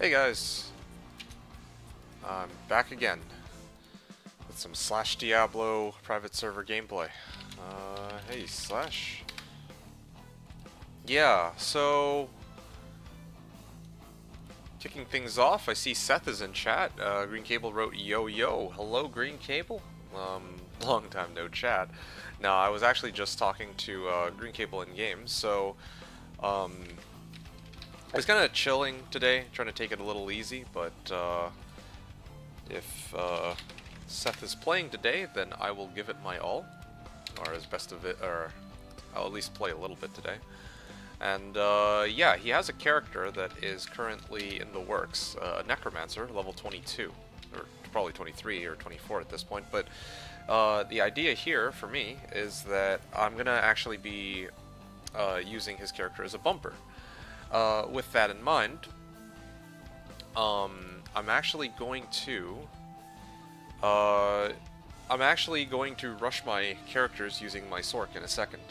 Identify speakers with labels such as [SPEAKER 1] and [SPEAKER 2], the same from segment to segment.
[SPEAKER 1] Hey guys, I'm back again with some Slashdiablo private server gameplay. Hey Slash. Yeah, so kicking things off, I see Seth is in chat. Green Cable wrote yo yo. Hello Green Cable. Long time no chat. No, I was actually just talking to Green Cable in game, so I was kind of chilling today, trying to take it a little easy, but if Seth is playing today, then I will give it my all, or as best of it, or I'll at least play a little bit today. And yeah, he has a character that is currently in the works, a Necromancer, level 22, or probably 23 or 24 at this point, but the idea here for me is that I'm gonna actually be using his character as a bumper. With that in mind, I'm actually going to rush my characters using my Sork in a second.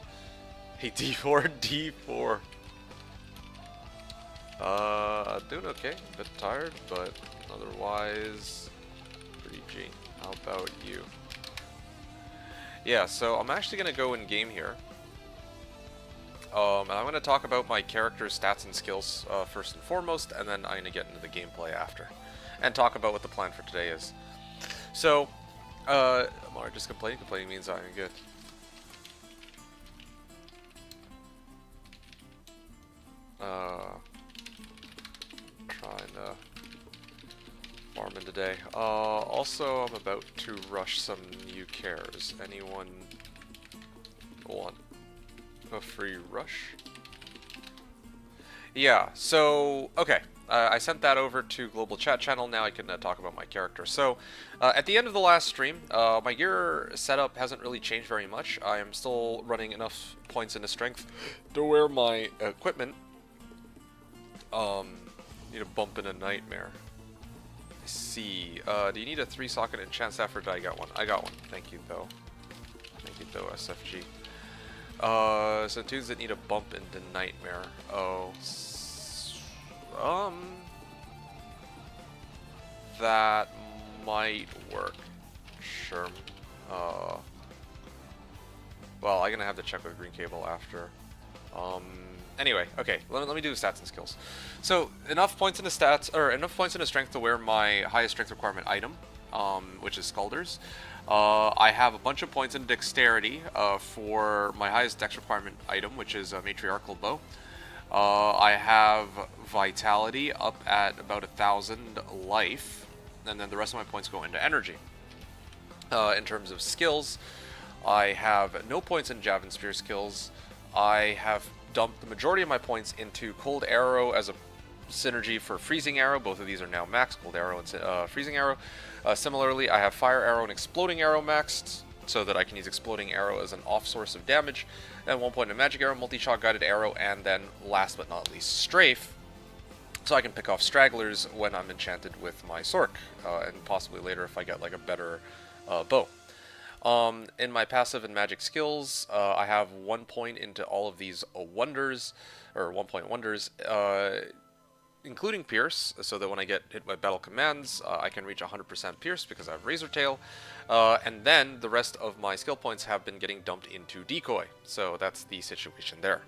[SPEAKER 1] Hey, D4, D4. Doing okay. A bit tired, but otherwise pretty G. How about you? Yeah, so I'm actually gonna go in game here. And I'm going to talk about my character's stats and skills first and foremost, and then I'm going to get into the gameplay after. And talk about what the plan for today is. So, I'm already just complaining. Complaining means I'm good. Trying to farm in today. Also, I'm about to rush some new cares. Anyone want a free rush? Yeah, so, okay. I sent that over to Global Chat Channel. Now I can talk about my character. So, at the end of the last stream, my gear setup hasn't really changed very much. I am still running enough points into strength to wear my equipment. Need a bump in a nightmare. I see. Do you need a 3-socket enchant staff, or did I got one? I got one. Thank you, though. Thank you, though, SFG. So tunes that need a bump into Nightmare. Oh, that might work. Sure. Well, I'm gonna have to check with Green Cable after. Anyway, okay, let me do the stats and skills. So, enough points in the stats, or enough points in the strength to wear my highest strength requirement item, which is Scalders. I have a bunch of points in dexterity for my highest dex requirement item, which is a matriarchal bow. I have vitality up at about 1,000 life, and then the rest of my points go into energy. In terms of skills, I have no points in Javelin Spear skills. I have dumped the majority of my points into Cold Arrow as a synergy for Freezing Arrow. Both of these are now maxed, Cold Arrow and Freezing Arrow. Similarly, I have Fire Arrow and Exploding Arrow maxed, so that I can use Exploding Arrow as an off source of damage, and 1 point in Magic Arrow, Multi-Shot Guided Arrow, and then last but not least, Strafe, so I can pick off stragglers when I'm enchanted with my Sork, and possibly later if I get like a better bow. In my passive and magic skills, I have 1 point into all of these wonders, or 1 point wonders, including Pierce, so that when I get hit by battle commands, I can reach 100% Pierce because I have Razor Tail, and then the rest of my skill points have been getting dumped into Decoy, so that's the situation there.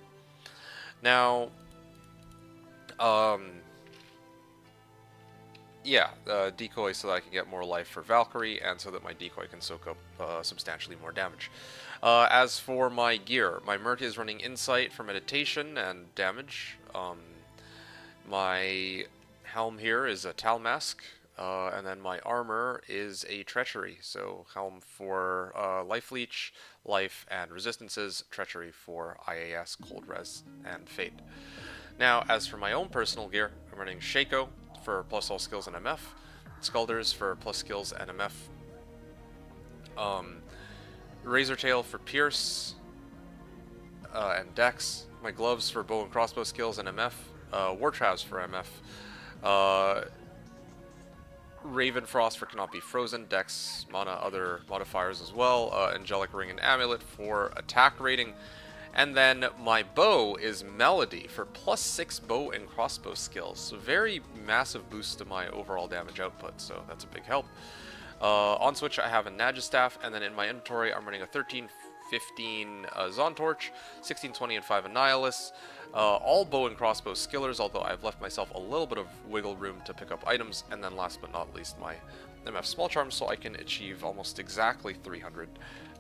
[SPEAKER 1] Now, yeah, Decoy so that I can get more life for Valkyrie, and so that my Decoy can soak up substantially more damage. As for my gear, my Mert is running Insight for meditation and damage. My helm here is a Tal Mask, and then my armor is a Treachery. So helm for Life Leech, Life, and Resistances, Treachery for IAS, Cold Res, and Fate. Now, as for my own personal gear, I'm running Shaco for plus all skills and MF, Scalders for plus skills and MF, Razor Tail for Pierce and Dex, my gloves for bow and crossbow skills and MF, War Traps for MF, Raven Frost for cannot be frozen, Dex, mana, other modifiers as well, Angelic Ring and Amulet for attack rating, And then my bow is Melody for +6 bow and crossbow skills. So very massive boost to my overall damage output, so that's a big help. On Switch, I have a Nagistaff, and then in my inventory, I'm running a 13, 15 Zontorch, 16, 20, and 5 Annihilus. All bow and crossbow skillers, although I've left myself a little bit of wiggle room to pick up items. And then last but not least, my MF Small Charm, so I can achieve almost exactly 300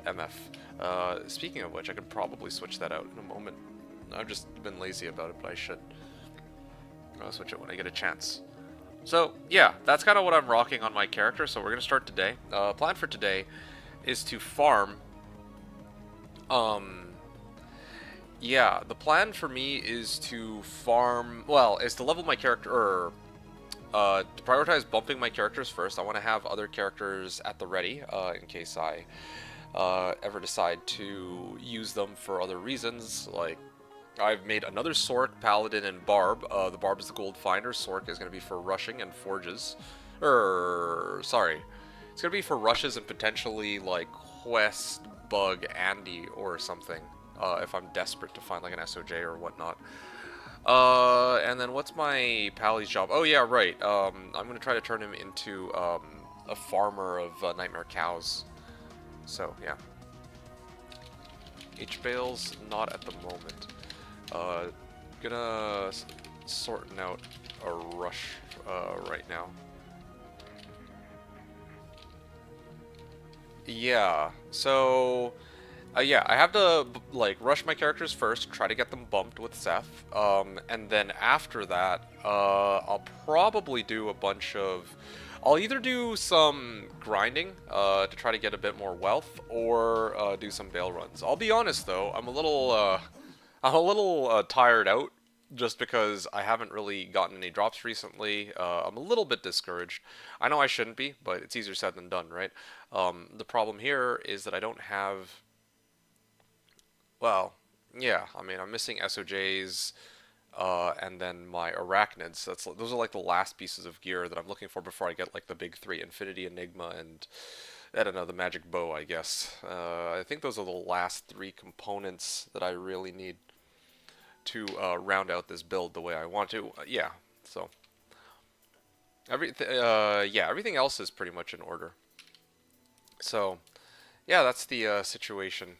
[SPEAKER 1] MF. Speaking of which, I could probably switch that out in a moment. I've just been lazy about it, but I should. I'll switch it when I get a chance. So, yeah, that's kind of what I'm rocking on my character, so we're going to start today. Plan for today is to farm. Yeah, the plan for me is to farm, well, is to level my character, or to prioritize bumping my characters first. I want to have other characters at the ready, in case I ever decide to use them for other reasons. Like, I've made another Sork, Paladin, and Barb. The Barb is the gold finder. Sork is going to be for rushing and forges. Sorry. It's going to be for rushes and potentially, like, quest, bug, Andy, or something. If I'm desperate to find, like, an SOJ or whatnot. And then what's my Pally's job? Oh, yeah, right. I'm going to try to turn him into, a farmer of nightmare cows. So, yeah. H-Bales, not at the moment. Gonna sorting out a rush right now. Yeah, so yeah, I have to like rush my characters first, try to get them bumped with Seth, and then after that, I'll probably do a bunch of. I'll either do some grinding to try to get a bit more wealth, or do some bail runs. I'll be honest though, I'm a little tired out just because I haven't really gotten any drops recently. I'm a little bit discouraged. I know I shouldn't be, but it's easier said than done, right? The problem here is that I don't have. Well, yeah, I mean, I'm missing SOJs. And then my arachnids. Those are like the last pieces of gear that I'm looking for before I get like the big three: Infinity, Enigma, and I don't know, the magic bow, I guess. I think those are the last three components that I really need to round out this build the way I want to. Yeah, so everything else is pretty much in order. So yeah, that's the situation.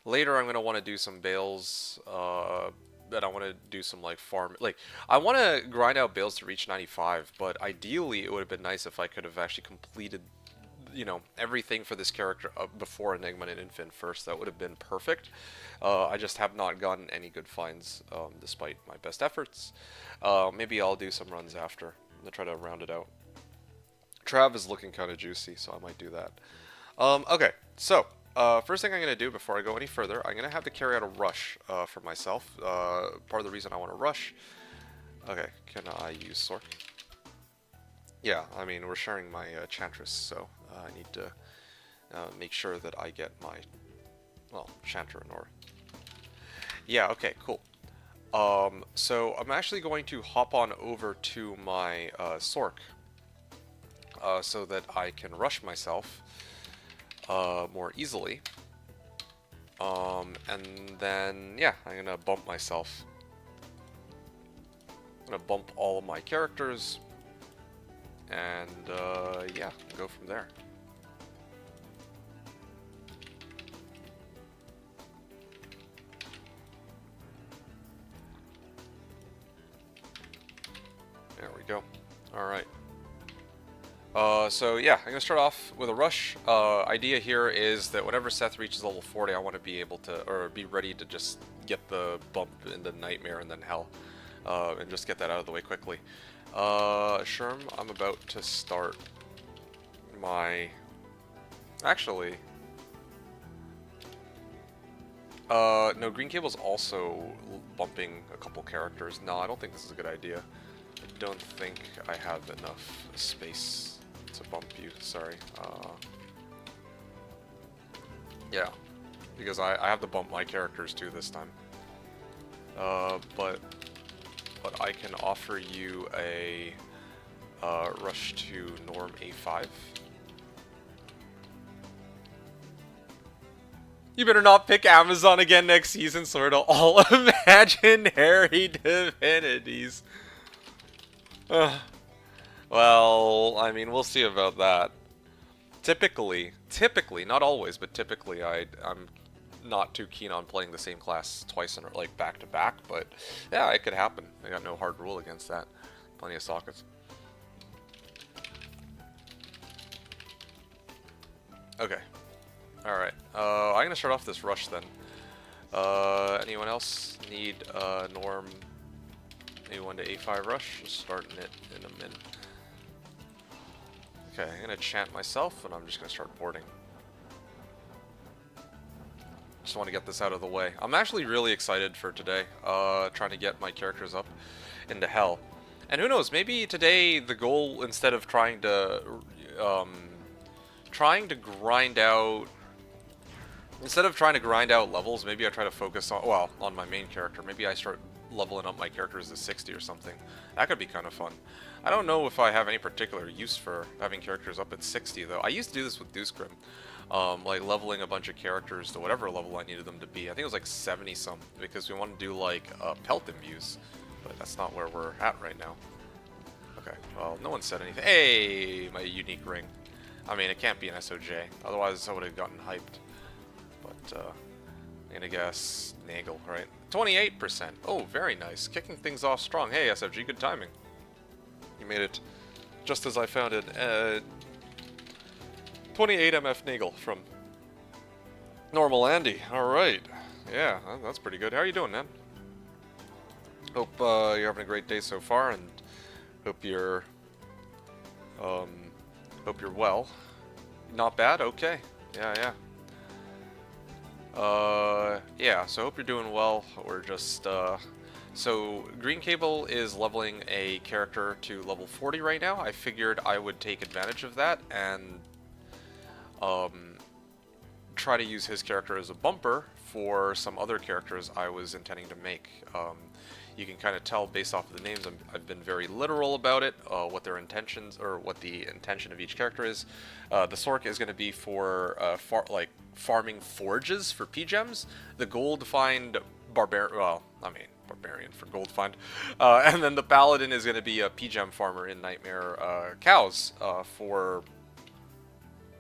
[SPEAKER 1] Later, I'm going to want to do some bales, and I want to do some, like, farm. Like, I want to grind out bales to reach 95, but ideally, it would have been nice if I could have actually completed, you know, everything for this character before Enigma and Infant first. That would have been perfect. I just have not gotten any good finds, despite my best efforts. Maybe I'll do some runs after to try to round it out. Trav is looking kind of juicy, so I might do that. Okay, so... first thing I'm going to do before I go any further, I'm going to have to carry out a rush for myself. Part of the reason I want to rush... Okay, can I use Sork? Yeah, I mean, we're sharing my Chantress, so I need to make sure that I get my, well, Chanter and Or. Yeah, okay, cool. So I'm actually going to hop on over to my Sork so that I can rush myself more easily. And then, yeah, I'm gonna bump myself. I'm gonna bump all of my characters, and yeah, go from there. There we go. Alright. So yeah, I'm going to start off with a rush. Idea here is that whenever Seth reaches level 40, I want to be able to, or be ready to just get the bump into Nightmare and then Hell, and just get that out of the way quickly. Sherm, I'm about to start my, actually, no, Green Cable's also bumping a couple characters. No, I don't think this is a good idea. I don't think I have enough space to bump you, sorry. Yeah, because I have to bump my characters too this time. But I can offer you a rush to Norm A5. You better not pick Amazon again next season, so it'll all imaginary divinities. Well, I mean, we'll see about that. Typically, not always, but typically, I'm not too keen on playing the same class twice in like back to back. But yeah, it could happen. I got no hard rule against that. Plenty of sockets. Okay. Alright, I'm gonna start off this rush then. Anyone else need Norm A1 to A5 rush? Just starting it in a min. Okay, I'm gonna chant myself and I'm just gonna start boarding. Just want to get this out of the way. I'm actually really excited for today, trying to get my characters up into hell. And who knows, maybe today the goal, instead of trying to grind out levels, maybe I try to focus on, well, on my main character. Maybe I start leveling up my characters to 60 or something. That could be kind of fun. I don't know if I have any particular use for having characters up at 60, though. I used to do this with Deuce Grim, like leveling a bunch of characters to whatever level I needed them to be. I think it was like 70-some, because we want to do like pelt imbues, but that's not where we're at right now. Okay, well, no one said anything. Hey, my unique ring. I mean, it can't be an SOJ, otherwise I would have gotten hyped. But, I'm gonna guess Nagel, right? 28%. Oh, very nice. Kicking things off strong. Hey, SFG, good timing. You made it just as I found it. 28 MF Nagel from Normal Andy. Alright. Yeah, that's pretty good. How are you doing, man? Hope you're having a great day so far, and hope you're well. Not bad? Okay. Yeah. Yeah, so I hope you're doing well. We're just, so Green Cable is leveling a character to level 40 right now. I figured I would take advantage of that and, try to use his character as a bumper for some other characters I was intending to make. You can kind of tell based off of the names, I've been very literal about it, what their intentions, or what the intention of each character is. The Sork is going to be for, farming forges for P-gems. The gold find barbarian for gold find. And then the Paladin is going to be a P-gem farmer in Nightmare Cows for...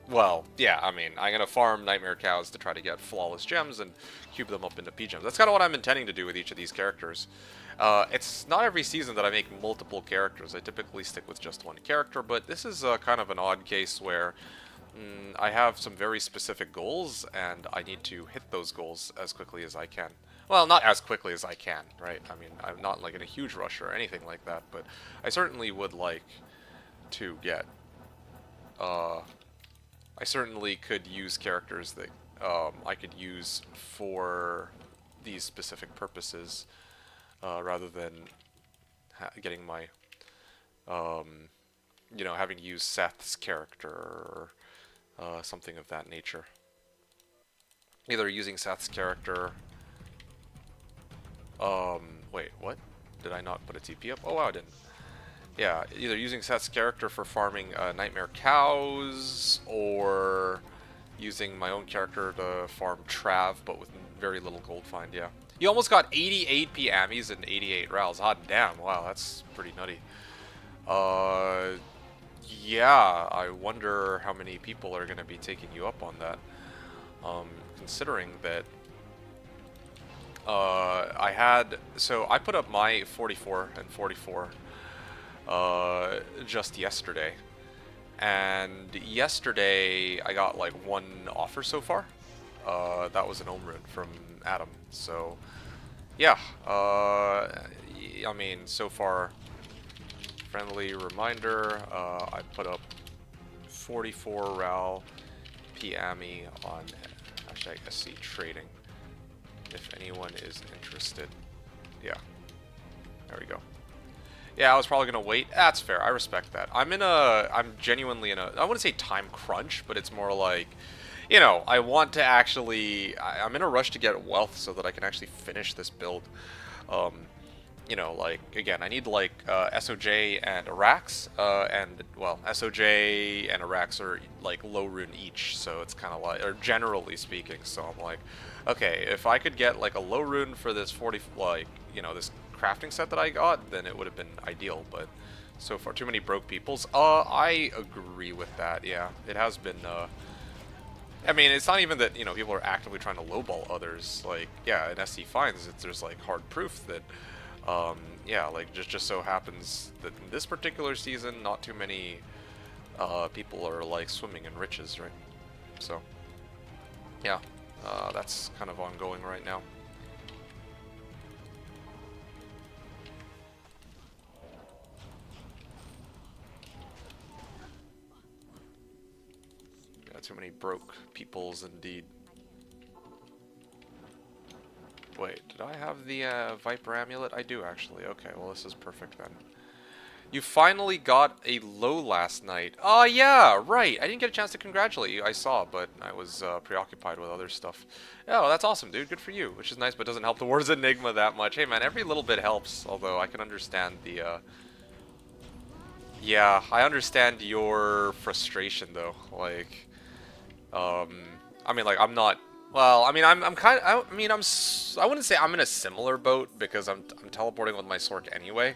[SPEAKER 1] Well, yeah, I mean, I'm going to farm Nightmare Cows to try to get flawless gems and cube them up into P-gems. That's kind of what I'm intending to do with each of these characters. It's not every season that I make multiple characters. I typically stick with just one character, but this is kind of an odd case where I have some very specific goals, and I need to hit those goals as quickly as I can. Well, not as quickly as I can, right? I mean, I'm not like in a huge rush or anything like that, but I certainly would like to get... I certainly could use characters that I could use for these specific purposes, rather than getting my, you know, having to use Seth's character or something of that nature. Either using Seth's character... wait, what? Did I not put a TP up? Oh wow, I didn't. Yeah, either using Seth's character for farming Nightmare Cows, or using my own character to farm Trav, but with very little gold find, yeah. You almost got 88 PMEs and 88 Rals. Hot damn, wow, that's pretty nutty. Yeah, I wonder how many people are going to be taking you up on that. Considering that so I put up my 44 and 44 just yesterday, and yesterday I got like one offer so far. That was an Ohm Rune from Adam, so yeah, I mean, so far, friendly reminder, I put up 44 RAL PME on #SC Trading, if anyone is interested. Yeah, there we go. Yeah, I was probably gonna wait. That's fair. I respect that. I'm genuinely in a, I wouldn't say time crunch, but it's more like, you know, I want to actually, I'm in a rush to get wealth so that I can actually finish this build. you know, like, again, I need, like, SOJ and Arax, and, well, SOJ and Arax are, like, low rune each, so it's kind of like, or generally speaking, so I'm like, okay, if I could get, like, a low rune for this 40, like, you know, this crafting set that I got, then it would have been ideal, but so far, too many broke peoples. I agree with that, yeah. It has been, I mean, it's not even that, you know, people are actively trying to lowball others. Like, yeah, in SC Finds, there's, like, hard proof that, yeah, like, just so happens that in this particular season, not too many, people are, like, swimming in riches, right? So, yeah, that's kind of ongoing right now. Yeah, too many broke peoples, indeed. Wait, did I have the Viper Amulet? I do, actually. Okay, well, this is perfect then. You finally got a low last night. Oh, yeah, right. I didn't get a chance to congratulate you. I saw, but I was preoccupied with other stuff. Oh, that's awesome, dude. Good for you. Which is nice, but doesn't help the Wars Enigma that much. Hey, man, every little bit helps. Although I can understand the, yeah, I understand your frustration, though. Like, I mean, like, I'm not... Well, I mean, I'm kind of... I mean, I wouldn't say I'm in a similar boat, because I'm teleporting with my Sork anyway.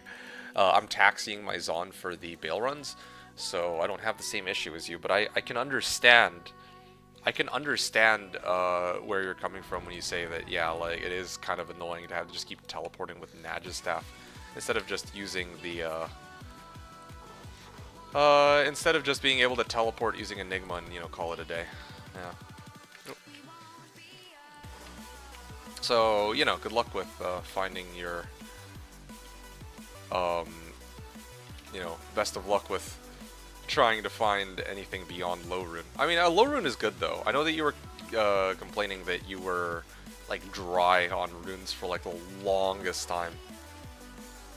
[SPEAKER 1] I'm taxiing my Zon for the bail runs, so I don't have the same issue as you, but I can understand... I can understand where you're coming from when you say that, yeah, like, it is kind of annoying to have to just keep teleporting with Nadja's staff, instead of just using the, instead of just being able to teleport using Enigma and, you know, call it a day. Yeah. So, you know, good luck with finding your, you know, best of luck with trying to find anything beyond low rune. I mean, low rune is good, though. I know that you were complaining that you were, like, dry on runes for, like, the longest time.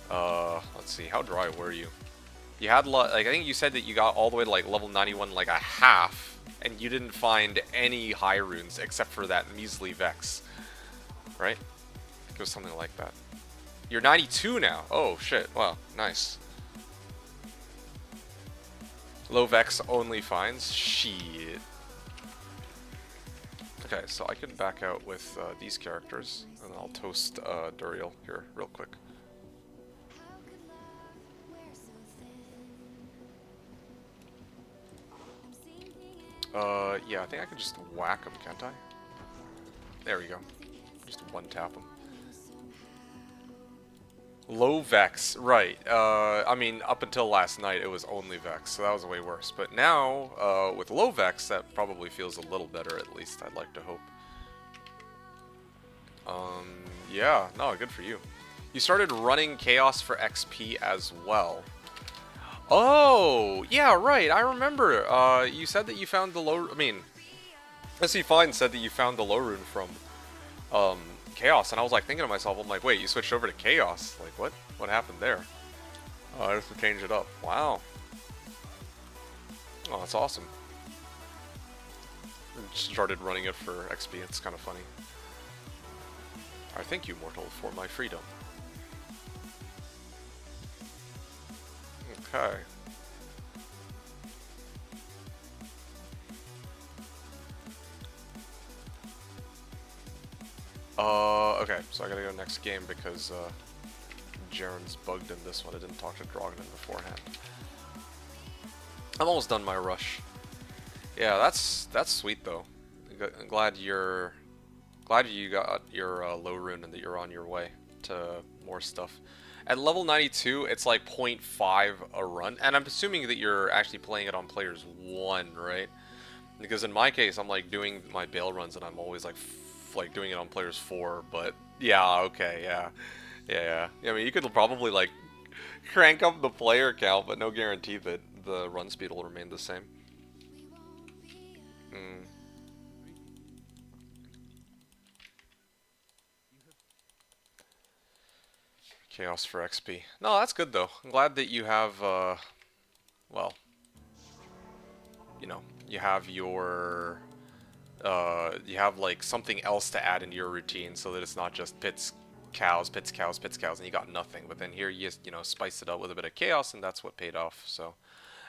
[SPEAKER 1] Let's see, how dry were you? You had, like, I think you said that you got all the way to, like, level 91, like, a half, and you didn't find any high runes except for that measly Vex. Right? It was something like that. You're 92 now. Oh, shit. Wow. Nice. Low Vex only finds? Shit. Okay, so I can back out with these characters, and then I'll toast Duriel here real quick. Yeah, I think I can just whack him, can't I? There we go. Just one tap him. Low Vex, right. I mean, up until last night, it was only Vex, so that was way worse. But now, with low Vex, that probably feels a little better, at least, I'd like to hope. Yeah, no, good for you. You started running Chaos for XP as well. Oh, yeah, right, I remember. You said that you found the low... I mean, SC Fine said that you found the low rune from, Chaos, and I was like thinking to myself, I'm like, wait, you switched over to Chaos? Like, what? What happened there? Oh, I have to change it up. Wow. Oh, that's awesome. Started running it for XP. It's kind of funny. I thank you, mortal, for my freedom. Okay. Okay, so I gotta go next game because, Jaren's bugged in this one. I didn't talk to Drogden beforehand. I'm almost done my rush. Yeah, that's sweet though. I'm glad you got your low rune and that you're on your way to more stuff. At level 92, it's like 0.5 a run, and I'm assuming that you're actually playing it on players 1, right? Because in my case, I'm like doing my bail runs and I'm always like doing it on players 4, but yeah, okay, yeah. I mean, you could probably like crank up the player count, but no guarantee that the run speed will remain the same. Chaos for XP. No, that's good though. I'm glad that you have, well, you know, you have your, you have like something else to add into your routine so that it's not just pits cows, pits, cows, pits, cows, and you got nothing. But then here you know, spiced it up with a bit of chaos, and that's what paid off. So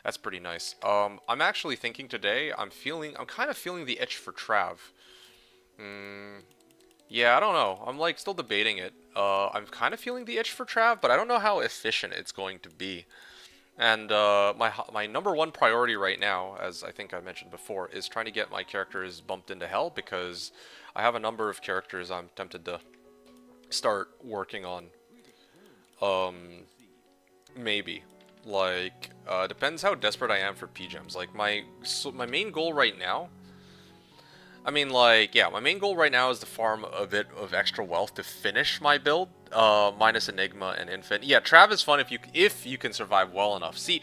[SPEAKER 1] that's pretty nice. I'm actually thinking today, I'm kind of feeling the itch for Trav. Yeah, I don't know. I'm like still debating it. I'm kind of feeling the itch for Trav, but I don't know how efficient it's going to be. And my number one priority right now, as I think I mentioned before, is trying to get my characters bumped into hell, because I have a number of characters I'm tempted to start working on. Maybe. Like, depends how desperate I am for P-Gems. Like, my main goal right now, I mean, like, yeah, my main goal right now is to farm a bit of extra wealth to finish my build, minus Enigma and Infant. Yeah, Trav is fun if you can survive well enough. See,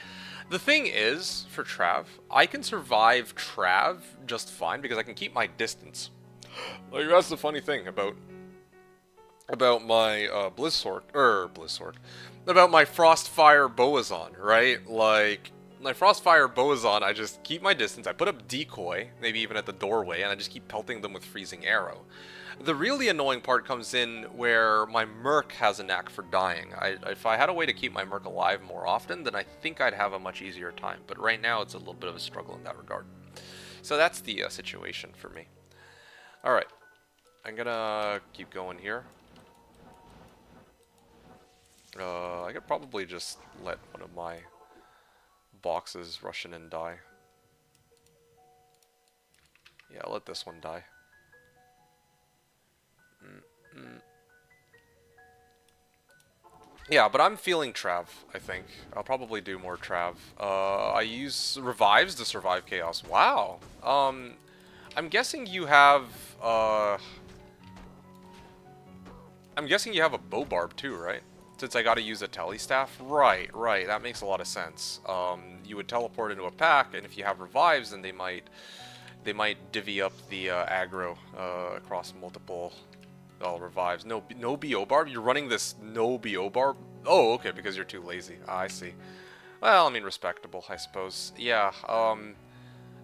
[SPEAKER 1] the thing is, for Trav, I can survive Trav just fine because I can keep my distance. Like, that's the funny thing about my about my Frostfire Bowazon, right? Like, my Frostfire Bowazon, I just keep my distance, I put up decoy, maybe even at the doorway, and I just keep pelting them with freezing arrow. The really annoying part comes in where my Merc has a knack for dying. If I had a way to keep my Merc alive more often, then I think I'd have a much easier time. But right now, it's a little bit of a struggle in that regard. So that's the situation for me. Alright, I'm gonna keep going here. I could probably just let one of my boxes rush in and die. Yeah, I'll let this one die. Yeah, but I'm feeling Trav, I think. I'll probably do more Trav. I use revives to survive chaos. Wow. I'm guessing you have I'm guessing you have a bow barb too, right? Since I gotta use a tele staff? Right, that makes a lot of sense. You would teleport into a pack, and if you have revives, then they might divvy up the aggro across multiple revives. No BO barb? You're running this no BO barb? Oh, okay, because you're too lazy. I see. Well, I mean, respectable, I suppose. Yeah,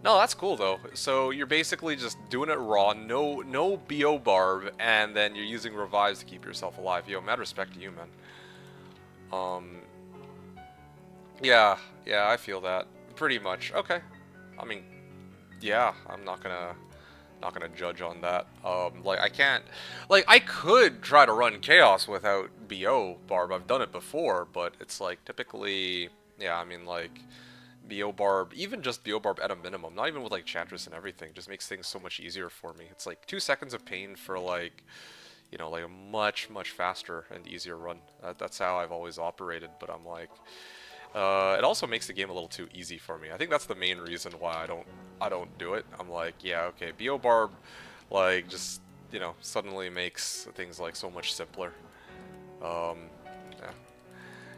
[SPEAKER 1] no, that's cool, though. So you're basically just doing it raw, no BO barb, and then you're using revives to keep yourself alive. Yo, mad respect to you, man. Yeah, I feel that. Pretty much. Okay. I mean, yeah, I'm not gonna judge on that. Like, I can't, like, I could try to run Chaos without BO Barb. I've done it before, but it's like, typically, yeah, I mean, like, BO Barb, even just BO Barb at a minimum, not even with, like, Chantress and everything, just makes things so much easier for me. It's like 2 seconds of pain for, like, you know, like a much faster and easier run. That's how I've always operated, but I'm like, it also makes the game a little too easy for me. I think that's the main reason why I don't do it. I'm like, yeah, okay, BO Barb, like, just, you know, suddenly makes things, like, so much simpler. Yeah.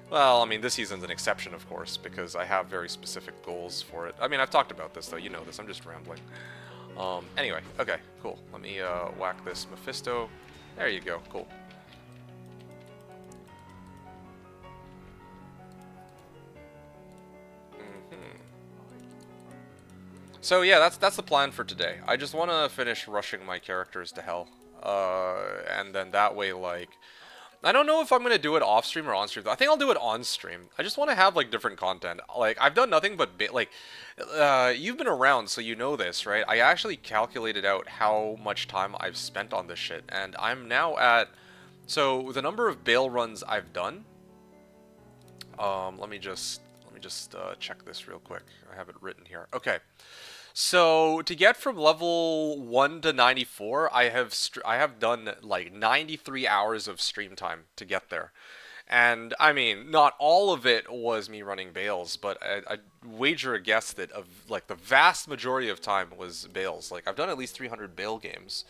[SPEAKER 1] Well, I mean, this season's an exception, of course, because I have very specific goals for it. I mean, I've talked about this, though, you know this, I'm just rambling. Anyway, okay, cool. Let me, whack this Mephisto. There you go, cool. So yeah, that's the plan for today. I just want to finish rushing my characters to hell, and then that way, like, I don't know if I'm gonna do it off stream or on stream. I think I'll do it on stream. I just want to have, like, different content. Like, I've done nothing but you've been around, so you know this, right? I actually calculated out how much time I've spent on this shit, and I'm now at, so the number of bail runs I've done. Let me just check this real quick. I have it written here. Okay. So to get from level 1 to 94, I have done like 93 hours of stream time to get there. And I mean, not all of it was me running bales, but I wager a guess that like the vast majority of time was bales. Like, I've done at least 300 bale games.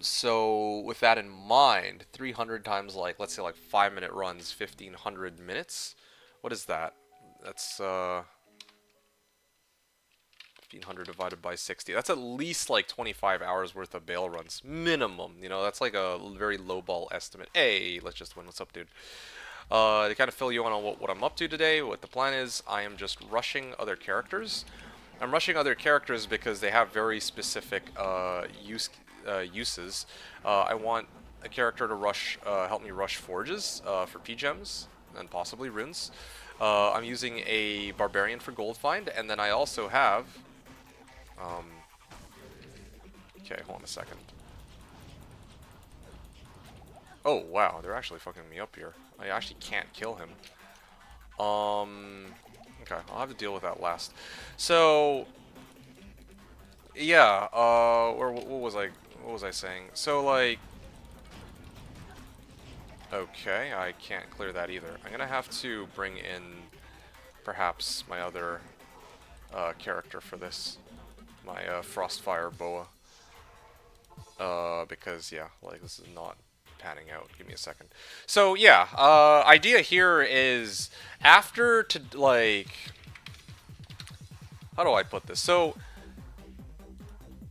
[SPEAKER 1] So with that in mind, 300 times, like, let's say, like, 5-minute runs, 1500 minutes. What is that? That's 1500 divided by 60. That's at least like 25 hours worth of bail runs minimum. You know, that's like a very low ball estimate. Hey, let's just win. What's up, dude? To kind of fill you in on what I'm up to today, what the plan is, I am just rushing other characters. I'm rushing other characters because they have very specific uses. I want a character to rush, help me rush forges for P-gems and possibly runes. I'm using a barbarian for gold find, and then I also have. Okay, hold on a second. Oh wow, they're actually fucking me up here. I actually can't kill him. Okay, I'll have to deal with that last. So, yeah. What was I? What was I saying? So like. Okay, I can't clear that either. I'm gonna have to bring in perhaps my other character for this, my Frostfire Boa. Because yeah, like this is not panning out. Give me a second. So yeah, idea here is after to like, how do I put this? So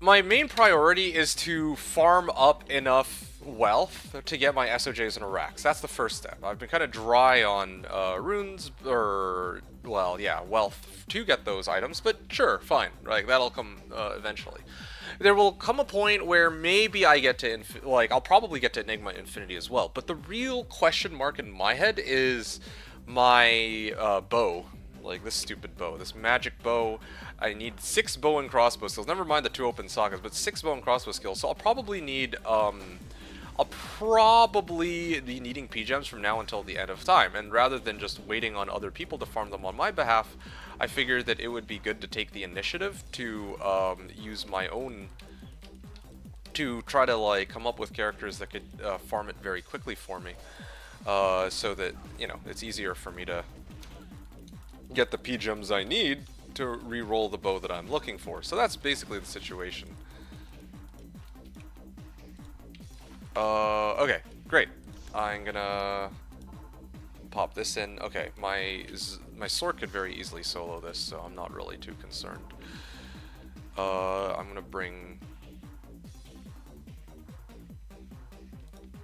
[SPEAKER 1] my main priority is to farm up enough wealth to get my SOJs and Iraqs. That's the first step. I've been kind of dry on runes, or, well, yeah, wealth to get those items, but sure, fine. Like, that'll come eventually. There will come a point where maybe I get to, I'll probably get to Enigma Infinity as well, but the real question mark in my head is my bow. Like, this stupid bow. This magic bow. I need 6 bow and crossbow skills. Never mind the 2 open sockets, but 6 bow and crossbow skills. So I'll probably need, I'll probably be needing P-gems from now until the end of time. And rather than just waiting on other people to farm them on my behalf, I figured that it would be good to take the initiative to use my own, to try to, like, come up with characters that could farm it very quickly for me. So that, you know, it's easier for me to get the P-gems I need to re-roll the bow that I'm looking for. So that's basically the situation. Okay, great. I'm gonna pop this in. Okay, my sword could very easily solo this, so I'm not really too concerned. I'm gonna bring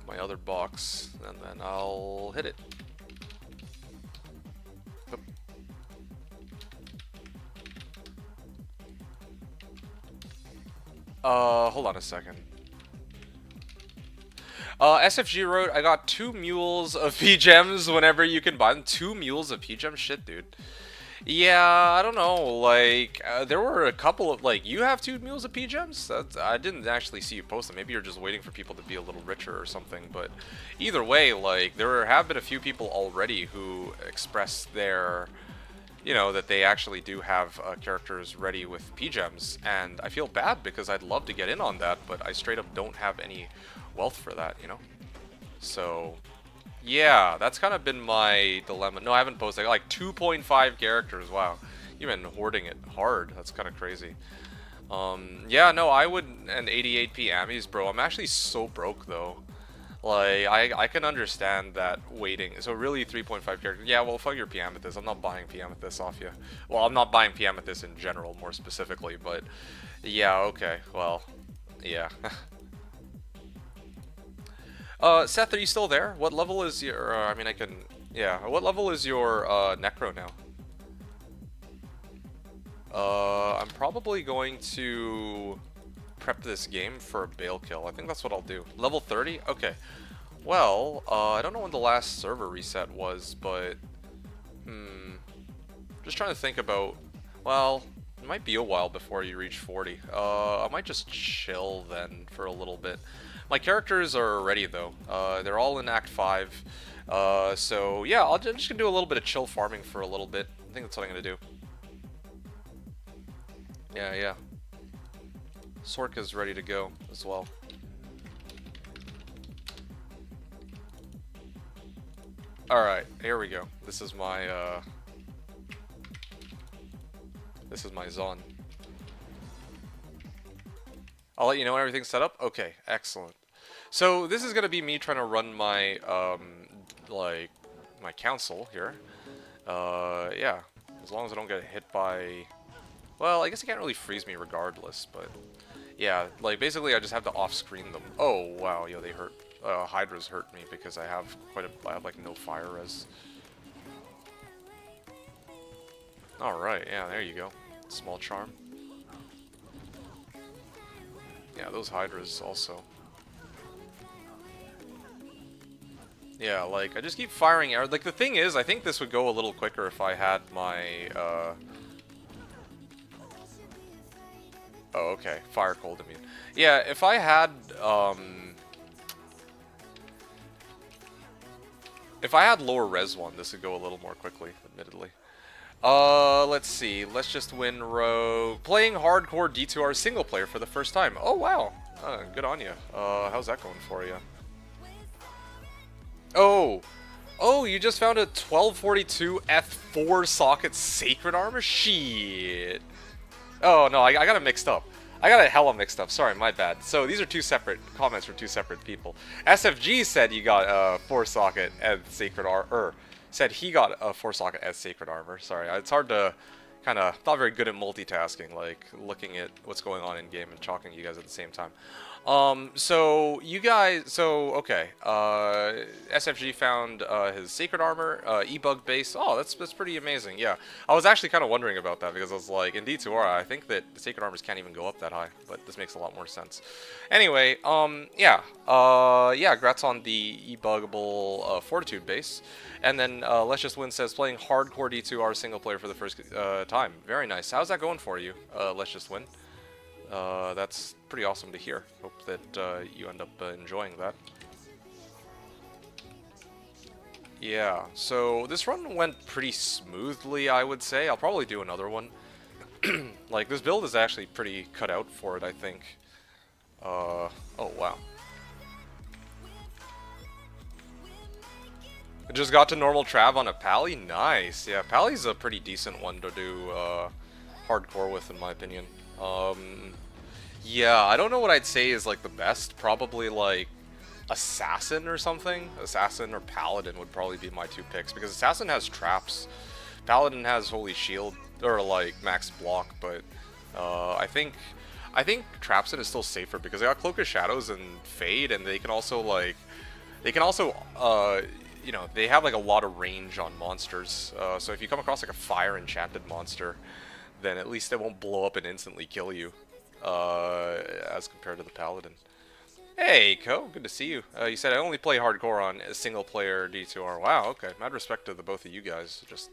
[SPEAKER 1] my other box, and then I'll hit it. Hold on a second. SFG wrote, I got 2 mules of P-gems whenever you can buy them. 2 mules of P-gems? Shit, dude. Yeah, I don't know, like, there were a couple of, like, you have 2 mules of P-gems? I didn't actually see you post them. Maybe you're just waiting for people to be a little richer or something, but either way, like, there have been a few people already who expressed their, you know, that they actually do have characters ready with P-gems, and I feel bad because I'd love to get in on that, but I straight up don't have any wealth for that, you know? So, yeah, that's kind of been my dilemma. No, I haven't posted. I got like 2.5 characters. Wow. You've been hoarding it hard. That's kind of crazy. Yeah, no, I would, and 88 PMs, bro. I'm actually so broke, though. Like, I can understand that waiting. So really 3.5 characters. Yeah, well, fuck your P-Amethyst. I'm not buying P-Amethyst off you. Well, I'm not buying P-Amethyst in general, more specifically, but yeah, okay. Well, yeah. Seth, are you still there? What level is your, I mean, I can, yeah, what level is your, Necro now? I'm probably going to prep this game for a Bale kill. I think that's what I'll do. Level 30? Okay. Well, I don't know when the last server reset was, but, just trying to think about, well, it might be a while before you reach 40. I might just chill then for a little bit. My characters are ready though. They're all in Act 5. So yeah, I'm just gonna do a little bit of chill farming for a little bit. I think that's what I'm gonna do. Yeah, yeah. Sorka's ready to go as well. Alright, here we go. This is my Zon. I'll let you know when everything's set up. Okay, excellent. So this is gonna be me trying to run my like my council here. Yeah, as long as I don't get hit by, well, I guess it can't really freeze me regardless, but yeah, like basically I just have to off-screen them. Oh wow, yo, they hurt. Hydras hurt me because I have I have like no fire res. All right, yeah, there you go. Small charm. Yeah, those Hydras also. Yeah, like, I just keep firing arrows. Like, the thing is, I think this would go a little quicker if I had my, Oh, okay. Fire cold immune. Yeah, if I had, if I had lower res one, this would go a little more quickly, admittedly. Let's see. Let's just win row. Playing hardcore D2R single player for the first time. Oh, wow. Good on you. How's that going for you? Oh. Oh, you just found a 1242 F4 socket sacred armor? Shit. Oh, no, I got it mixed up. I got it hella mixed up. Sorry, my bad. So these are two separate comments from two separate people. SFG said you got a 4-socket as sacred armor. Said he got a 4-socket as sacred armor. Sorry, it's hard to kind of not very good at multitasking, like looking at what's going on in game and talking to you guys at the same time. So you guys, okay. SFG found his sacred armor, e-bug base. Oh, that's pretty amazing. Yeah, I was actually kind of wondering about that because I was like, in D2R, I think that the sacred armors can't even go up that high, but this makes a lot more sense. Anyway, yeah, congrats on the e-buggable fortitude base. And then Let's Just Win says playing hardcore D2R single player for the first time. Very nice. How's that going for you? Let's Just Win. That's pretty awesome to hear. Hope that you end up enjoying that. Yeah, so this run went pretty smoothly, I would say. I'll probably do another one. Like, this build is actually pretty cut out for it, I think. Oh, wow. I just got to normal Trav on a Pally? Nice. Yeah, Pally's a pretty decent one to do hardcore with, in my opinion. Yeah, I don't know what I'd say is, like, the best. Probably, like, Assassin or something. Assassin or Paladin would probably be my two picks, because Assassin has traps. Paladin has Holy Shield, or, like, max block, but I think Trapson is still safer, because they got Cloak of Shadows and Fade, and they can also, like, you know, they have, like, a lot of range on monsters. So if you come across, like, a fire enchanted monster, then at least it won't blow up and instantly kill you, as compared to the Paladin. Hey, Ko, good to see you. You said I only play hardcore on a single player D2R. Wow, okay. Mad respect to the both of you guys, just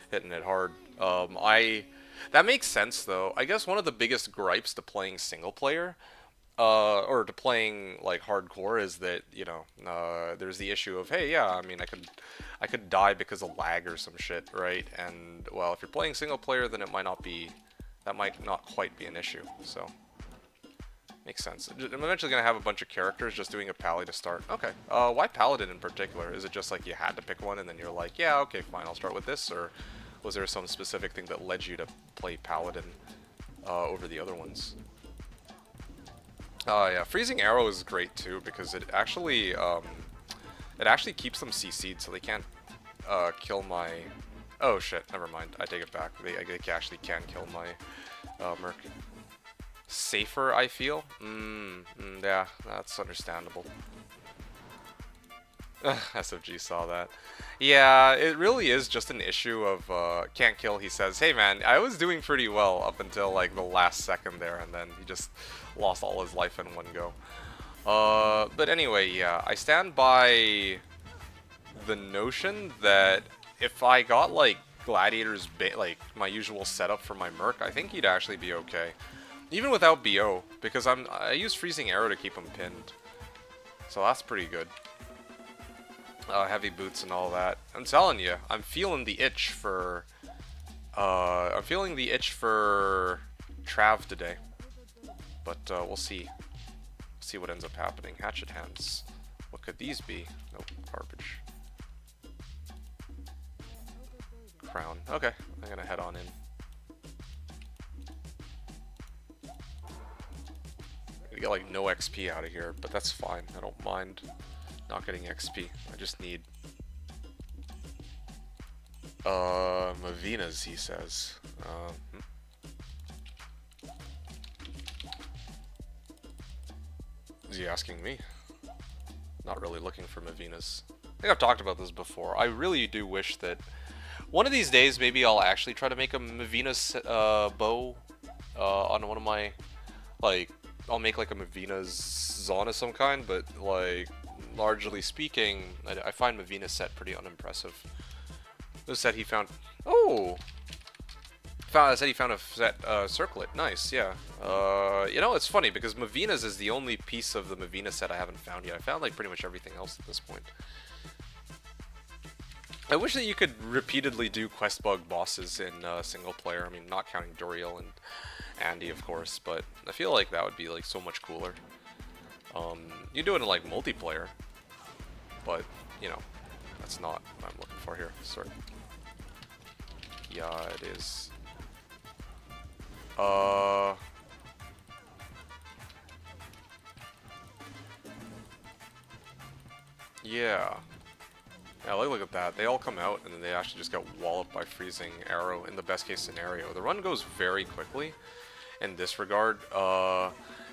[SPEAKER 1] hitting it hard. That makes sense, though. I guess one of the biggest gripes to playing single player, or to playing, like, hardcore, is that, you know, there's the issue of, hey, yeah, I mean, I could die because of lag or some shit, right? And, well, if you're playing single player, then it might not be, that might not quite be an issue, so makes sense. I'm eventually going to have a bunch of characters just doing a Pally to start. Okay, why Paladin in particular? Is it just like you had to pick one and then you're like, yeah, okay, fine, I'll start with this? Or was there some specific thing that led you to play Paladin over the other ones? Yeah, Freezing Arrow is great too, because it actually keeps them CC'd, so they can't kill my... Oh shit, never mind, I take it back. They actually can kill my Merc. Safer, I feel? Yeah, that's understandable. SFG saw that. Yeah, it really is just an issue of can't kill. He says, hey man, I was doing pretty well up until like the last second there, and then he just lost all his life in one go. But anyway, yeah, I stand by the notion that if I got like Gladiator's like my usual setup for my Merc, I think he'd actually be okay. Even without BO, because I use Freezing Arrow to keep him pinned. So that's pretty good. Heavy boots and all that. I'm telling you, I'm feeling the itch for Trav today. But we'll see. See what ends up happening. Hatchet hands. What could these be? Nope, garbage. Crown. Okay, I'm gonna head on in. Get like no XP out of here, but that's fine. I don't mind not getting XP. I just need Mavinas, he says. Is he asking me? Not really looking for Mavinas. I think I've talked about this before. I really do wish that one of these days maybe I'll actually try to make a Mavinas bow on one of my, like, I'll make like a Mavina's Zon of some kind, but like largely speaking, I find Mavina's set pretty unimpressive. The set he found... Oh! Said he found a set circlet. Nice, yeah. You know, it's funny because Mavina's is the only piece of the Mavina set I haven't found yet. I found like pretty much everything else at this point. I wish that you could repeatedly do quest bug bosses in single player. I mean, not counting Doriel and Andy, of course, but I feel like that would be like so much cooler. You do it in like multiplayer, but you know, that's not what I'm looking for here. Sorry. Yeah, it is. Yeah. Yeah, look at that. They all come out, and then they actually just get walloped by freezing arrow in the best case scenario. The run goes very quickly in this regard.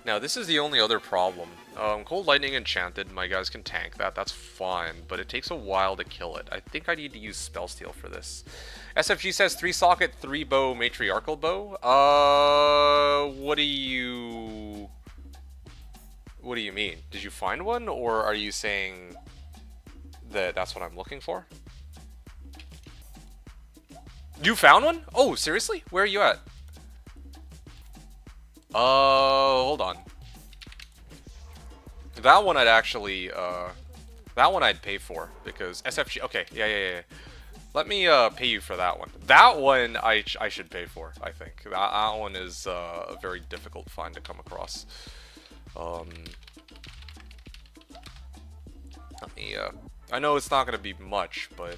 [SPEAKER 1] Now, this is the only other problem. Cold Lightning Enchanted, my guys can tank that. That's fine, but it takes a while to kill it. I think I need to use Spell Steal for this. SFG says 3-socket, 3-bow, matriarchal bow. What do you mean? Did you find one, or are you saying that that's what I'm looking for? You found one? Oh, seriously? Where are you at? Hold on. That one I'd actually, that one I'd pay for, because SFG, okay, yeah. Let me, pay you for that one. That one I should pay for, I think. That one is, a very difficult find to come across. Let me, I know it's not gonna be much, but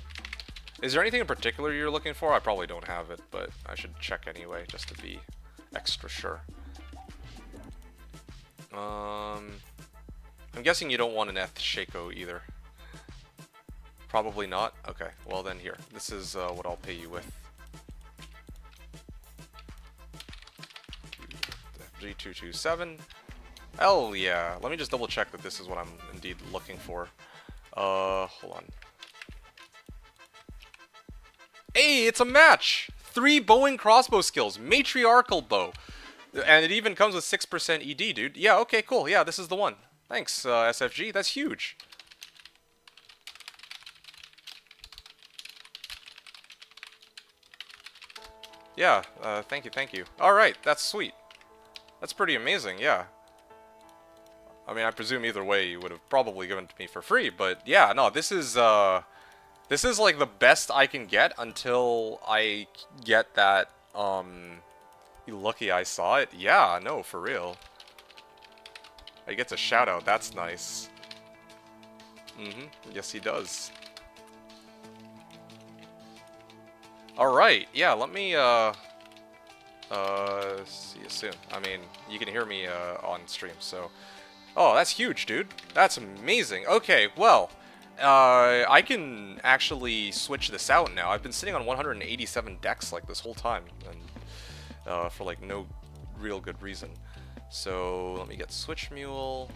[SPEAKER 1] is there anything in particular you're looking for? I probably don't have it, but I should check anyway, just to be extra sure. I'm guessing you don't want an Eth Shaco either. Probably not? Okay, well then here. This is what I'll pay you with. G227. Hell yeah. Let me just double check that this is what I'm indeed looking for. Hold on. Hey, it's a match! 3 bow and crossbow skills. Matriarchal bow. And it even comes with 6% ED, dude. Yeah, okay, cool. Yeah, this is the one. Thanks, SFG. That's huge. Yeah, thank you. Alright, that's sweet. That's pretty amazing, yeah. I mean, I presume either way you would have probably given it to me for free, but yeah, no, this is like the best I can get until I get that, you lucky I saw it? Yeah, no, for real. He gets a shout out, that's nice. Yes he does. Alright, yeah, let me, see you soon. I mean, you can hear me, on stream, so... Oh, that's huge, dude. That's amazing. Okay, well, I can actually switch this out now. I've been sitting on 187 decks, like, this whole time, and, for, like, no real good reason. So, let me get Switch Mule.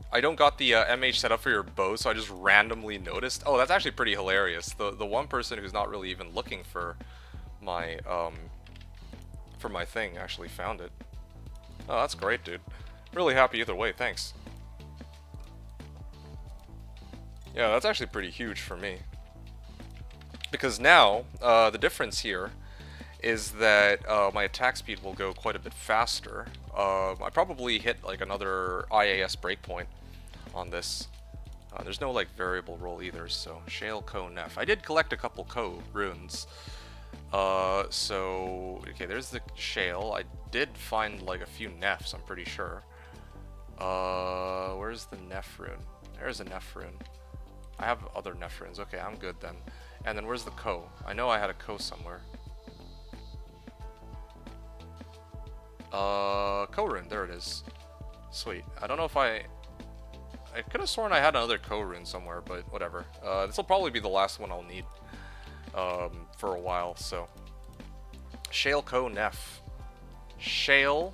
[SPEAKER 1] I don't got the MH set up for your bow, so I just randomly noticed. Oh, that's actually pretty hilarious. The one person who's not really even looking for my thing actually found it. Oh, that's great, dude. Really happy either way, thanks. Yeah, that's actually pretty huge for me. Because now, the difference here is that my attack speed will go quite a bit faster. I probably hit like another IAS breakpoint on this. There's no like variable roll either, so Shale, Ko, Nef. I did collect a couple Ko runes. So, okay, there's the Shale. I did find like a few Nefs, I'm pretty sure. Where's the Nef rune? There's a Nef rune. I have other Nef runes. Okay, I'm good then. And then where's the Ko? I know I had a Ko somewhere. Ko rune, there it is. Sweet. I don't know if I could have sworn I had another Ko rune somewhere, but whatever. This will probably be the last one I'll need for a while, so. Shale, Ko, Nef. Shale,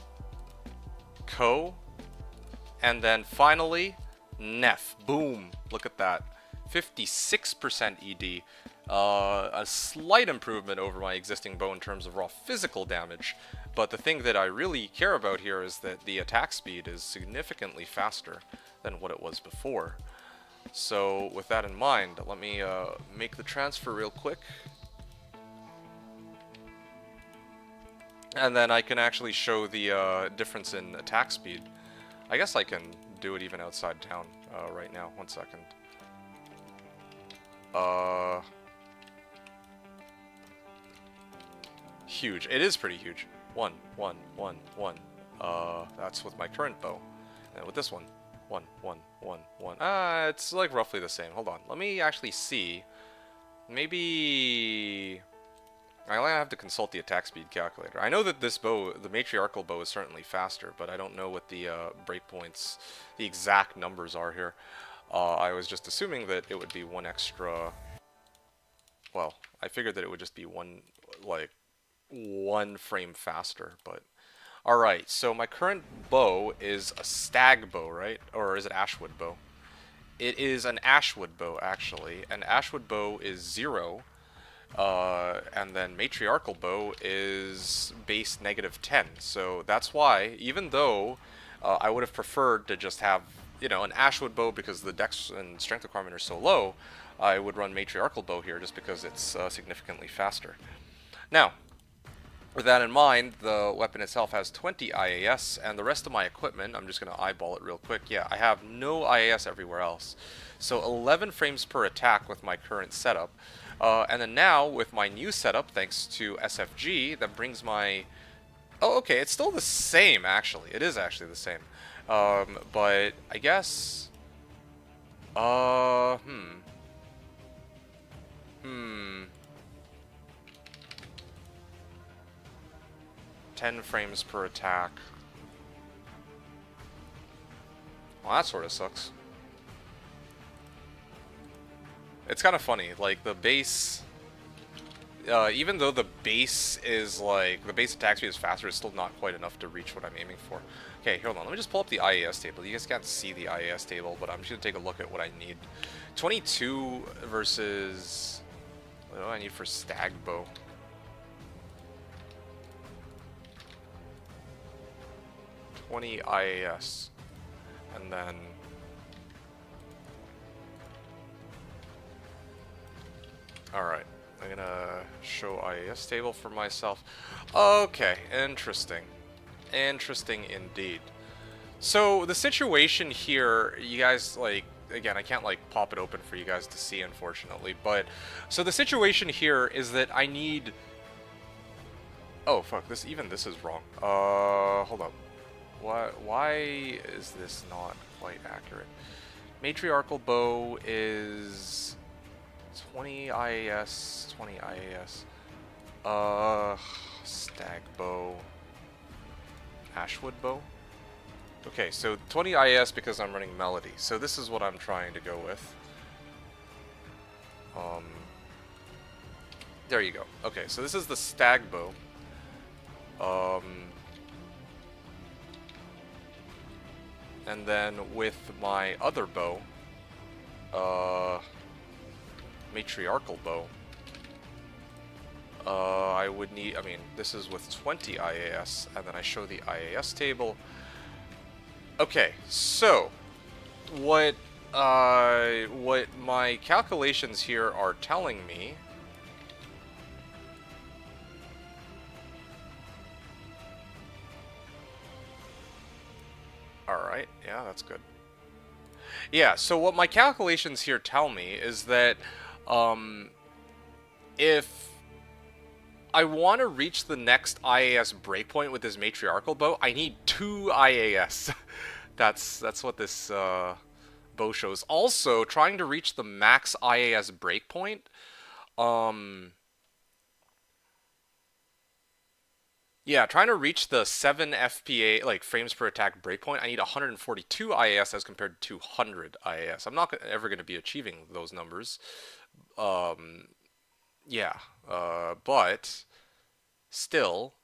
[SPEAKER 1] Ko, and then finally, Nef. Boom. Look at that. 56% ED. A slight improvement over my existing bow in terms of raw physical damage, but the thing that I really care about here is that the attack speed is significantly faster. than what it was before. So with that in mind, let me make the transfer real quick. And then I can actually show the difference in attack speed. I guess I can do it even outside town right now. 1 second. Huge. It is pretty huge. 1, 1, 1, 1. That's with my current bow. And with this one, 1, 1, 1, 1. It's like roughly the same. Hold on. Let me actually see. Maybe I have to consult the attack speed calculator. I know that this bow, the matriarchal bow, is certainly faster, but I don't know what the breakpoints, the exact numbers are here. I was just assuming that it would be 1 extra. Well, I figured that it would just be one frame faster, but alright, so my current bow is a stag bow, right? Or is it ashwood bow? It is an ashwood bow, actually, and ashwood bow is 0, and then matriarchal bow is base -10, so that's why, even though I would have preferred to just have, you know, an ashwood bow because the dex and strength requirement are so low, I would run matriarchal bow here just because it's significantly faster. Now, with that in mind, the weapon itself has 20 IAS, and the rest of my equipment, I'm just going to eyeball it real quick. Yeah, I have no IAS everywhere else. So 11 frames per attack with my current setup. And then now, with my new setup, thanks to SFG, that brings my... Oh, okay, it's still the same, actually. It is actually the same. But I guess... 10 frames per attack. Well, that sort of sucks. It's kind of funny, like, the base... even though the base is, like, the base attack speed is faster, it's still not quite enough to reach what I'm aiming for. Okay, hold on, let me just pull up the IAS table. You guys can't see the IAS table, but I'm just going to take a look at what I need. 22 versus... What do I need for stag bow? 20 IAS, and then alright, I'm gonna show IAS table for myself. Okay, interesting indeed. So the situation here, you guys, like, again, I can't like pop it open for you guys to see, unfortunately, but so the situation here is that I need... Oh fuck, this is wrong. Hold up. Why is this not quite accurate? Matriarchal bow is 20 IAS, 20 IAS. Stag bow. Ashwood bow? Okay, so 20 IAS because I'm running Melody. So this is what I'm trying to go with. There you go. Okay, so this is the stag bow. And then with my other bow, matriarchal bow, I would need, I mean, this is with 20 IAS, and then I show the IAS table. Okay, so, what my calculations here are telling me... Alright, yeah, that's good. Yeah, so what my calculations here tell me is that if I want to reach the next IAS breakpoint with this matriarchal bow, I need 2 IAS. that's what this bow shows. Also, trying to reach the max IAS breakpoint, yeah, trying to reach the 7 FPA, like, frames per attack breakpoint, I need 142 IAS as compared to 200 IAS. I'm not ever going to be achieving those numbers. Yeah, but still,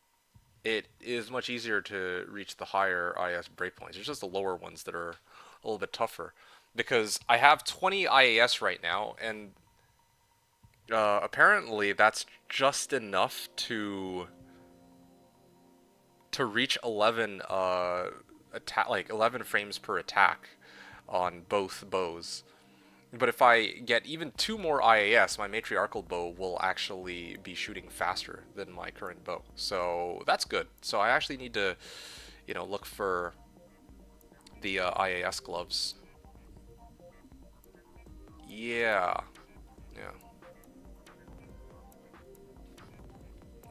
[SPEAKER 1] it is much easier to reach the higher IAS breakpoints. It's just the lower ones that are a little bit tougher. Because I have 20 IAS right now, and apparently that's just enough to reach 11 11 frames per attack. on both bows. But if I get even 2 more IAS, my matriarchal bow will actually be shooting faster than my current bow. So that's good. So I actually need to, you know, look for the IAS gloves. Yeah. Yeah.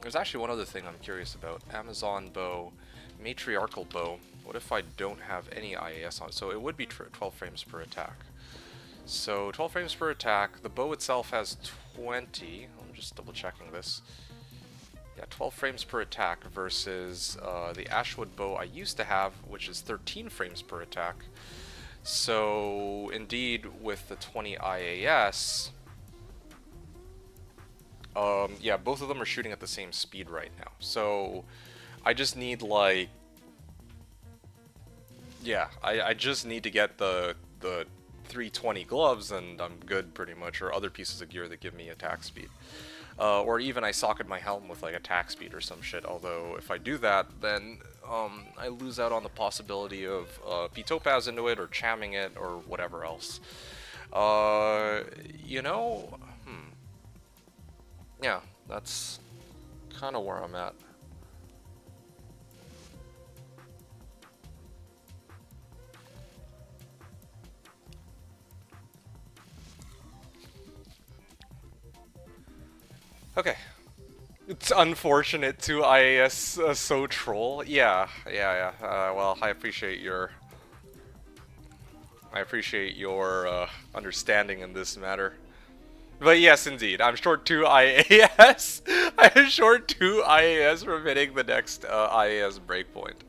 [SPEAKER 1] There's actually one other thing I'm curious about. Amazon bow, matriarchal bow. What if I don't have any IAS on it? So it would be 12 frames per attack. So 12 frames per attack. The bow itself has 20. I'm just double checking this. Yeah, 12 frames per attack versus the Ashwood bow I used to have, which is 13 frames per attack. So indeed, with the 20 IAS, yeah, both of them are shooting at the same speed right now. So I just need like, yeah, I just need to get the 320 gloves and I'm good pretty much, or other pieces of gear that give me attack speed. Or even I socket my helm with like attack speed or some shit, although if I do that, then I lose out on the possibility of P-Topaz into it, or chamming it, or whatever else. You know, yeah, that's kind of where I'm at. Okay. It's unfortunate to IAS so troll. Yeah. Well, I appreciate your understanding in this matter. But yes, indeed, I'm short 2 IAS. I'm short 2 IAS from hitting the next IAS breakpoint.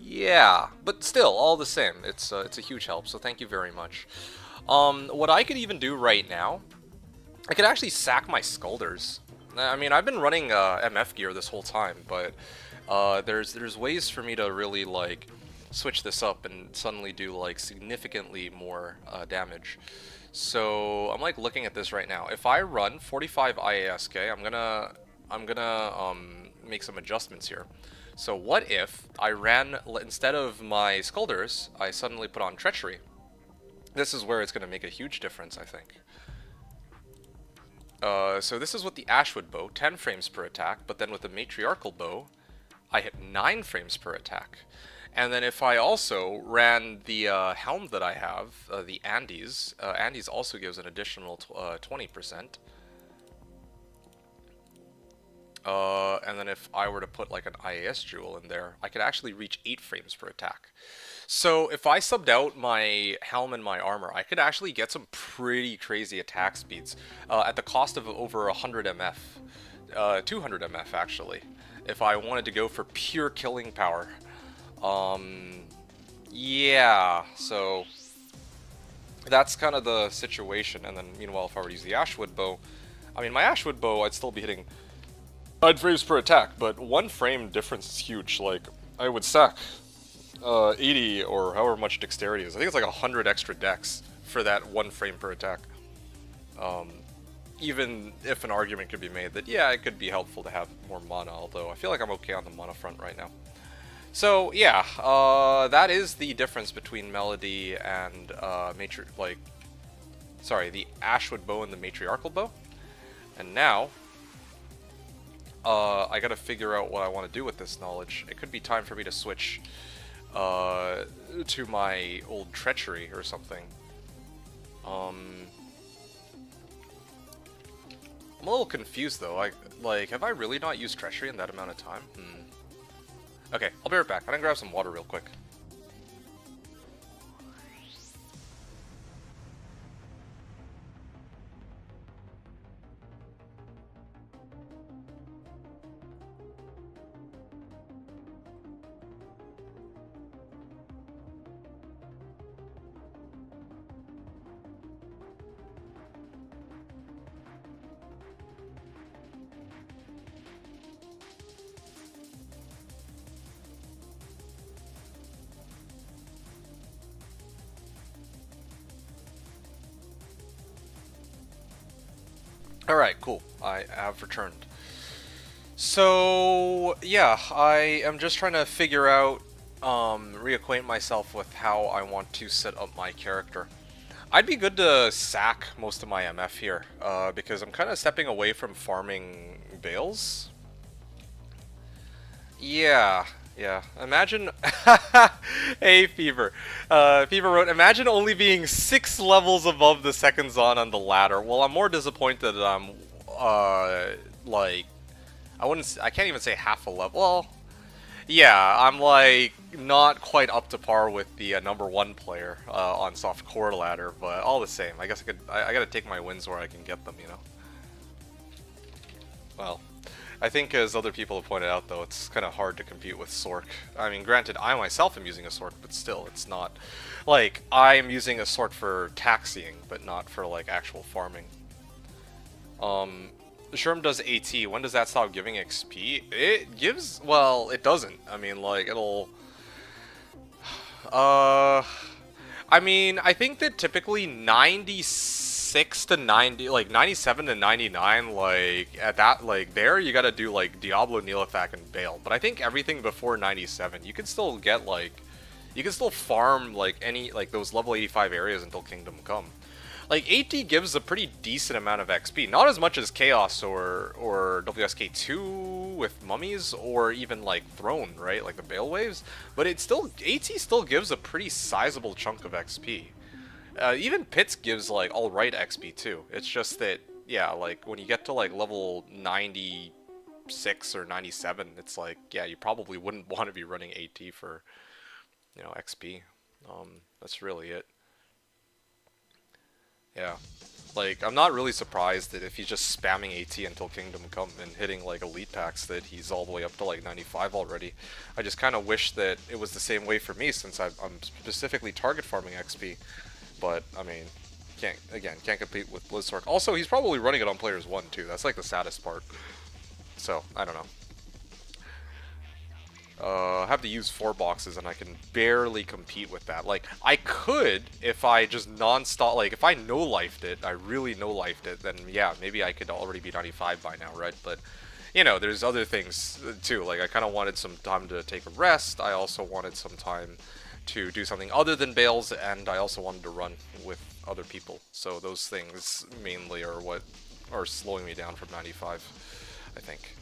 [SPEAKER 1] Yeah, but still, all the same, it's a huge help. So thank you very much. What I could even do right now, I could actually sack my Skulders. I mean, I've been running MF gear this whole time, but there's ways for me to really like switch this up and suddenly do like significantly more damage. So I'm like looking at this right now. If I run 45 IAS, okay, I'm gonna make some adjustments here. So what if I ran, instead of my Skulders, I suddenly put on Treachery? This is where it's gonna make a huge difference, I think. So this is with the Ashwood bow, 10 frames per attack, but then with the matriarchal bow, I hit 9 frames per attack. And then if I also ran the helm that I have, the Andes, Andes also gives an additional 20%. And then if I were to put like an IAS jewel in there, I could actually reach 8 frames per attack. So if I subbed out my helm and my armor, I could actually get some pretty crazy attack speeds at the cost of over 100 MF, 200 MF actually, if I wanted to go for pure killing power. Yeah, so that's kind of the situation. And then meanwhile, if I were to use the Ashwood bow, I mean, my Ashwood bow, I'd still be hitting 9 frames per attack, but 1 frame difference is huge. Like, I would sack 80 or however much dexterity is. I think it's like 100 extra dex for that 1 frame per attack. Even if an argument could be made that, yeah, it could be helpful to have more mana, although I feel like I'm okay on the mana front right now. So, yeah, that is the difference between Melody and the Ashwood bow and the matriarchal bow. And now, I gotta figure out what I want to do with this knowledge. It could be time for me to switch to my old Treachery or something. I'm a little confused though. Like, have I really not used Treachery in that amount of time? Okay, I'll be right back. I'm gonna grab some water real quick. Alright, cool. I have returned. So, yeah, I am just trying to figure out reacquaint myself with how I want to set up my character. I'd be good to sack most of my MF here, because I'm kind of stepping away from farming bales. Yeah. Imagine... Hey, Fever. Fever wrote, imagine only being 6 levels above the second Zon on the ladder. Well, I'm more disappointed that I'm, like... I can't even say half a level. Well, yeah, I'm, like, not quite up to par with the #1 player on soft core ladder, but all the same, I guess I gotta take my wins where I can get them, you know? Well... I think, as other people have pointed out, though, it's kind of hard to compete with Sork. I mean, granted, I myself am using a Sork, but still, it's not... Like, I'm using a Sork for taxiing, but not for, like, actual farming. Sherm does AT. When does that stop giving XP? It gives... Well, it doesn't. I mean, like, it'll... I mean, I think that typically 96 to 90, like 97 to 99, like at that, like there, you gotta do like Diablo, Neelathak, and Bale. But I think everything before 97, you can still get like, you can still farm like any, like those level 85 areas until Kingdom Come. Like 80 gives a pretty decent amount of XP, not as much as Chaos or WSK2 with mummies, or even like Throne, right? Like the Bale waves, but it still 80 still gives a pretty sizable chunk of XP. Even Pits gives like alright XP too. It's just that, yeah, like when you get to like level 96 or 97, it's like, yeah, you probably wouldn't want to be running AT for, you know, XP. That's really it. Yeah, like, I'm not really surprised that if he's just spamming AT until Kingdom Come and hitting, like, elite packs, that he's all the way up to, like, 95 already. I just kind of wish that it was the same way for me, since I'm specifically target farming XP. But, I mean, can't compete with Blizzork. Also, he's probably running it on Players 1, too. That's, like, the saddest part. So, I don't know. I have to use 4 boxes and I can barely compete with that. Like, I could if I just non-stop, like, if I no-lifed it, I really no-lifed it, then yeah, maybe I could already be 95 by now, right? But, you know, there's other things too. Like, I kind of wanted some time to take a rest. I also wanted some time to do something other than Bales, and I also wanted to run with other people. So those things mainly are what are slowing me down from 95, I think.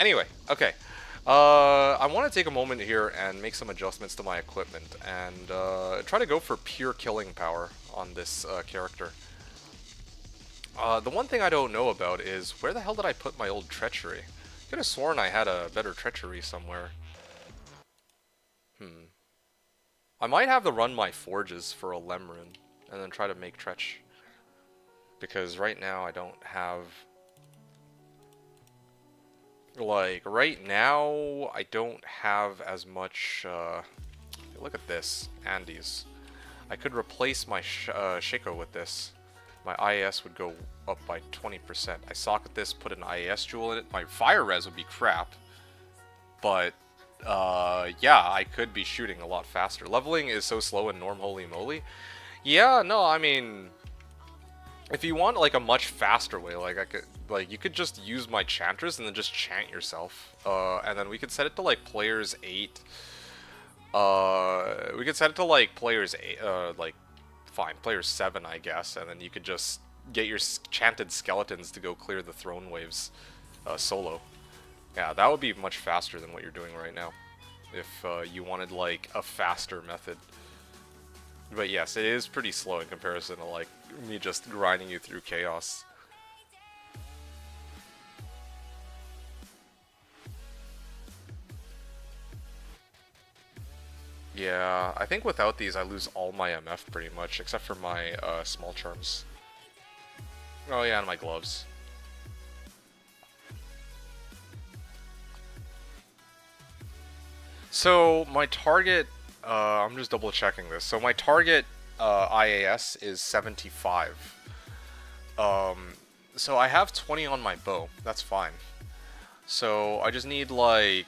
[SPEAKER 1] Anyway, okay. I want to take a moment here and make some adjustments to my equipment and try to go for pure killing power on this character. The one thing I don't know about is where the hell did I put my old treachery? Could have sworn I had a better treachery somewhere. I might have to run my forges for a Lemrin and then try to make Tretch. Because right now I don't have... Like, right now, I don't have as much, look at this, Andes. I could replace my Shaco with this. My IAS would go up by 20%. I socket this, put an IAS jewel in it. My fire res would be crap. But, yeah, I could be shooting a lot faster. Leveling is so slow in Norm Holy Moly. Yeah, no, I mean... If you want like a much faster way, like you could just use my Chantress and then just chant yourself, and then we could set it to like players 8. We could set it to like players 8, like fine, players 7, I guess, and then you could just get your chanted skeletons to go clear the throne waves, solo. Yeah, that would be much faster than what you're doing right now, if you wanted like a faster method. But yes, it is pretty slow in comparison to like me just grinding you through chaos. Yeah, I think without these I lose all my MF pretty much, except for my small charms. Oh yeah, and my gloves. So my target, I'm just double checking this. So my target IAS is 75. So I have 20 on my bow. That's fine. So I just need like...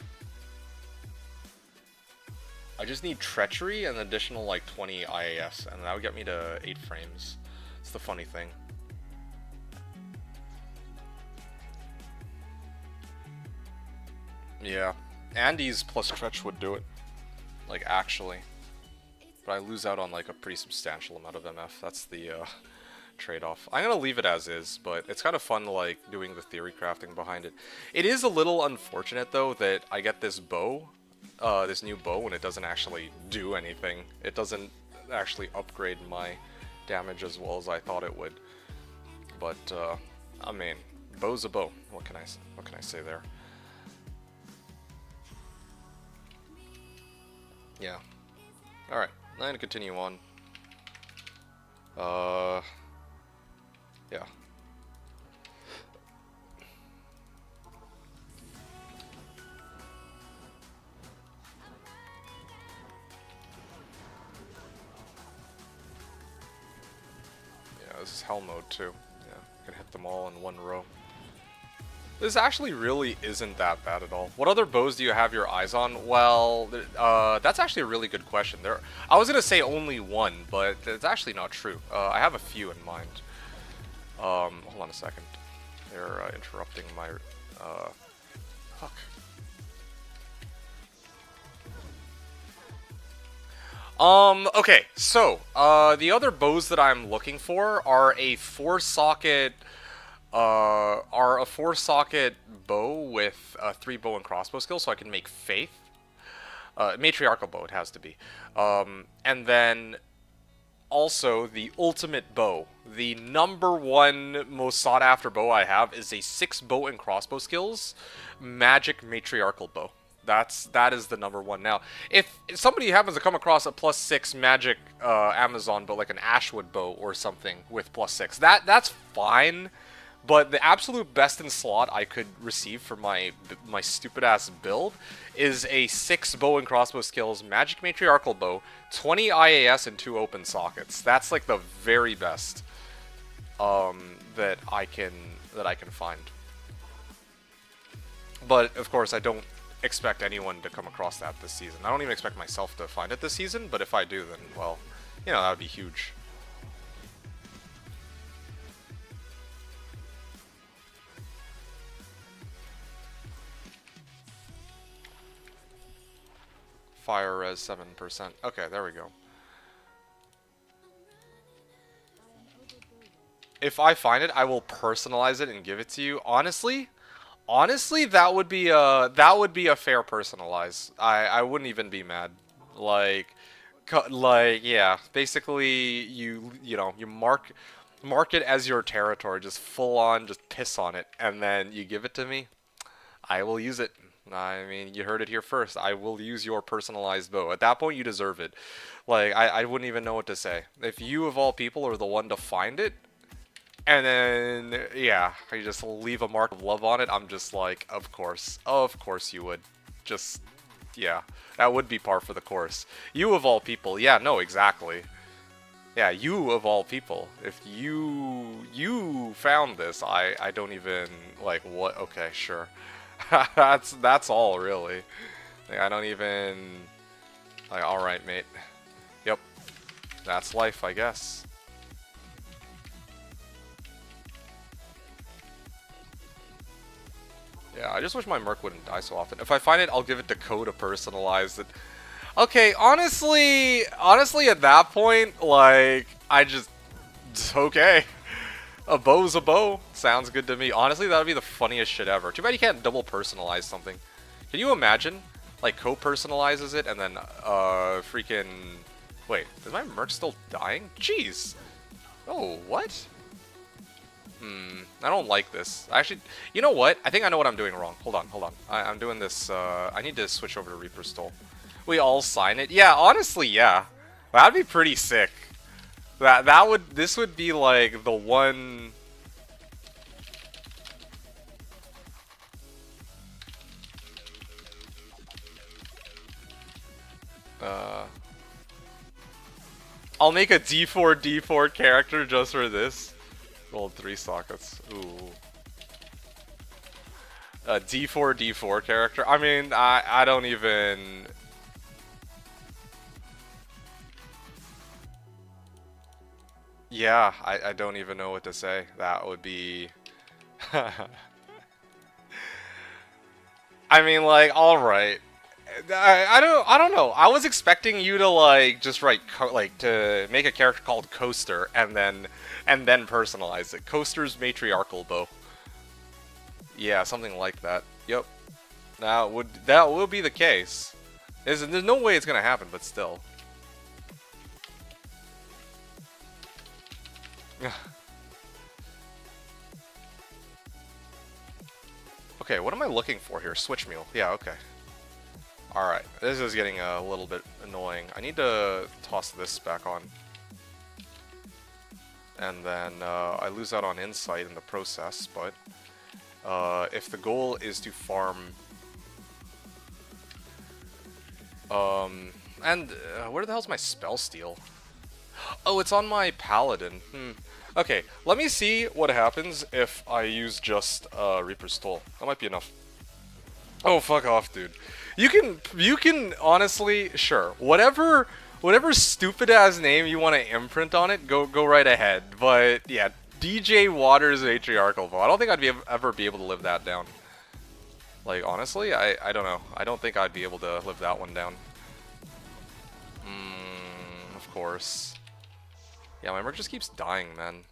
[SPEAKER 1] I just need Treachery and an additional like 20 IAS, and that would get me to 8 frames. It's the funny thing. Yeah. Andes plus Tretch would do it. like actually. But I lose out on like a pretty substantial amount of MF. That's the trade-off. I'm gonna leave it as is, but it's kind of fun like doing the theory crafting behind it. It is a little unfortunate though that I get this bow, this new bow, and it doesn't actually do anything. It doesn't actually upgrade my damage as well as I thought it would. But I mean, bow's a bow. What can I say there? Yeah. All right. I'm gonna continue on. Yeah. Yeah, this is hell mode too. Yeah, can hit them all in one row. This actually really isn't that bad at all. What other bows do you have your eyes on? Well, that's actually a really good question. I was gonna say only one, but it's actually not true. I have a few in mind. Hold on a second. They're interrupting my. Fuck. Okay, so the other bows that I'm looking for are a four-socket bow with a 3 bow and crossbow skill, so I can make Faith. Matriarchal bow, it has to be. And then also the ultimate bow. The #1 most sought after bow I have is a 6 bow and crossbow skills magic matriarchal bow. That is the #1. Now, if somebody happens to come across a +6 magic Amazon bow, like an Ashwood bow or something with +6, that's fine. But the absolute best in slot I could receive for my stupid ass build is a 6 bow and crossbow skills magic matriarchal bow, 20 IAS and 2 open sockets. That's like the very best that I can find. But of course, I don't expect anyone to come across that this season. I don't even expect myself to find it this season. But if I do, then well, you know, that would be huge. Fire res 7%. Okay, there we go. If I find it, I will personalize it and give it to you. Honestly, that would be a fair personalize. I wouldn't even be mad. Like yeah. Basically, you know, you mark it as your territory, just full on, just piss on it, and then you give it to me. I will use it. I mean, you heard it here first. I will use your personalized bow. At that point, you deserve it. Like, I wouldn't even know what to say. If you, of all people, are the one to find it, and then, yeah, you just leave a mark of love on it, I'm just like, of course you would. Just, yeah, that would be par for the course. You, of all people, yeah, no, exactly. Yeah, you, of all people. If you found this, I don't even, like, what? Okay, sure. that's all really. Like, I don't even like, alright mate. Yep. That's life, I guess. Yeah, I just wish my Merc wouldn't die so often. If I find it, I'll give it to Ko to personalize it. Okay, honestly at that point, like, it's okay. A bow's a bow. Sounds good to me. Honestly, that would be the funniest shit ever. Too bad you can't double personalize something. Can you imagine? Like, co-personalizes it and then, freaking... Wait, is my merch still dying? Jeez. Oh, what? I don't like this. Actually, you know what? I think I know what I'm doing wrong. Hold on. I'm doing this, I need to switch over to Reaper's Toll. We all sign it? Yeah, honestly, yeah. That'd be pretty sick. This would be like the one. I'll make a D4 character just for this. Rolled 3 sockets. Ooh. A D4 character. I mean, I don't even. Yeah, I don't even know what to say. That would be... I mean, like, alright. I don't know. I was expecting you to like just write to make a character called Coaster and then personalize it. Coaster's matriarchal bow. Yeah, something like that. Yep. That will be the case. There's no way it's gonna happen, but still. Okay, what am I looking for here? Switch mule. Yeah, okay. Alright, this is getting a little bit annoying. I need to toss this back on. And then I lose out on insight in the process, but if the goal is to farm... where the hell's my spell steal? Oh, it's on my paladin. Okay, let me see what happens if I use just Reaper's Toll. That might be enough. Oh, fuck off, dude. You can honestly, sure, whatever stupid ass name you want to imprint on it, go right ahead. But yeah, DJ Waters Matriarchal Bow. I don't think I'd ever be able to live that down. Like honestly, I don't know. I don't think I'd be able to live that one down. Of course. Yeah, my merc just keeps dying, man.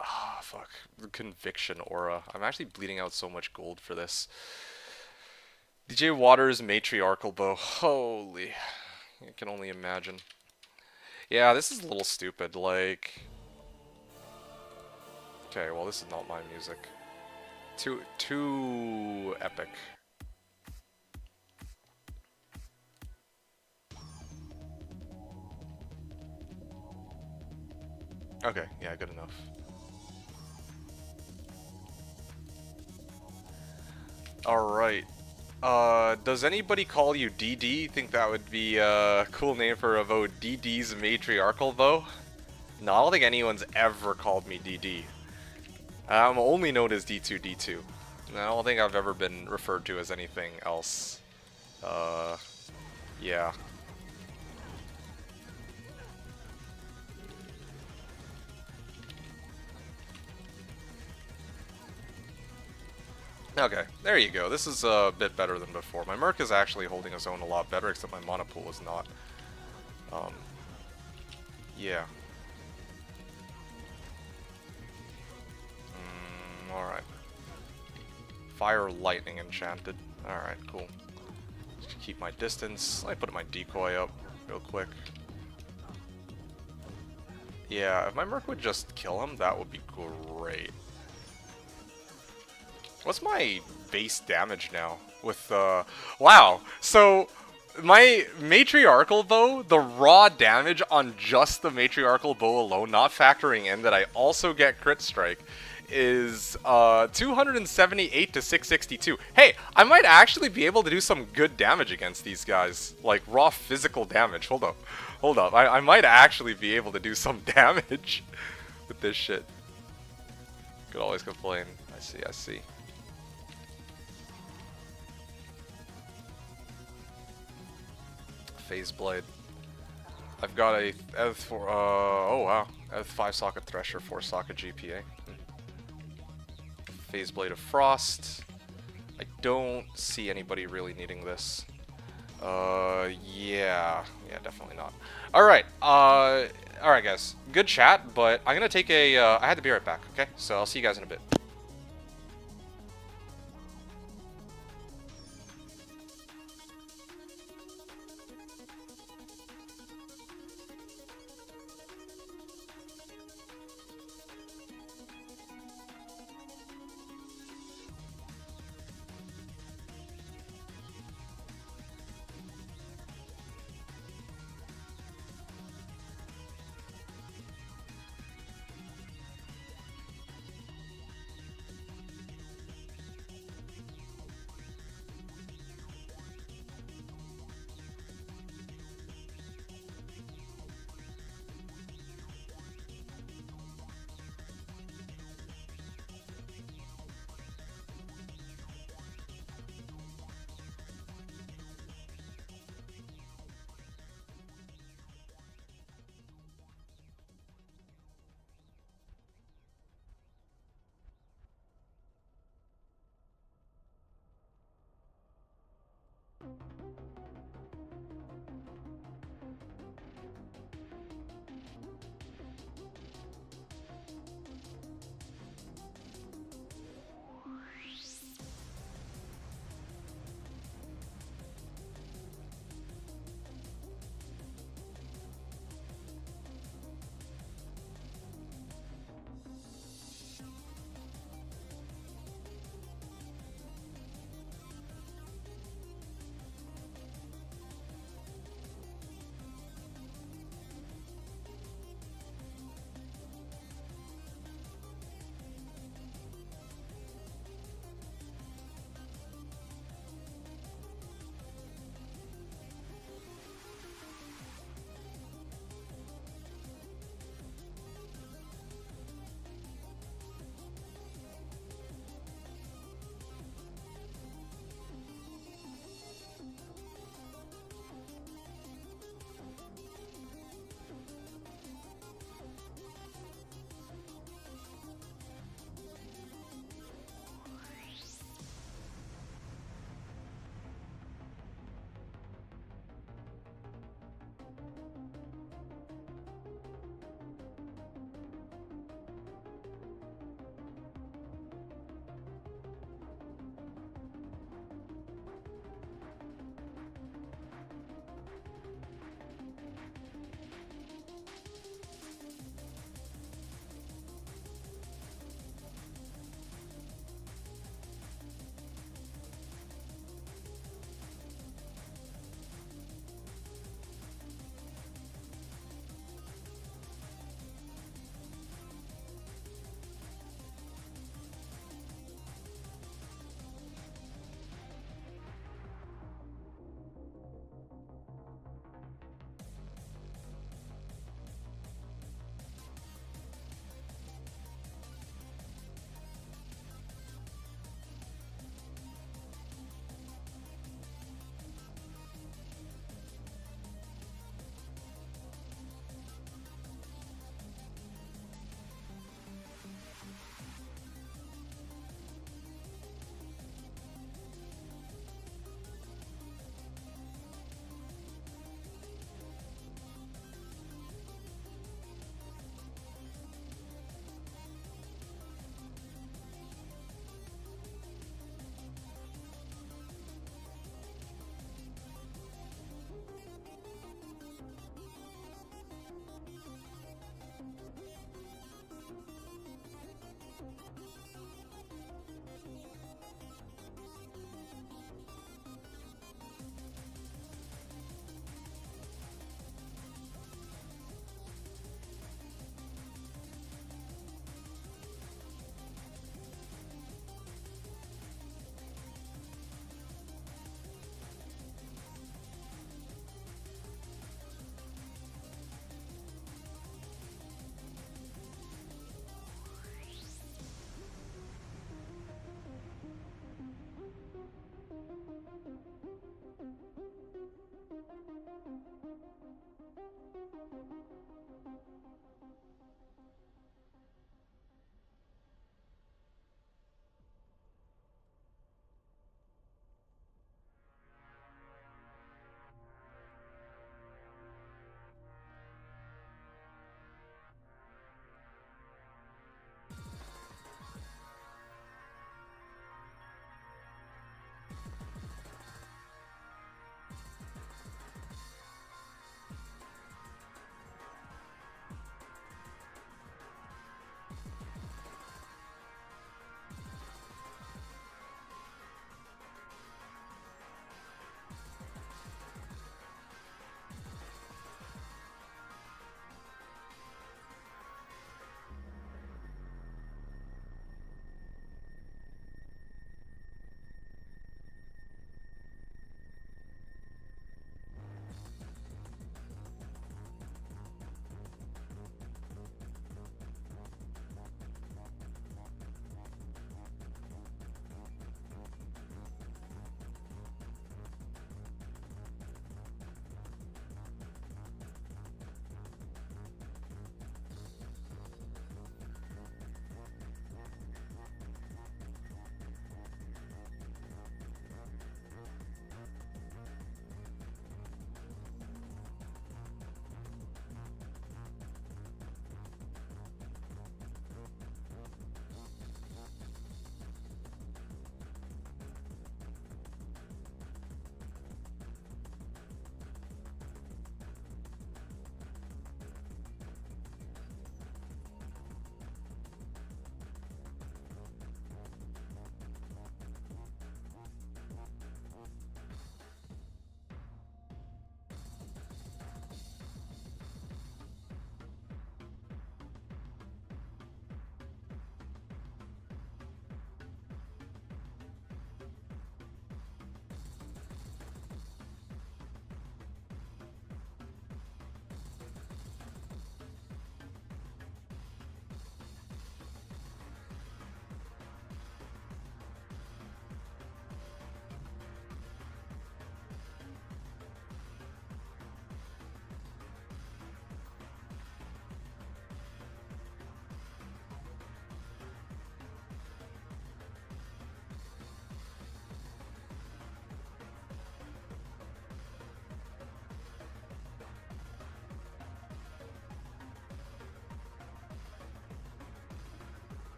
[SPEAKER 1] Ah, fuck. The Conviction Aura. I'm actually bleeding out so much gold for this. DJ Waters Matriarchal Bow. Holy. I can only imagine. Yeah, this is a little stupid, like... Okay, well this is not my music. Too epic. Okay, yeah, good enough. Alright. Does anybody call you DD? Think that would be a cool name for a vote? DD's Matriarchal Bow? No, I don't think anyone's ever called me DD. I'm only known as D2D2. I don't think I've ever been referred to as anything else. Yeah. Okay, there you go. This is a bit better than before. My Merc is actually holding his own a lot better, except my mana pool is not. Yeah. Alright. Fire Lightning Enchanted. Alright, cool. Just keep my distance. Let me put my decoy up real quick. Yeah, if my Merc would just kill him, that would be great. What's my base damage now? With, wow! So, my Matriarchal Bow, the raw damage on just the Matriarchal Bow alone, not factoring in that I also get Crit Strike, is, 278 to 662. Hey, I might actually be able to do some good damage against these guys. Like, raw physical damage. Hold up. Hold up. I might actually be able to do some damage with this shit. Could always complain. I see, I see. Phase Blade. I've got a F4, oh wow, F5 socket Thresher, 4 socket GPA. Phase Blade of Frost. I don't see anybody really needing this. Yeah, definitely not. Alright, alright guys, good chat, but I'm gonna take a, I had to be right back, okay? So I'll see you guys in a bit.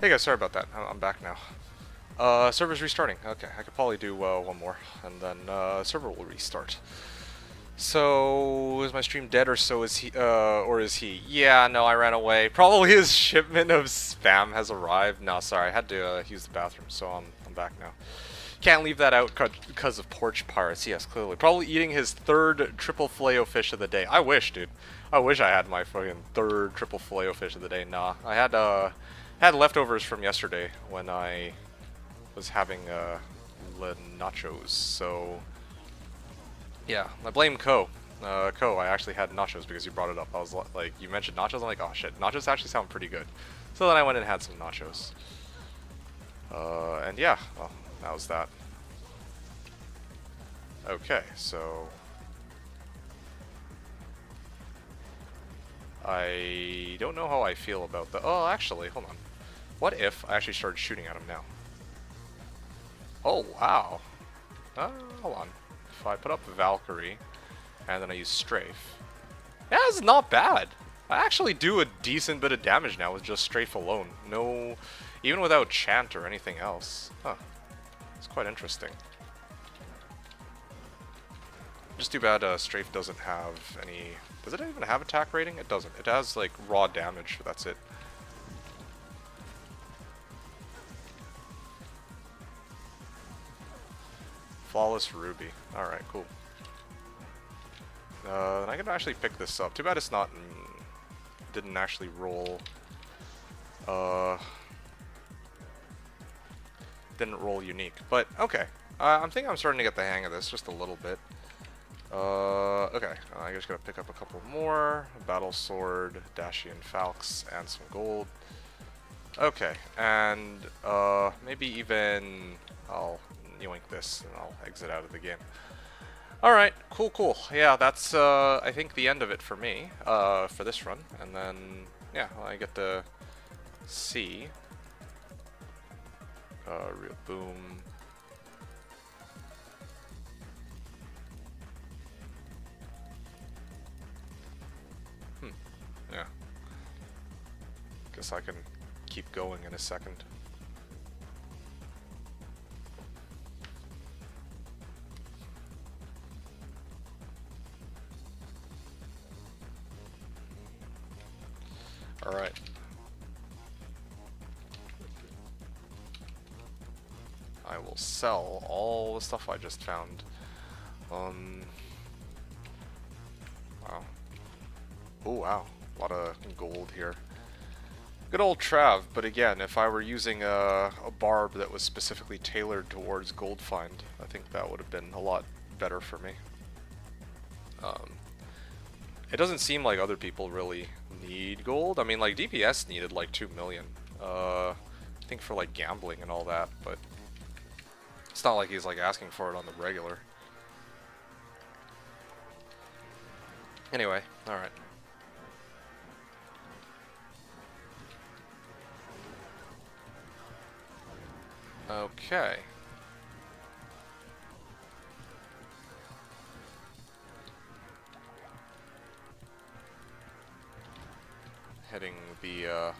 [SPEAKER 1] Hey guys, sorry about that. I'm back now. Server's restarting. Okay, I could probably do one more, and then server will restart. So, is my stream dead, or so is he? Or is he? Yeah, no, I ran away. Probably his shipment of spam has arrived. No, sorry, I had to use the bathroom, so I'm back now. Can't leave that out because of porch pirates. Yes, clearly. Probably eating his third triple filet-o-fish of the day. I wish, dude. I wish I had my fucking third triple filet-o-fish of the day. Nah, I had leftovers from yesterday when I was having nachos. So yeah, I blame Ko. Ko, I actually had nachos because you brought it up. I was like, you mentioned nachos. I'm like, oh shit, nachos actually sound pretty good. So then I went and had some nachos. And yeah, well, that was that. Okay, so I don't know how I feel about the. Oh, actually, hold on. What if I actually started shooting at him now? Oh wow. Hold on. If I put up Valkyrie and then I use Strafe, yeah, it's not bad. I actually do a decent bit of damage now with just Strafe alone. No, even without Chant or anything else. Huh. It's quite interesting. Just too bad Strafe doesn't have any. Does it even have attack rating? It doesn't. It has like raw damage. That's it. Flawless Ruby. Alright, cool. And I can actually pick this up. Too bad it's not. Didn't actually roll. Didn't roll unique. But, okay. I'm thinking I'm starting to get the hang of this just a little bit. Okay. I just gotta pick up a couple more. Battle Sword, Dacian Falx, and some gold. Okay. And, maybe even. I'll yoink this and I'll exit out of the game. Alright, cool. Yeah, that's I think the end of it for me, for this run. And then yeah, I get to see real boom. Yeah. Guess I can keep going in a second. Alright. I will sell all the stuff I just found. Wow. Oh wow. A lot of gold here. Good old Trav, but again, if I were using a barb that was specifically tailored towards gold find, I think that would have been a lot better for me. It doesn't seem like other people really need gold. I mean, like, DPS needed like 2 million. I think for like gambling and all that, but it's not like he's like asking for it on the regular. Anyway, alright. Okay. Hitting the,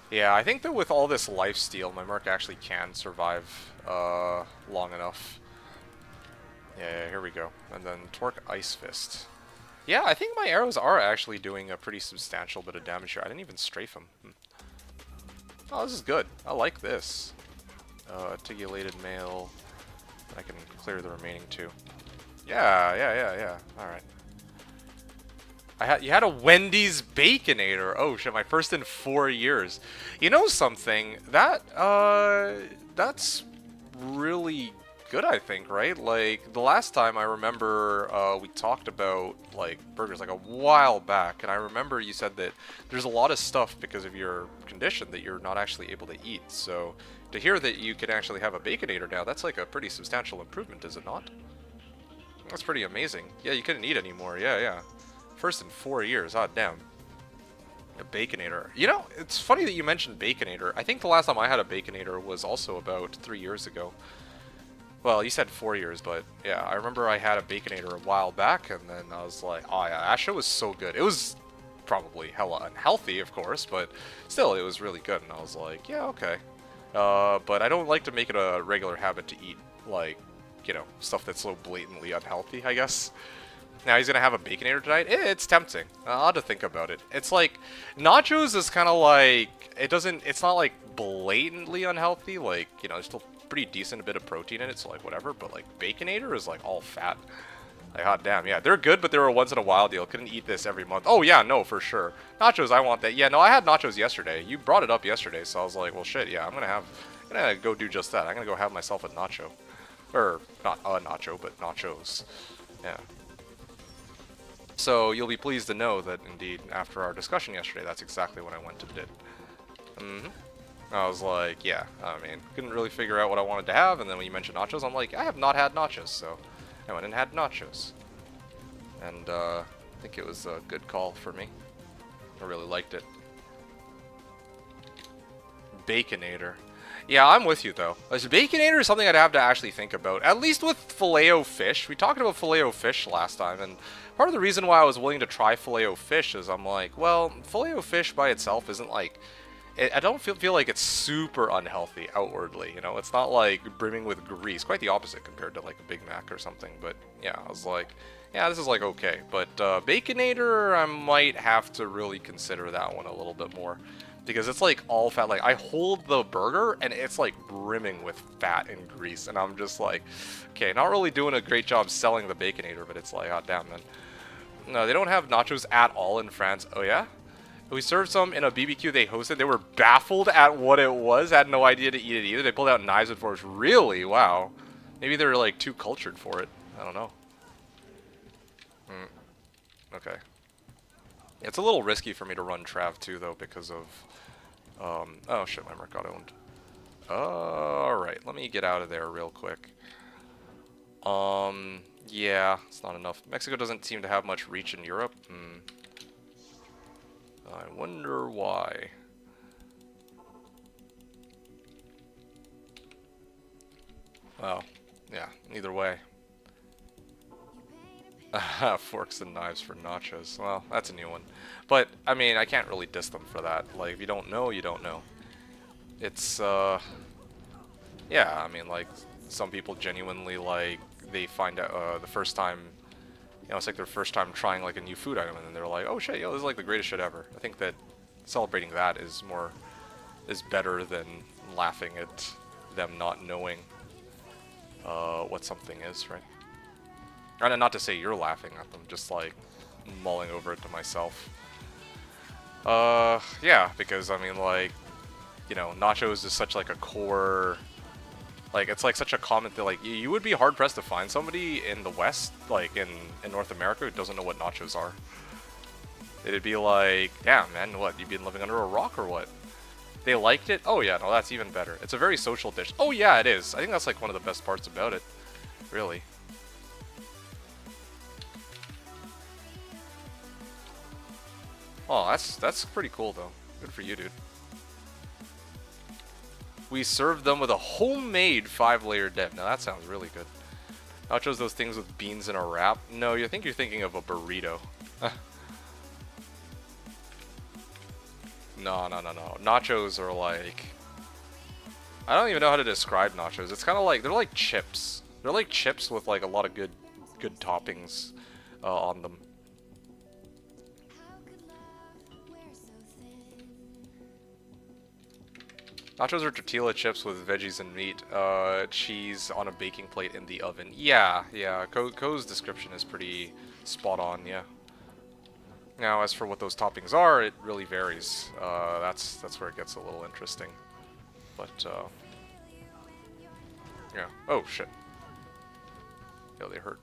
[SPEAKER 1] yeah, I think that with all this lifesteal, my Merc actually can survive, long enough. Yeah, here we go. And then Torque Ice Fist. Yeah, I think my arrows are actually doing a pretty substantial bit of damage here. I didn't even strafe them. Oh, this is good. I like this. Articulated Mail. I can clear the remaining two. Yeah. Alright. You had a Wendy's Baconator. Oh shit, my first in 4 years. You know something? That's really good, I think, right? Like, the last time I remember we talked about, like, burgers, like, a while back, and I remember you said that there's a lot of stuff because of your condition that you're not actually able to eat, so to hear that you can actually have a Baconator now, that's like a pretty substantial improvement, is it not? That's pretty amazing. Yeah, you couldn't eat anymore, yeah. First in 4 years, ah damn. A Baconator. You know, it's funny that you mentioned Baconator. I think the last time I had a Baconator was also about 3 years ago. Well, you said 4 years, but yeah, I remember I had a Baconator a while back, and then I was like, oh yeah, that shit was so good. It was probably hella unhealthy, of course, but still, it was really good, and I was like, yeah, okay. But I don't like to make it a regular habit to eat, like, you know, stuff that's so blatantly unhealthy, I guess. Now he's gonna have a Baconator tonight. It's tempting. I'll have to think about it. It's like, nachos is kind of like, it's not like blatantly unhealthy, like, you know, there's still pretty decent bit of protein in it, so like whatever, but like Baconator is like all fat. Like, hot damn, yeah, they're good, but they were a once in a while deal. Couldn't eat this every month. Oh yeah, no, for sure. Nachos, I want that. Yeah, no, I had nachos yesterday. You brought it up yesterday, so I was like, well shit, yeah, I'm gonna go do just that. I'm gonna go have myself a nacho. Or, not a nacho, but nachos. Yeah. So you'll be pleased to know that, indeed, after our discussion yesterday, that's exactly what I went and did. I was like, yeah, I mean, couldn't really figure out what I wanted to have, and then when you mentioned nachos, I'm like, I have not had nachos, so I went and had nachos. And I think it was a good call for me. I really liked it. Baconator. Yeah, I'm with you, though. Baconator is something I'd have to actually think about. At least with Filet-O-Fish. We talked about Filet-O-Fish last time, and part of the reason why I was willing to try Filet-O-Fish is I'm like, well, Filet-O-Fish by itself isn't like... I don't feel like it's super unhealthy outwardly, you know? It's not like brimming with grease. Quite the opposite compared to like a Big Mac or something. But yeah, I was like, yeah, this is like okay. But Baconator, I might have to really consider that one a little bit more. Because it's like all fat. Like, I hold the burger and it's like brimming with fat and grease. And I'm just like, okay, not really doing a great job selling the Baconator, but it's like, oh damn, man. No, they don't have nachos at all in France. Oh yeah? We served some in a BBQ they hosted. They were baffled at what it was. Had no idea to eat it either. They pulled out knives and forks. Really? Wow. Maybe they're like too cultured for it. I don't know. Okay. It's a little risky for me to run Trav too, though, because of... oh shit, my merc got owned. Alright, let me get out of there real quick. Yeah, it's not enough. Mexico doesn't seem to have much reach in Europe. I wonder why. Well, yeah, either way. Forks and knives for nachos. Well, that's a new one. But, I mean, I can't really diss them for that. Like, if you don't know, you don't know. It's, yeah, I mean, like, some people genuinely, like, they find out, the first time, you know, it's like their first time trying, like, a new food item, and then they're like, oh shit, yo, this is, like, the greatest shit ever. I think that celebrating that is better than laughing at them not knowing, what something is, right? And not to say you're laughing at them, just like mulling over it to myself. Yeah, because I mean, like, you know, nachos is such like a core, like it's like such a common thing. Like you would be hard pressed to find somebody in the West, like in North America, who doesn't know what nachos are. It'd be like, yeah, man, what, you've been living under a rock or what? They liked it? Oh yeah, no, that's even better. It's a very social dish. Oh yeah, it is. I think that's like one of the best parts about it, really. Oh, that's pretty cool, though. Good for you, dude. We served them with a homemade 5-layer dip. Now, that sounds really good. Nachos, those things with beans in a wrap? No, I think you're thinking of a burrito. No. Nachos are like... I don't even know how to describe nachos. It's kind of like... They're like chips. They're like chips with like a lot of good toppings on them. Nachos are tortilla chips with veggies and meat, cheese on a baking plate in the oven. Yeah. Ko's description is pretty spot on, yeah. Now, as for what those toppings are, it really varies. That's where it gets a little interesting. But, yeah. Oh, shit. Yeah, they hurt.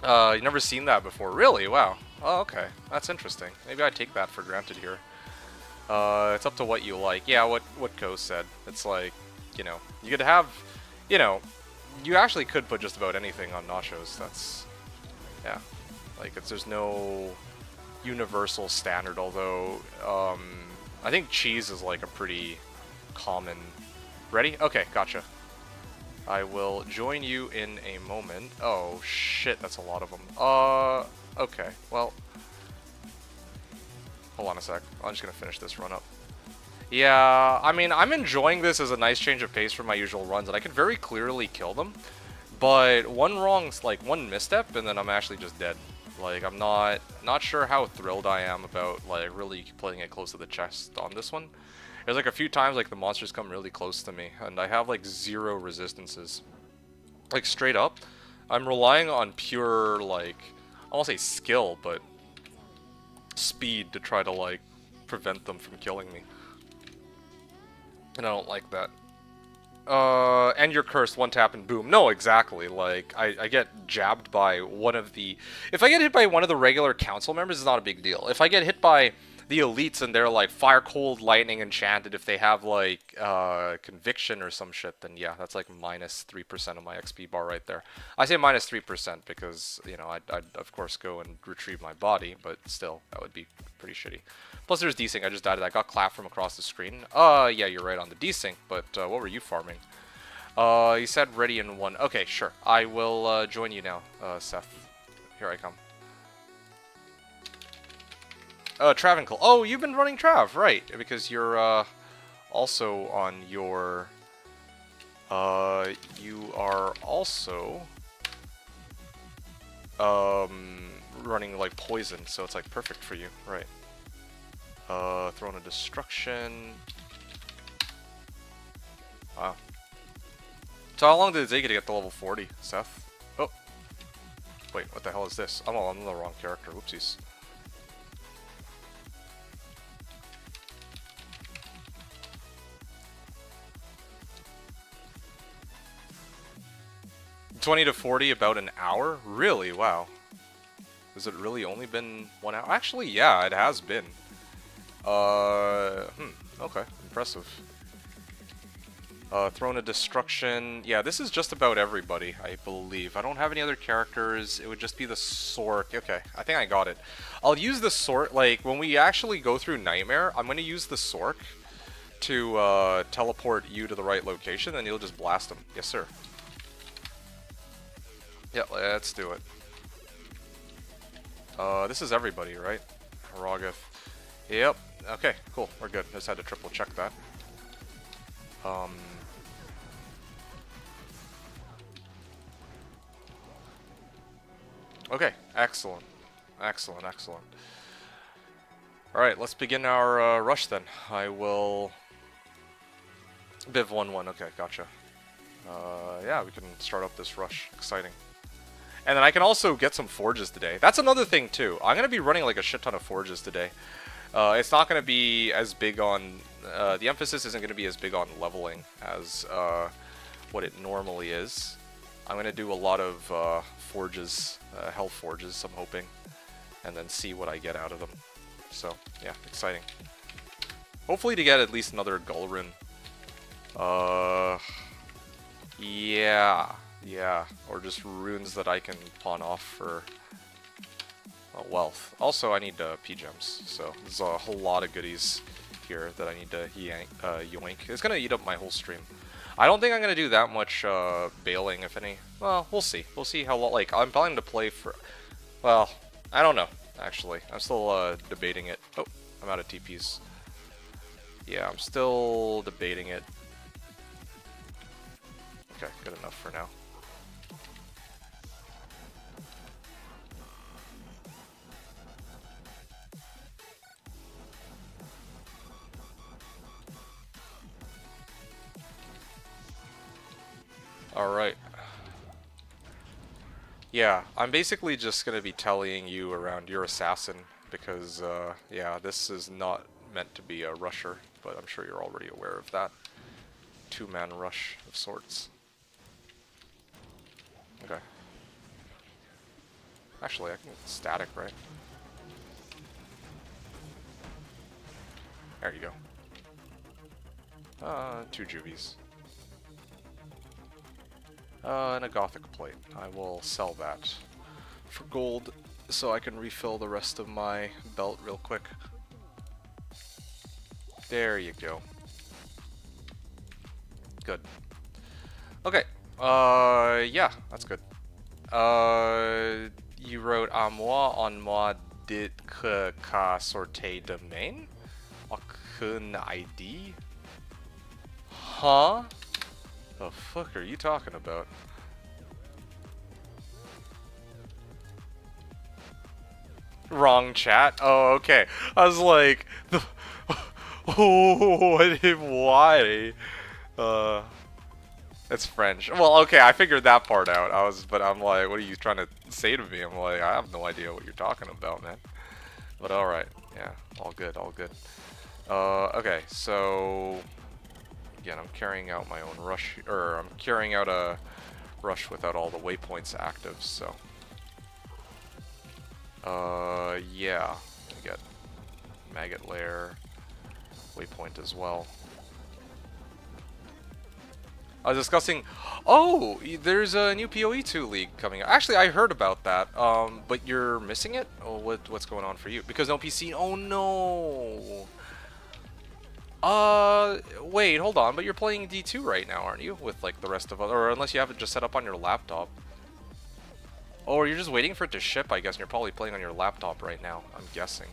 [SPEAKER 1] You've never seen that before? Really? Wow. Oh, okay. That's interesting. Maybe I take that for granted here. It's up to what you like. Yeah, what Ko said. It's like, you know, you could have, you know, you actually could put just about anything on nachos. That's, yeah. Like, there's no universal standard, although, I think cheese is like a pretty common... Ready? Okay, gotcha. I will join you in a moment. Oh shit, that's a lot of them. Okay, well, hold on a sec. I'm just gonna finish this run up. Yeah, I mean, I'm enjoying this as a nice change of pace from my usual runs, and I can very clearly kill them. But one wrong, like one misstep, and then I'm actually just dead. Like, I'm not sure how thrilled I am about like really playing it close to the chest on this one. There's like a few times like the monsters come really close to me, and I have like 0 resistances. Like straight up, I'm relying on pure like, I won't say skill, but speed to try to like prevent them from killing me. And I don't like that. And you're cursed, one tap and boom. No, exactly. Like, I get jabbed by one of the... If I get hit by one of the regular council members, it's not a big deal. If I get hit by the elites and they're like fire, cold, lightning, enchanted, if they have like conviction or some shit, then yeah, that's like minus 3% of my XP bar right there. I say minus 3% because, you know, I'd of course go and retrieve my body, but still, that would be pretty shitty. Plus there's desync, I just died. I got clapped from across the screen. Yeah, you're right on the desync, but what were you farming? You said ready in 1. Okay, sure. I will join you now, Seth. Here I come. Travincle. Oh, you've been running Trav, right? Because you're also on your... you are also running like poison, so it's like perfect for you, right? Throne of Destruction. Wow. So how long did it take you to get to level 40, Seth? Oh. Wait, what the hell is this? I'm on the wrong character. Whoopsies. $20 to $40, about an hour? Really? Wow. Has it really only been 1 hour? Actually, yeah, it has been. Okay, impressive. Throne of Destruction. Yeah, this is just about everybody, I believe. I don't have any other characters. It would just be the Sork. Okay, I think I got it. I'll use the Sork, like, when we actually go through Nightmare, I'm going to use the Sork to teleport you to the right location, and you'll just blast him. Yes, sir. Yeah, let's do it. This is everybody, right? Rogoth. Yep. Okay, cool. We're good. Just had to triple check that. Okay, excellent. Excellent, excellent. Alright, let's begin our rush then. I will... Biv 1-1, okay, gotcha. Yeah, we can start up this rush. Exciting. And then I can also get some forges today. That's another thing too. I'm going to be running like a shit ton of forges today. It's not going to be as big on... the emphasis isn't going to be as big on leveling as what it normally is. I'm going to do a lot of forges, health forges, I'm hoping, and then see what I get out of them. So, yeah, exciting. Hopefully to get at least another Gull Rune. Yeah, or just runes that I can pawn off for wealth. Also, I need P-gems, so there's a whole lot of goodies here that I need to yoink. It's gonna eat up my whole stream. I don't think I'm gonna do that much bailing, if any. Well, we'll see. We'll see how long. Like, I'm planning to play for... Well, I don't know, actually. I'm still debating it. Oh, I'm out of TPs. Yeah, I'm still debating it. Okay, good enough for now. Alright. Yeah, I'm basically just going to be tallying you around your assassin because, yeah, this is not meant to be a rusher, but I'm sure you're already aware of that. Two-man rush of sorts. Okay. Actually, I can get static, right? There you go. 2 juvies. And a Gothic plate. I will sell that for gold so I can refill the rest of my belt real quick. There you go. Good. Okay, Yeah, that's good. You wrote à moi en moi dit que qu'a sorti demain? Aucune ID? Huh? The fuck are you talking about? Wrong chat? Oh, okay. I was like, oh, why? Uh, it's French. Well, okay, I figured that part out. But I'm like, what are you trying to say to me? I'm like, I have no idea what you're talking about, man. But alright, yeah, all good, all good. Okay, so again, I'm carrying out my own rush, or I'm carrying out a rush without all the waypoints active, so. Yeah, I get maggot lair, waypoint as well. I was discussing, oh, there's a new PoE2 league coming out. Actually, I heard about that, but you're missing it? Oh, what's going on for you? Because no PC, oh no! Wait, hold on, but you're playing D2 right now, aren't you? With, like, the rest of us, or unless you have it just set up on your laptop. Oh, or you're just waiting for it to ship, I guess, and you're probably playing on your laptop right now, I'm guessing.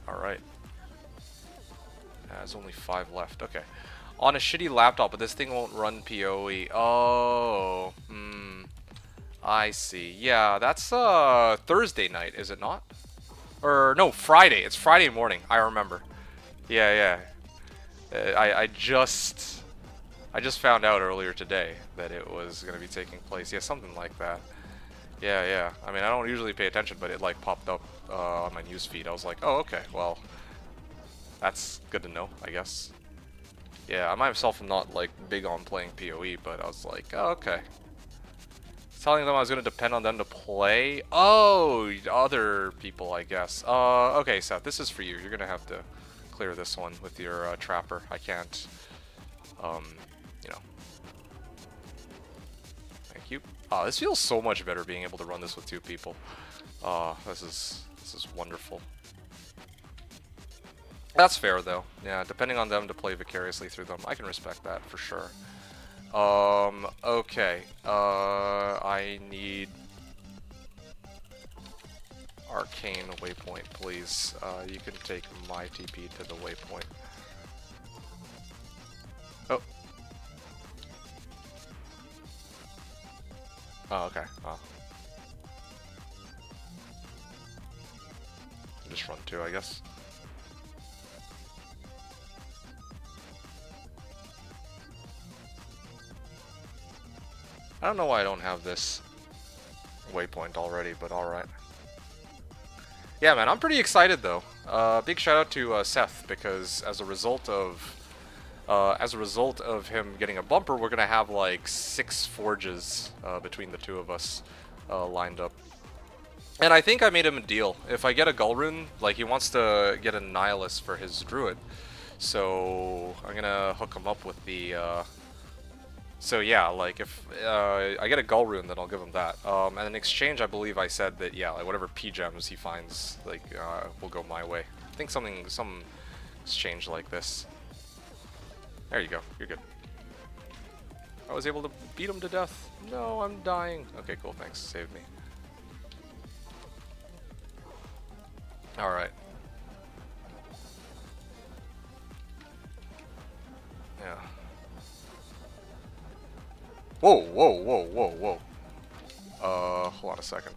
[SPEAKER 1] Alright. There's only 5 left, okay. On a shitty laptop, but this thing won't run PoE. Oh, I see. Yeah, that's Thursday night, is it not? Or no, Friday. It's Friday morning. I remember. Yeah, yeah. I just found out earlier today that it was gonna be taking place. Yeah, something like that. Yeah, yeah. I mean, I don't usually pay attention, but it like popped up on my newsfeed. I was like, oh, okay. Well, that's good to know, I guess. Yeah, I myself am not like big on playing PoE, but I was like, oh, okay. Telling them I was gonna depend on them to play. Oh, other people, I guess. Okay, Seth, this is for you. You're gonna have to clear this one with your trapper. I can't. You know. Thank you. This feels so much better being able to run this with 2 people. This is wonderful. That's fair, though. Yeah, depending on them to play vicariously through them, I can respect that for sure. Okay. I need arcane waypoint, please. You can take my TP to the waypoint. Oh. Oh, okay. Oh. Just run 2, I guess. I don't know why I don't have this waypoint already, but alright. Yeah, man, I'm pretty excited though. Big shout out to Seth, because as a result of him getting a bumper, we're gonna have like 6 forges between the 2 of us lined up. And I think I made him a deal. If I get a Gull Rune, like he wants to get a Nihilus for his Druid, so I'm gonna hook him up with the. So yeah, like if I get a Gull Rune, then I'll give him that. And in exchange, I believe I said that yeah, like whatever P-gems he finds, like will go my way. I think some exchange like this. There you go. You're good. I was able to beat him to death. No, I'm dying. Okay, cool. Thanks. Saved me. All right. Yeah. Whoa, whoa, whoa, whoa, whoa. Hold on a second.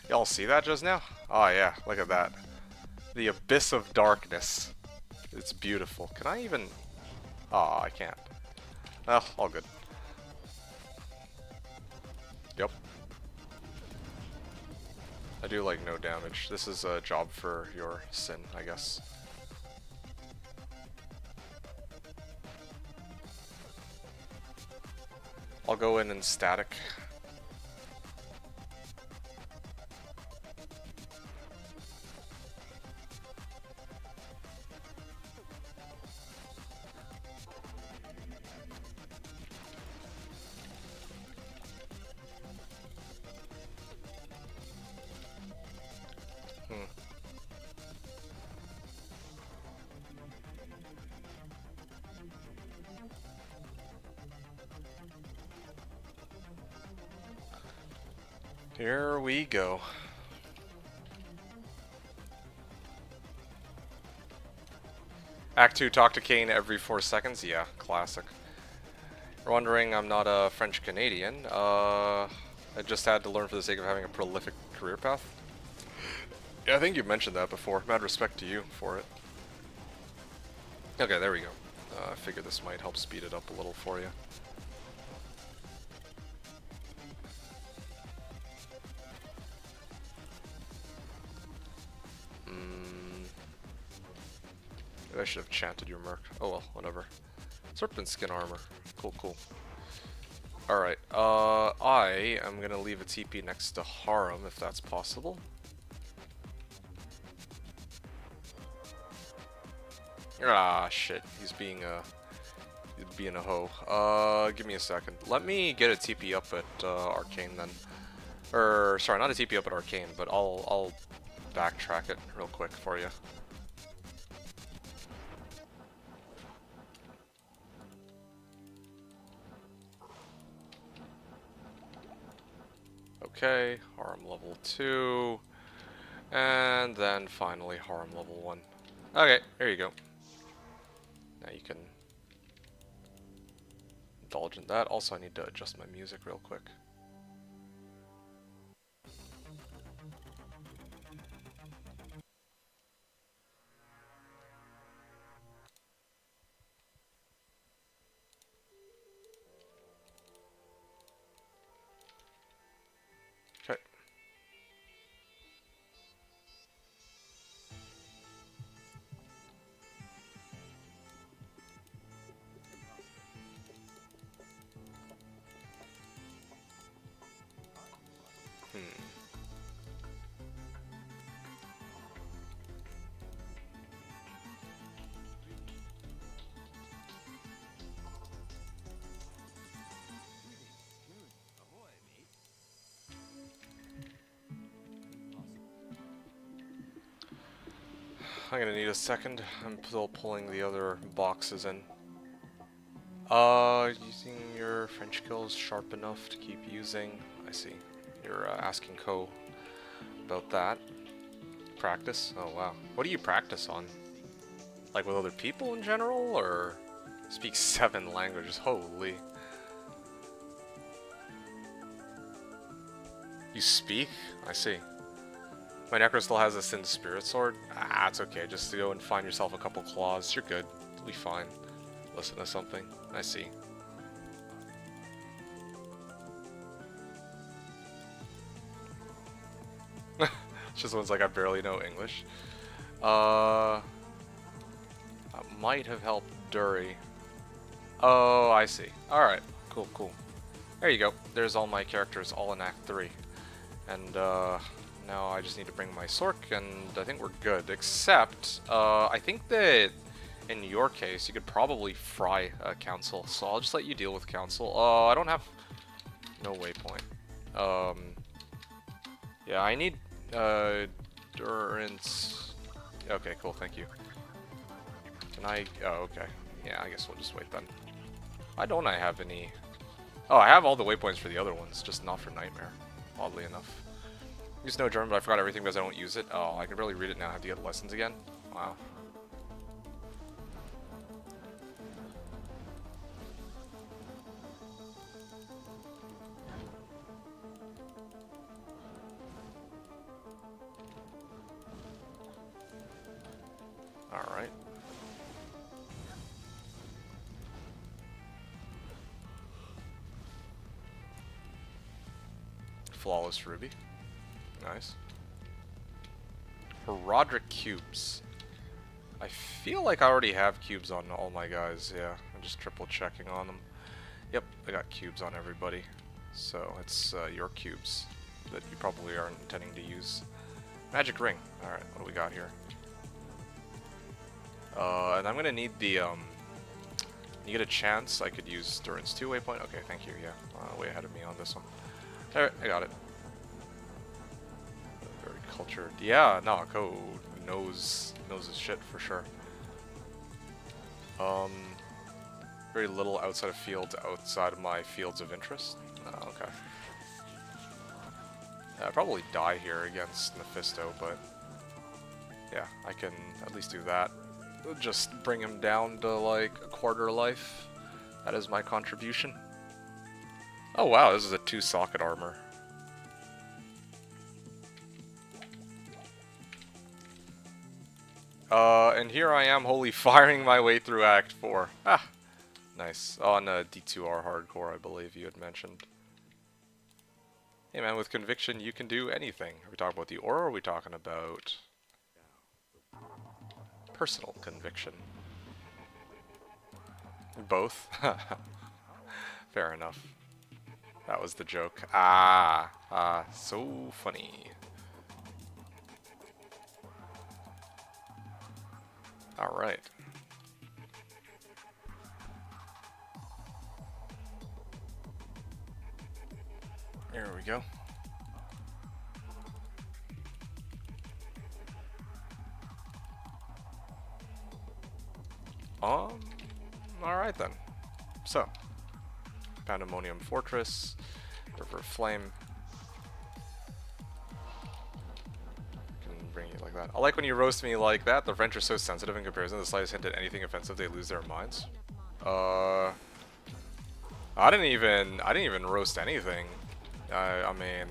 [SPEAKER 1] Y'all see that just now? Oh yeah, look at that. The abyss of darkness. It's beautiful. Can I even... Oh, I can't. Well, all good. Yep. I do like no damage. This is a job for your sin, I guess. I'll go in and static. Here we go. Act 2, talk to Kane every 4 seconds? Yeah, classic. You're wondering I'm not a French Canadian. I just had to learn for the sake of having a prolific career path. Yeah, I think you mentioned that before. Mad respect to you for it. Okay, there we go. I figure this might help speed it up a little for you. I should have chanted your merc. Oh well, whatever. Serpent skin armor. Cool, cool. Alright, I am gonna leave a TP next to Harem if that's possible. Ah, shit. He's being a hoe. Give me a second. Let me get a TP up at Arcane then. Or sorry, not a TP up at Arcane, but I'll backtrack it real quick for you. Okay, Harem level 2, and then finally Harem level 1. Okay, there you go. Now you can indulge in that. Also, I need to adjust my music real quick. Okay. I'm gonna need a second. I'm still pulling the other boxes in. Using your French skills sharp enough to keep using. I see. You're asking Ko about that. Practice? Oh wow. What do you practice on? Like with other people in general, or speak 7 languages? Holy. You speak? I see. My Necro still has a Sin Spirit Sword. Ah, it's okay. Just go and find yourself a couple claws. You're good. You'll be fine. Listen to something. I see. Just one's like, I barely know English. That might have helped Dury. Oh, I see. Alright. Cool, cool. There you go. There's all my characters, all in Act 3. And, now I just need to bring my Sork, and I think we're good. Except, I think that in your case, you could probably fry a Council, so I'll just let you deal with Council. I don't have no waypoint. Yeah, I need Durance. Okay, cool, thank you. Can I? Oh, okay. Yeah, I guess we'll just wait then. Why don't I have any? Oh, I have all the waypoints for the other ones, just not for Nightmare. Oddly enough. Use no German, but I forgot everything because I don't use it. Oh, I can barely read it now. I have to get lessons again. Wow. Alright. Flawless Ruby. Nice. Roderick cubes. I feel like I already have cubes on all my guys, yeah. I'm just triple checking on them. Yep, I got cubes on everybody. So it's your cubes that you probably aren't intending to use. Magic ring. Alright, what do we got here? And I'm gonna need the, you get a chance, I could use Durance 2 waypoint. Okay, thank you, yeah. Way ahead of me on this one. Alright, I got it. Very cultured. Yeah, no, Ko knows his shit for sure. Very little outside of fields, outside of my fields of interest. Okay. I'd probably die here against Mephisto, but yeah, I can at least do that. Just bring him down to like a quarter life. That is my contribution. Oh wow, this is a 2-socket armor. And here I am wholly firing my way through Act 4. Ah, nice. On D2R Hardcore, I believe you had mentioned. Hey man, with conviction you can do anything. Are we talking about the aura, or are we talking about personal conviction? Both? Fair enough. That was the joke. So funny. Alright. Here we go. Alright then. So, Pandemonium Fortress, River Flame. Can bring you like that. I like when you roast me like that. The French are so sensitive in comparison. The slightest hint at anything offensive, they lose their minds. I didn't even roast anything. I mean,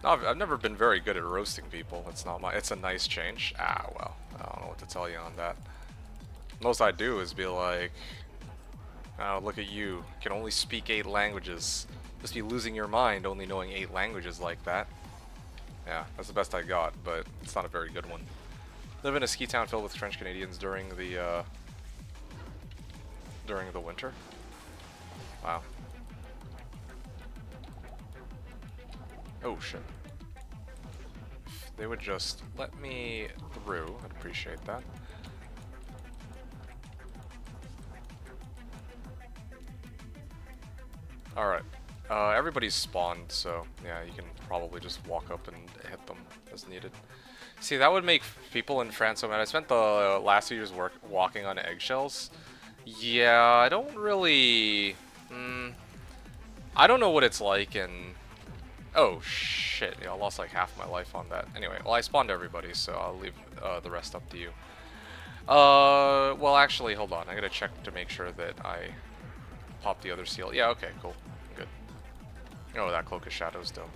[SPEAKER 1] no, I've never been very good at roasting people. It's not my. It's a nice change. Ah, well, I don't know what to tell you on that. Most I do is be like, oh, look at you. Can only speak 8 languages. Just be losing your mind only knowing 8 languages like that. Yeah, that's the best I got, but it's not a very good one. Live in a ski town filled with French Canadians during the winter. Wow. Oh shit. If they would just let me through, I'd appreciate that. Alright. Everybody's spawned, so yeah, you can probably just walk up and hit them as needed. See, that would make people in France so mad. I spent the last few years walking on eggshells. Yeah, I don't really... I don't know what it's like in... Oh, shit. Yeah, I lost like half my life on that. Anyway, well, I spawned everybody, so I'll leave the rest up to you. Well, actually, hold on. I gotta check to make sure that I pop the other seal. Yeah, okay, cool. Good. Oh, that Cloak of Shadows, though.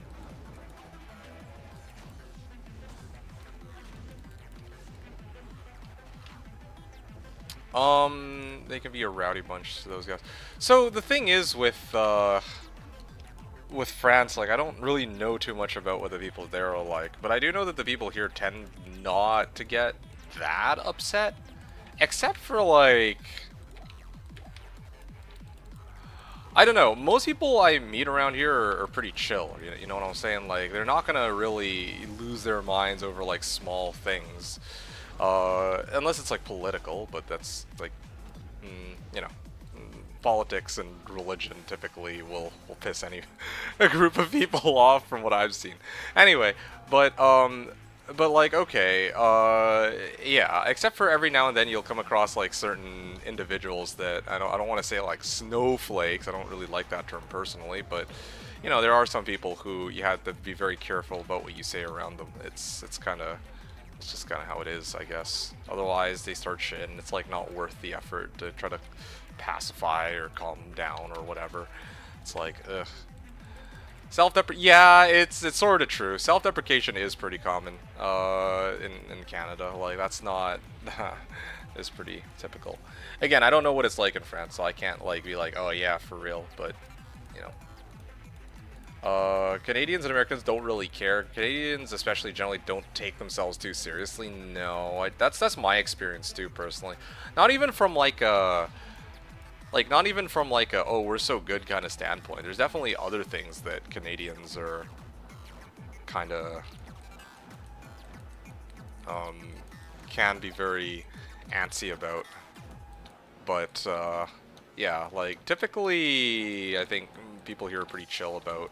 [SPEAKER 1] They can be a rowdy bunch to those guys. So, the thing is with France, like, I don't really know too much about what the people there are like, but I do know that the people here tend not to get that upset, except for, like, I don't know, most people I meet around here are pretty chill, you know what I'm saying? Like, they're not gonna really lose their minds over, like, small things, unless it's, like, political, but that's, like, you know, politics and religion typically will piss a group of people off from what I've seen. Anyway, but like, okay, yeah, except for every now and then you'll come across like certain individuals that I don't want to say like snowflakes. I don't really like that term personally, but you know, there are some people who you have to be very careful about what you say around them. It's just kind of how it is, I guess. Otherwise, they start shit, and it's like not worth the effort to try to pacify or calm them down or whatever. It's like, ugh. Yeah, it's sort of true. Self-deprecation is pretty common in Canada. Like, that's not... it's pretty typical. Again, I don't know what it's like in France, so I can't like be like, oh yeah, for real, but, you know. Canadians and Americans don't really care. Canadians, especially, generally don't take themselves too seriously. No, that's my experience too, personally. Not even from like a... Like, not even from like a, oh, we're so good kind of standpoint. There's definitely other things that Canadians are kind of, can be very antsy about. But, yeah, like, typically, I think people here are pretty chill about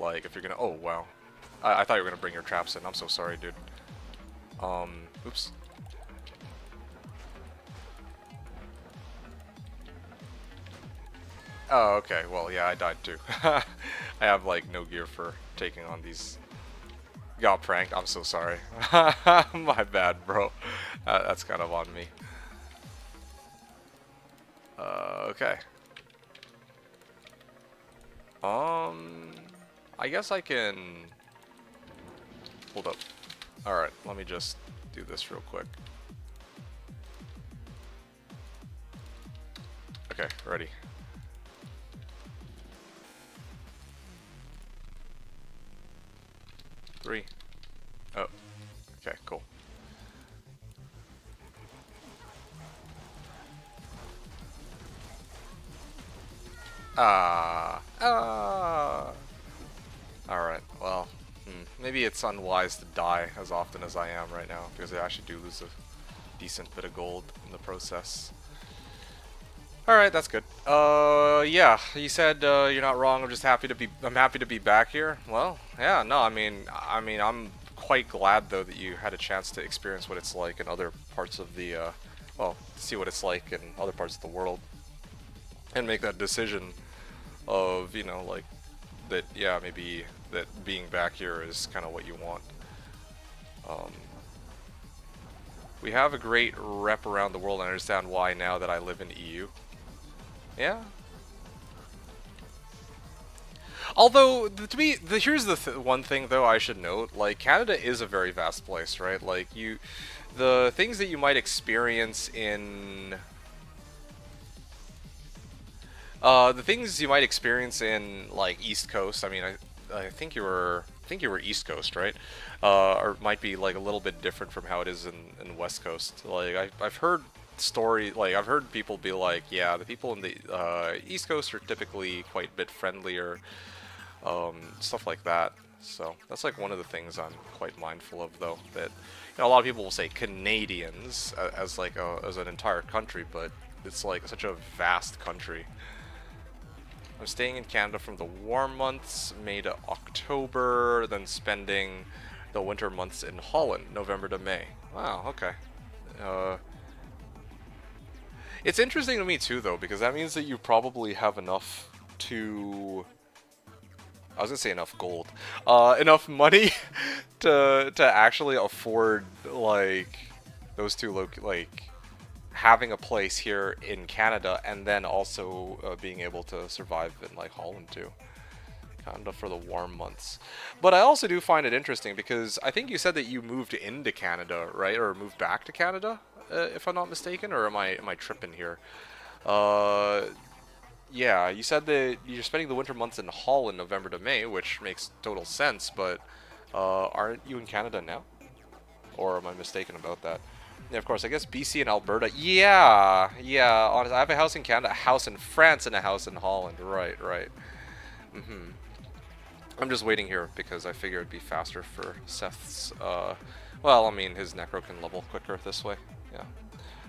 [SPEAKER 1] like, if you're gonna, oh, wow. I thought you were gonna bring your traps in. I'm so sorry, dude. Oops. Oh, okay. Well, yeah, I died too. I have like no gear for taking on these. Got pranked. I'm so sorry. My bad, bro. That's kind of on me. Okay. I guess I can. Hold up. All right. Let me just do this real quick. Okay. Ready. Three. Oh. Okay. Cool. Alright, well, maybe it's unwise to die as often as I am right now, because I actually do lose a decent bit of gold in the process. Alright, that's good. Yeah, you said you're not wrong, I'm happy to be back here. Well, yeah, no, I mean, I'm quite glad, though, that you had a chance to experience what it's like in other parts of the, well, see what it's like in other parts of the world, and make that decision of, you know, like, that, yeah, maybe that being back here is kind of what you want. We have a great rep around the world, and I understand why now that I live in EU. Yeah. Although, to me, here's the one thing, though, I should note. Like, Canada is a very vast place, right? Like, the things that you might experience in... the things you might experience in, like, East Coast, I mean, I think you were East Coast, right? Or might be like a little bit different from how it is in West Coast. Like I've heard I've heard people be like, yeah, the people in the East Coast are typically quite a bit friendlier, stuff like that. So that's like one of the things I'm quite mindful of, though. That, you know, a lot of people will say Canadians as like as an entire country, but it's like such a vast country. I'm staying in Canada from the warm months, May to October, then spending the winter months in Holland, November to May. Wow, okay. It's interesting to me too, though, because that means that you probably have enough to... I was gonna say enough gold. Enough money to actually afford, like, those two having a place here in Canada, and then also being able to survive in, like, Holland too. Canada for the warm months. But I also do find it interesting because I think you said that you moved into Canada, right? Or moved back to Canada, if I'm not mistaken, or am I tripping here? Yeah, you said that you're spending the winter months in Holland, November to May, which makes total sense, but aren't you in Canada now? Or am I mistaken about that? Yeah, of course, I guess BC and Alberta. Yeah, yeah, honestly, I have a house in Canada, a house in France, and a house in Holland. Right, right. I'm just waiting here because I figure it'd be faster for Seth's, well, I mean, his Necro can level quicker this way. Yeah,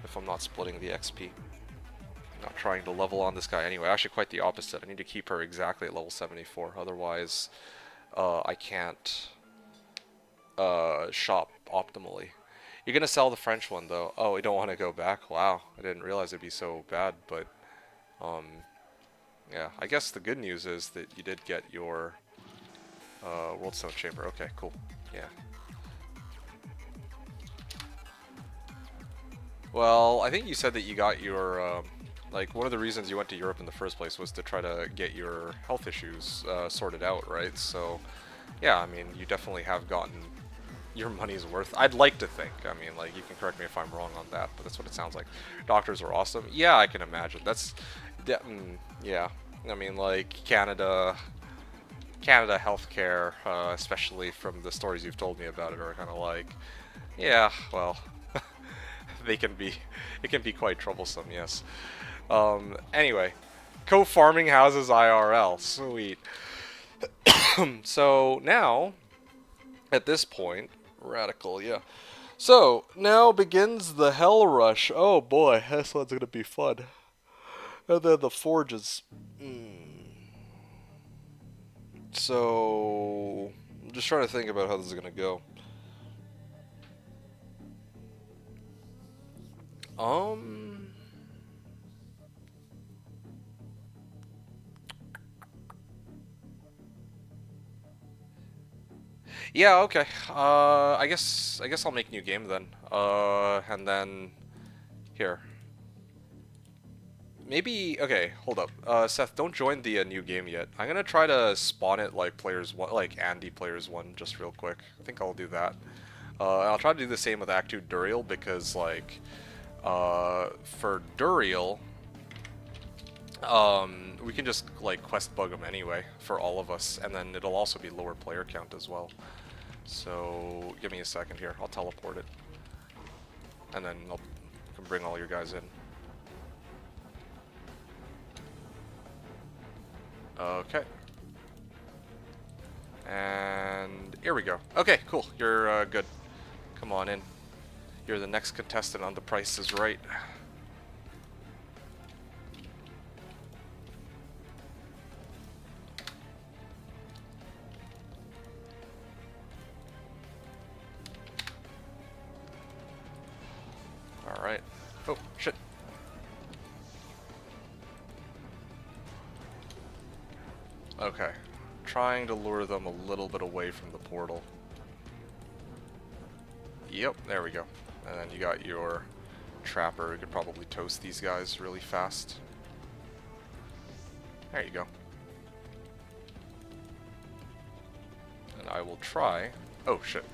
[SPEAKER 1] if I'm not splitting the XP. Not trying to level on this guy anyway. Actually, quite the opposite. I need to keep her exactly at level 74. Otherwise, I can't shop optimally. You're gonna sell the French one, though. Oh, we don't want to go back? Wow, I didn't realize it'd be so bad, but, yeah. I guess the good news is that you did get your, World Stone Chamber. Okay, cool. Yeah. Well, I think you said that you got your, like, one of the reasons you went to Europe in the first place was to try to get your health issues sorted out, right? So, yeah, I mean, you definitely have gotten your money's worth. I'd like to think. I mean, like, you can correct me if I'm wrong on that, but that's what it sounds like. Doctors are awesome. Yeah, I can imagine. That's, yeah. I mean, like, Canada healthcare, especially from the stories you've told me about it, are kind of like, yeah, well, it can be quite troublesome, yes. Anyway, co-farming houses IRL, sweet. So now, at this point, radical, yeah. So now begins the Hell Rush. Oh boy, this one's gonna be fun. And then the forges. So I'm just trying to think about how this is gonna go. Yeah, okay. I guess I'll make new game then. And then here. Maybe okay, hold up. Seth, don't join the new game yet. I'm gonna try to spawn it like players one, like Andy players one, just real quick. I think I'll do that. And I'll try to do the same with Act 2 Duriel because like, for Duriel, we can just like quest bug them anyway for all of us, and then it'll also be lower player count as well. So give me a second here. I'll teleport it, and then I'll can bring all your guys in. Okay. And here we go. Okay, cool. You're good. Come on in. You're the next contestant on The Price is Right. Alright. Oh, shit. Okay. Trying to lure them a little bit away from the portal. Yep, there we go. And then you got your trapper. You could probably toast these guys really fast. There you go. And I will try... Oh, shit.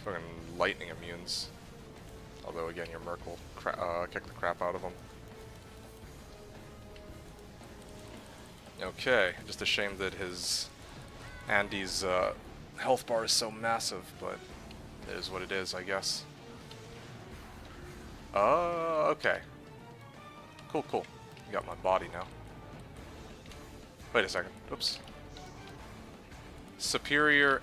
[SPEAKER 1] Fucking lightning immunes. Although, again, your Merc will kick the crap out of them. Okay, just a shame that his Andy's health bar is so massive, but it is what it is, I guess. Okay. Cool, cool. Got my body now. Wait a second. Oops. Superior...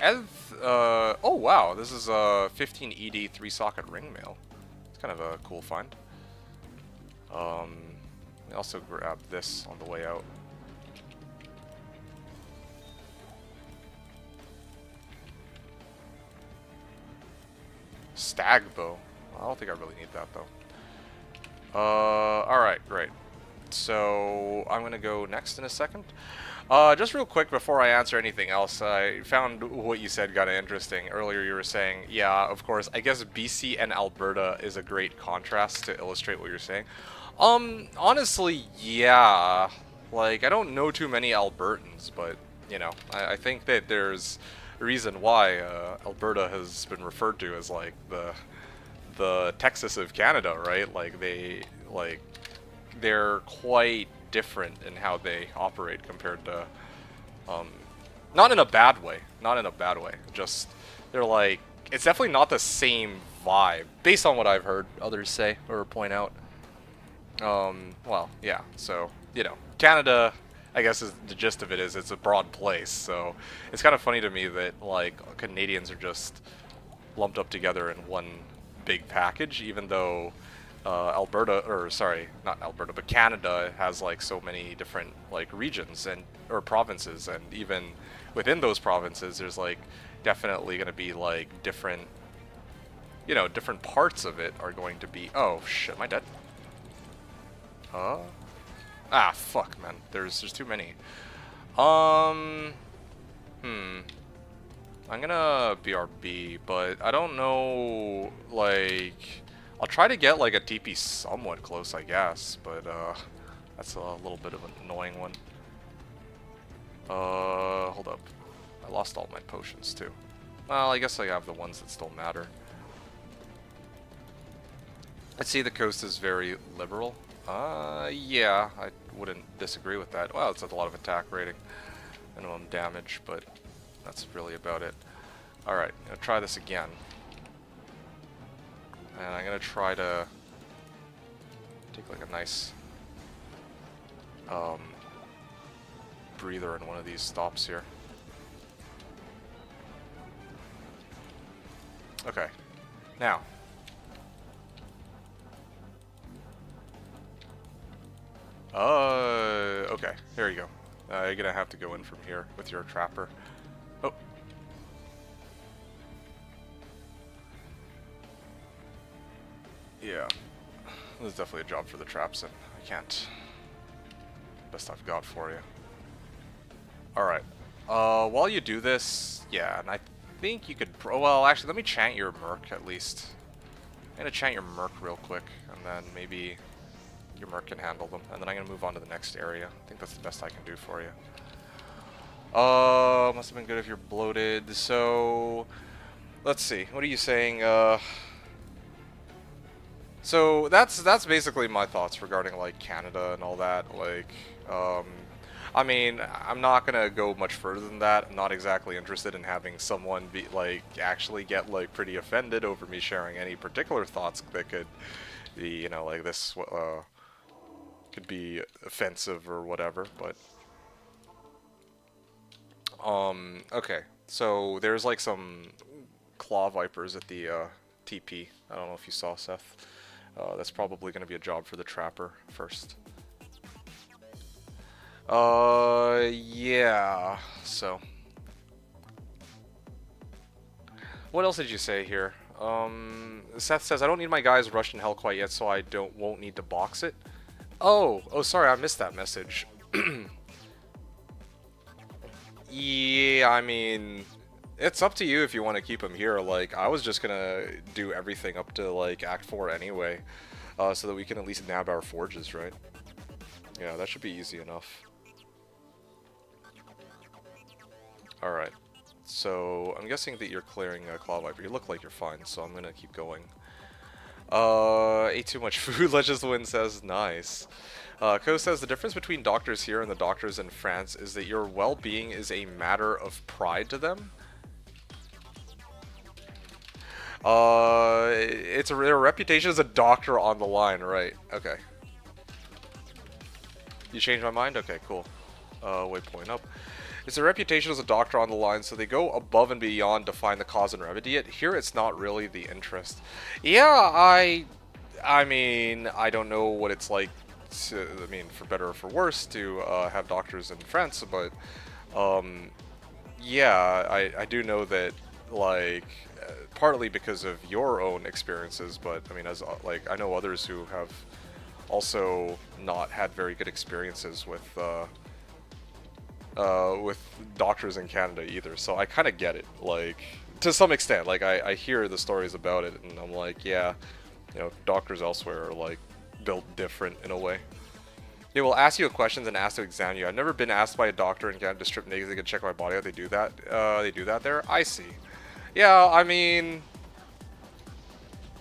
[SPEAKER 1] oh, wow. This is a 15 ED 3-socket ring mail. It's kind of a cool find. I also grabbed this on the way out. Stag bow. I don't think I really need that though. Alright, great. So I'm gonna go next in a second. Just real quick before I answer anything else, I found what you said kind of interesting. Earlier you were saying, yeah, of course, I guess BC and Alberta is a great contrast to illustrate what you're saying. Honestly, yeah. Like, I don't know too many Albertans, but, you know, I think that there's reason why Alberta has been referred to as like the Texas of Canada, right? Like they're quite different in how they operate compared to not in a bad way, just they're like, it's definitely not the same vibe based on what I've heard others say or point out. Well, yeah, so you know, Canada, I guess is the gist of it is it's a broad place, so it's kind of funny to me that like Canadians are just lumped up together in one big package, even though Alberta, or sorry, not Alberta, but Canada has like so many different like regions and or provinces, and even within those provinces, there's like definitely going to be like different, you know, different parts of it are going to be. Oh shit, am I dead? Ah, fuck, man. There's too many. I'm gonna BRB, but I don't know, like... I'll try to get, like, a TP somewhat close, I guess, but, that's a little bit of an annoying one. Hold up. I lost all my potions, too. Well, I guess I have the ones that still matter. I'd say the coast is very liberal. Yeah, I wouldn't disagree with that. Well, it's a lot of attack rating, minimum damage, but that's really about it. Alright, I'm gonna try this again. And I'm gonna try to take like a nice breather in one of these stops here. Okay, now okay, here you go. You're gonna have to go in from here with your trapper. Oh. Yeah. This is definitely a job for the traps, and I can't. Best I've got for you. Alright. While you do this, yeah, and I think you could... well, actually, let me chant your Merc, at least. I'm gonna chant your Merc real quick, and then maybe your Merc can handle them. And then I'm gonna move on to the next area. I think that's the best I can do for you. Must have been good if you're bloated, so... let's see, what are you saying? So that's basically my thoughts regarding, like, Canada and all that, like, I mean, I'm not gonna go much further than that. I'm not exactly interested in having someone be, like, actually get, like, pretty offended over me sharing any particular thoughts that could be, you know, like, this, could be offensive or whatever, but... okay, so there's, like, some claw vipers at the, TP. I don't know if you saw, Seth. That's probably gonna be a job for the trapper first. Yeah, so. What else did you say here? Seth says, I don't need my guys rushed in hell quite yet, so I won't need to box it. Oh, sorry, I missed that message. Yeah, I mean, it's up to you if you want to keep him here. Like, I was just gonna do everything up to, like, Act 4 anyway, so that we can at least nab our forges, right? Yeah, that should be easy enough. Alright, so I'm guessing that you're clearing Claw Viper. You look like you're fine, so I'm gonna keep going. Ate too much food, Let's Just Win says, nice. Ko says, the difference between doctors here and the doctors in France is that your well-being is a matter of pride to them. Their reputation as a doctor on the line, right? Okay. You changed my mind? Okay, cool. Waypoint up. It's a reputation as a doctor on the line, so they go above and beyond to find the cause and remedy it. Here, it's not really the interest. Yeah, I mean, I don't know what it's like to, I mean, for better or for worse, to have doctors in France, but, yeah, I do know that, like, partly because of your own experiences, but, I mean, as, like, I know others who have also not had very good experiences with doctors in Canada either, so I kind of get it, like, to some extent. Like, I hear the stories about it, and I'm like, yeah, you know, doctors elsewhere are, like, built different in a way. They will ask you questions and ask to examine you. I've never been asked by a doctor in Canada to strip naked. They can check my body out. They do that. They do that there. I see. Yeah, I mean,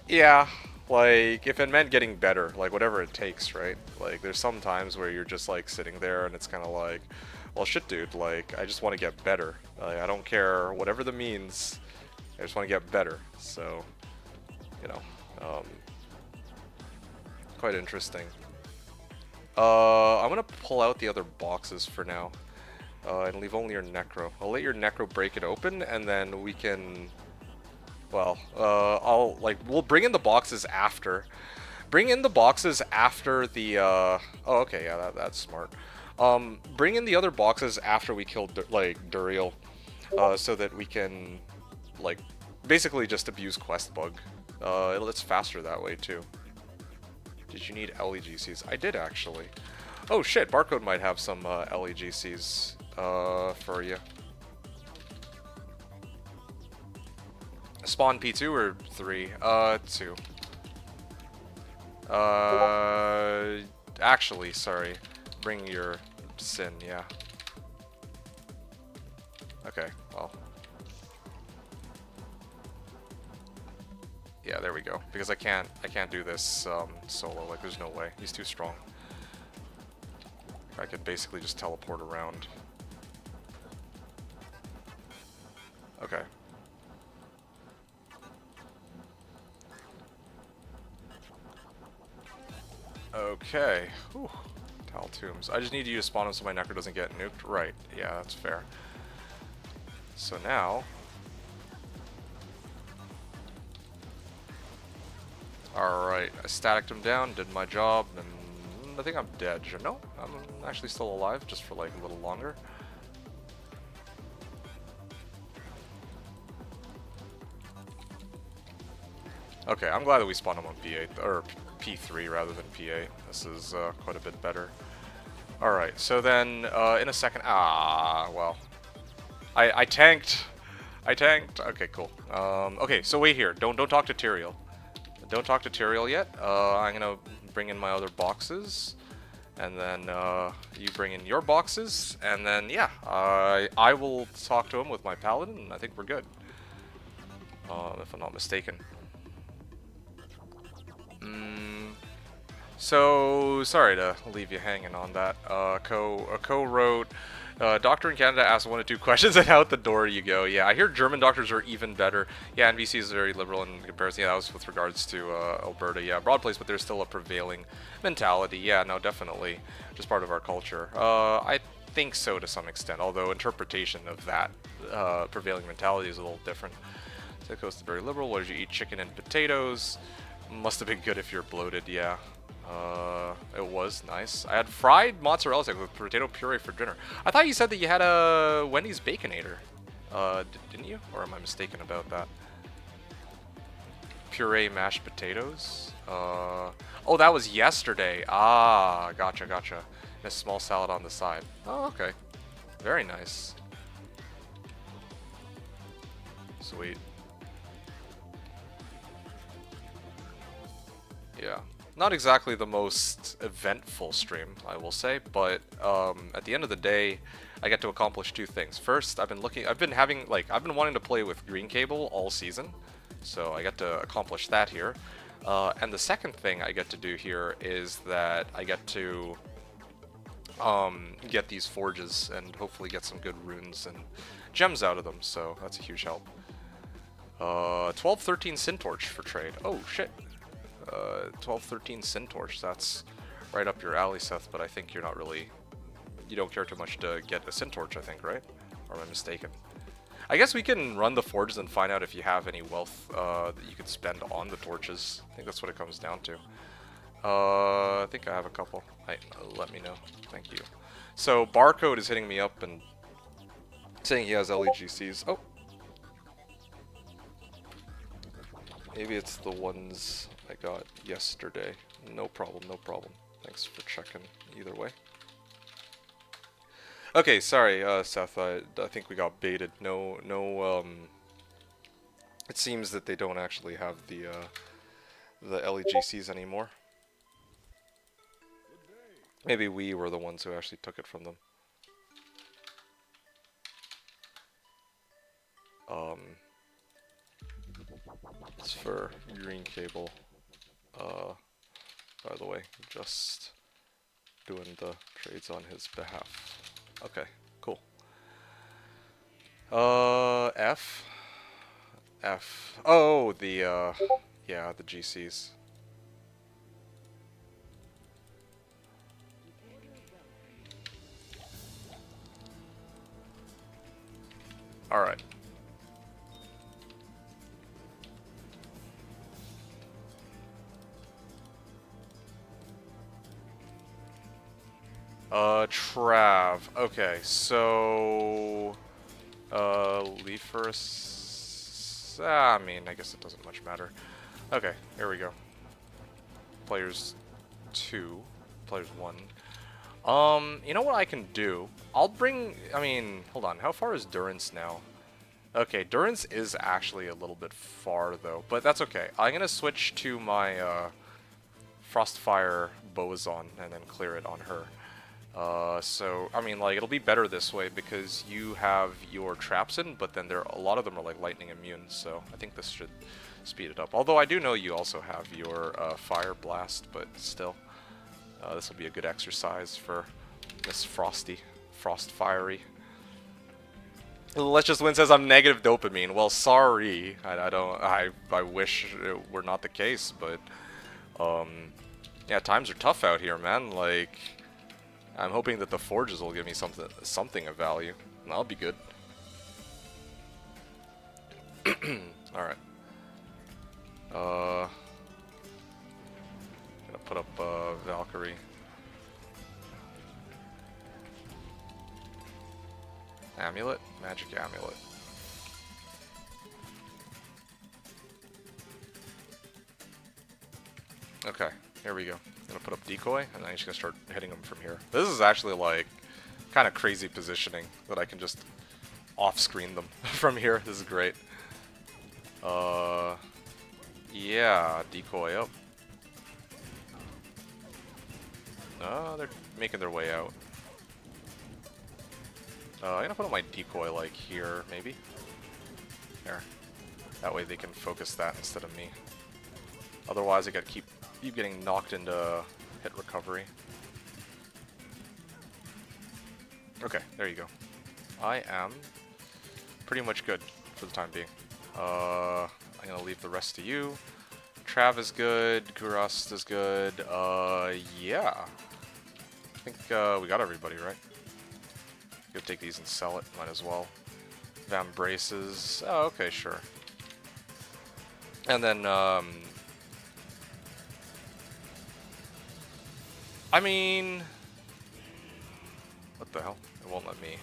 [SPEAKER 1] yeah, like, if it meant getting better, like, whatever it takes, right? Like, there's some times where you're just, like, sitting there and it's kind of like, well, shit, dude, like, I just want to get better. Like, I don't care whatever the means. I just want to get better. So, you know, quite interesting. I'm gonna pull out the other boxes for now, and leave only your Necro. I'll let your Necro break it open, and then we can, well, we'll bring in the boxes after. Bring in the boxes after the, oh, okay, yeah, that's smart. Bring in the other boxes after we kill, like, Duriel, so that we can, like, basically just abuse Quest Bug. It's faster that way, too. Did you need LEGCs? I did, actually. Oh, shit, Barcode might have some, LEGCs, for you. Spawn P2 or 3? 2. Actually, sorry. Bring your Sin, yeah. Okay, well. Yeah, there we go. Because I can't do this solo. Like, there's no way. He's too strong. I could basically just teleport around. Okay. Okay. Whew. Tal Tombs. I just need you to spawn him so my Necro doesn't get nuked. Right. Yeah, that's fair. So now... Alright, I staticked him down, did my job, and I think I'm dead. No, I'm actually still alive, just for like a little longer. Okay, I'm glad that we spawned him on P8, or P3 rather than P8. This is quite a bit better. Alright, so then in a second, well, I tanked. I tanked. Okay, cool. Okay, so wait here. Don't talk to Tyrael. Don't talk to Tyrael yet. I'm gonna bring in my other boxes, and then you bring in your boxes, and then yeah, I will talk to him with my paladin, and I think we're good. If I'm not mistaken. So sorry to leave you hanging on that. Co wrote. Doctor in Canada asked 1 or 2 questions and out the door you go. Yeah, I hear German doctors are even better. Yeah, NBC is very liberal in comparison. Yeah, that was with regards to Alberta. Yeah, broad place, but there's still a prevailing mentality. Yeah, no, definitely. Just part of our culture. I think so to some extent, although interpretation of that prevailing mentality is a little different. So it goes to very liberal. What did you eat? Chicken and potatoes. Must have been good if you're bloated, yeah. It was nice. I had fried mozzarella sticks with potato puree for dinner. I thought you said that you had a Wendy's Baconator. Didn't you? Or am I mistaken about that? Puree mashed potatoes? Oh, that was yesterday. Ah, gotcha, gotcha. And a small salad on the side. Oh, okay. Very nice. Sweet. Yeah. Not exactly the most eventful stream, I will say, but at the end of the day, I get to accomplish 2 things. First, I've been wanting to play with Green Cable all season, so I get to accomplish that here. And the second thing I get to do here is that I get to get these forges and hopefully get some good runes and gems out of them, so that's a huge help. 12-13 Syntorch for trade. Oh, shit. 12-13 Syntorch, that's right up your alley, Seth, but I think you're not really... You don't care too much to get a Syntorch, I think, right? Or am I mistaken? I guess we can run the forges and find out if you have any wealth that you could spend on the torches. I think that's what it comes down to. I think I have a couple. Let me know. Thank you. So, Barcode is hitting me up and saying he has LEGCs. Oh! Maybe it's the ones I got yesterday. No problem, no problem. Thanks for checking either way. Okay, sorry, Seth, I think we got baited. It seems that they don't actually have the LEGCs anymore. Maybe we were the ones who actually took it from them. It's for Green Cable. By the way, just doing the trades on his behalf. Okay, cool. F. Oh, the, yeah, the GCs. Alright. Trav. Okay, so... leave first... I mean, I guess it doesn't much matter. Okay, here we go. Players 2. Players 1. You know what I can do? I'll bring... I mean, hold on. How far is Durance now? Okay, Durance is actually a little bit far, though. But that's okay. I'm gonna switch to my, Frostfire Bowazon and then clear it on her. So, I mean, like, it'll be better this way because you have your traps in, but then a lot of them are, like, lightning immune, so I think this should speed it up. Although I do know you also have your, Fire Blast, but still. This will be a good exercise for Miss Frostfiery. Let's Just Win says I'm negative dopamine. Well, sorry. I wish it were not the case, but, yeah, times are tough out here, man. Like... I'm hoping that the forges will give me something of value. And that'll be good. Alright. Gonna put up Valkyrie. Amulet? Magic amulet. Okay, here we go. I'm gonna put up decoy, and then I'm just gonna start hitting them from here. This is actually like kind of crazy positioning that I can just off-screen them from here. This is great. Yeah, decoy up. They're making their way out. I'm gonna put my decoy like here, maybe. There. That way they can focus that instead of me. Otherwise, I gotta keep getting knocked into hit recovery. Okay, there you go. I am pretty much good for the time being. I'm gonna leave the rest to you. Trav is good. Kurast is good. Yeah. I think we got everybody, right? Go take these and sell it. Might as well. Vam braces. Oh, okay, sure. And then, I mean, what the hell? It won't let me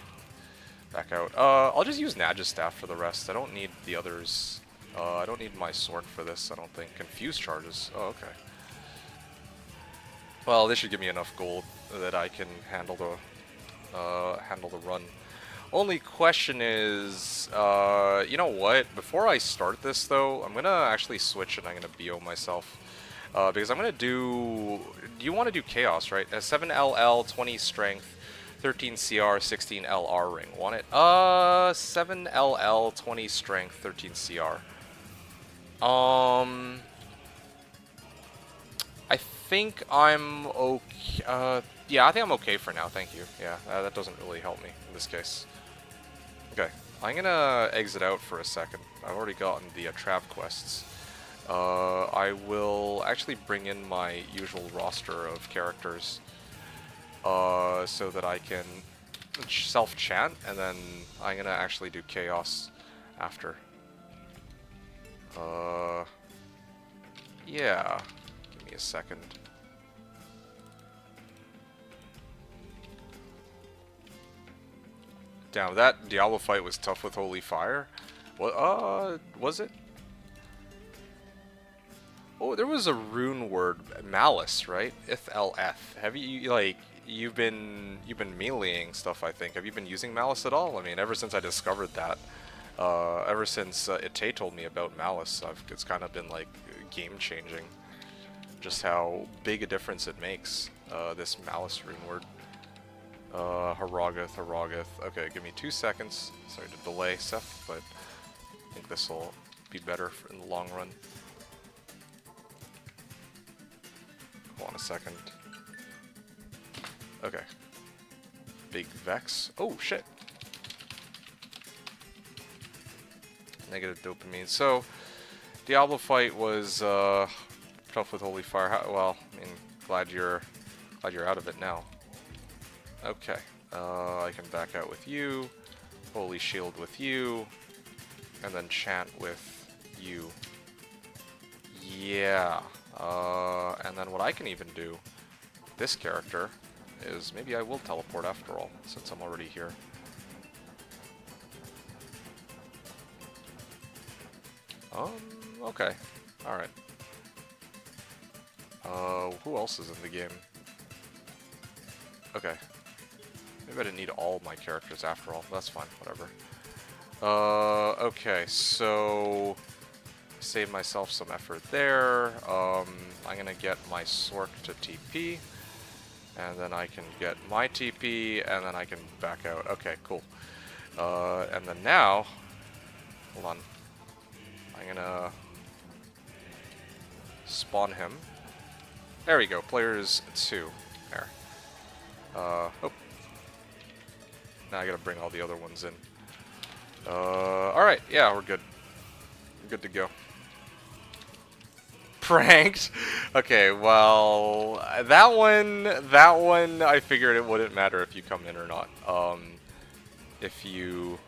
[SPEAKER 1] back out. I'll just use Nadja's staff for the rest. I don't need the others. I don't need my sword for this, I don't think. Confuse charges. Oh, okay. Well, this should give me enough gold that I can handle the run. Only question is, you know what? Before I start this, though, I'm gonna actually switch and I'm gonna BO myself. Because I'm gonna do... Do you want to do Chaos, right? 7 LL, 20 Strength, 13 CR, 16 LR ring. Want it? 7 LL, 20 Strength, 13 CR. I think I'm okay. Yeah, I think I'm okay for now, thank you. Yeah, that doesn't really help me in this case. Okay, I'm gonna exit out for a second. I've already gotten the Trav quests. I will actually bring in my usual roster of characters so that I can self-chant, and then I'm gonna actually do Chaos after. Yeah. Give me a second. Damn, that Diablo fight was tough with Holy Fire. What? Was it? Oh, there was a rune word, Malice, right? IthLF. Have you like you've been meleeing stuff? I think. Have you been using Malice at all? I mean, ever since I discovered that, ever since Ite told me about Malice, it's kind of been like game changing. Just how big a difference it makes. This Malice rune word. Haragoth. Okay, give me 2 seconds. Sorry to delay, Seth, but I think this will be better in the long run. Hold on a second. Okay. Big Vex. Oh, shit. Negative dopamine. So, Diablo fight was tough with Holy Fire. Well, I mean, glad you're out of it now. Okay. I can back out with you. Holy Shield with you. And then chant with you. Yeah. And then what I can even do with this character is maybe I will teleport after all, since I'm already here. Okay. Alright. Who else is in the game? Okay. Maybe I didn't need all my characters after all. That's fine, whatever. Okay, so... Save myself some effort there. I'm gonna get my Sork to TP. And then I can get my TP, and then I can back out. Okay, cool. And then now... Hold on. I'm gonna... spawn him. There we go, players 2. There. Oh. Now I gotta bring all the other ones in. Alright, yeah, we're good. We're good to go. Pranked? Okay, well, that one, I figured it wouldn't matter if you come in or not. If you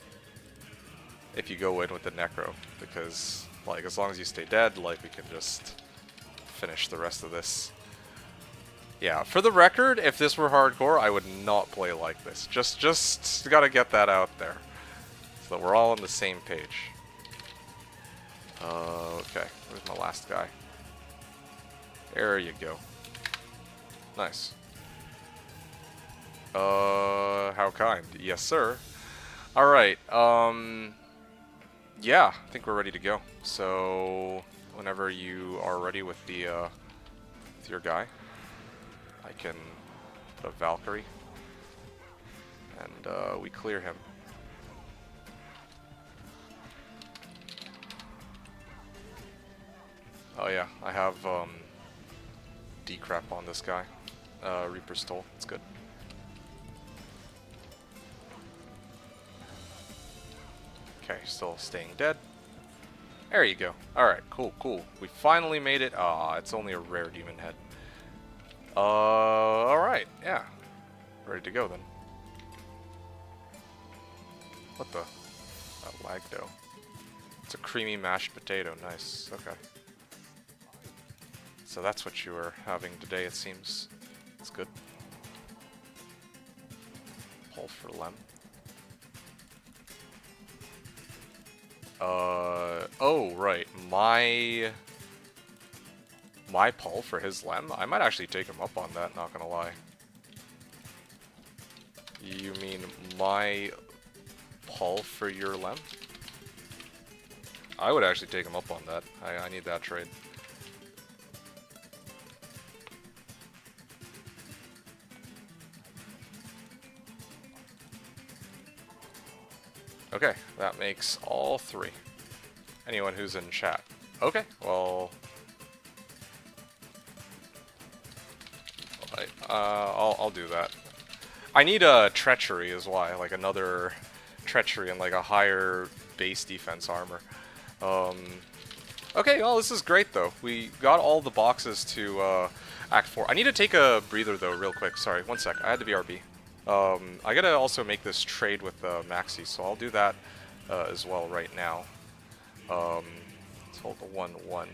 [SPEAKER 1] go in with the Necro, because, like, as long as you stay dead, like, we can just finish the rest of this. Yeah, for the record, if this were hardcore, I would not play like this. Just gotta get that out there, so that we're all on the same page. Okay, where's my last guy? There you go. Nice. How kind. Yes, sir. Alright, yeah, I think we're ready to go. So, whenever you are ready with the, with your guy, I can put a Valkyrie, and, we clear him. Oh yeah, I have, decrep on this guy. Reaper's Toll, it's good. Okay, still staying dead. There you go. Alright, cool, cool. We finally made it. Ah, it's only a rare demon head. Alright, yeah. Ready to go then. What the? That lag though. It's a creamy mashed potato, nice. Okay. So that's what you were having today, it seems. It's good. Pull for Lem. Oh, right. My pull for his Lem? I might actually take him up on that, not gonna lie. You mean my pull for your Lem? I would actually take him up on that. I need that trade. Okay, that makes all three. Anyone who's in chat. Okay, well... I'll do that. I need a Treachery is why, like another Treachery and like a higher base defense armor. Okay, well this is great though. We got all the boxes to Act 4. I need to take a breather though real quick. Sorry, one sec. I had to BRB. I gotta also make this trade with Maxi, so I'll do that as well right now. Let's hold the 1-1.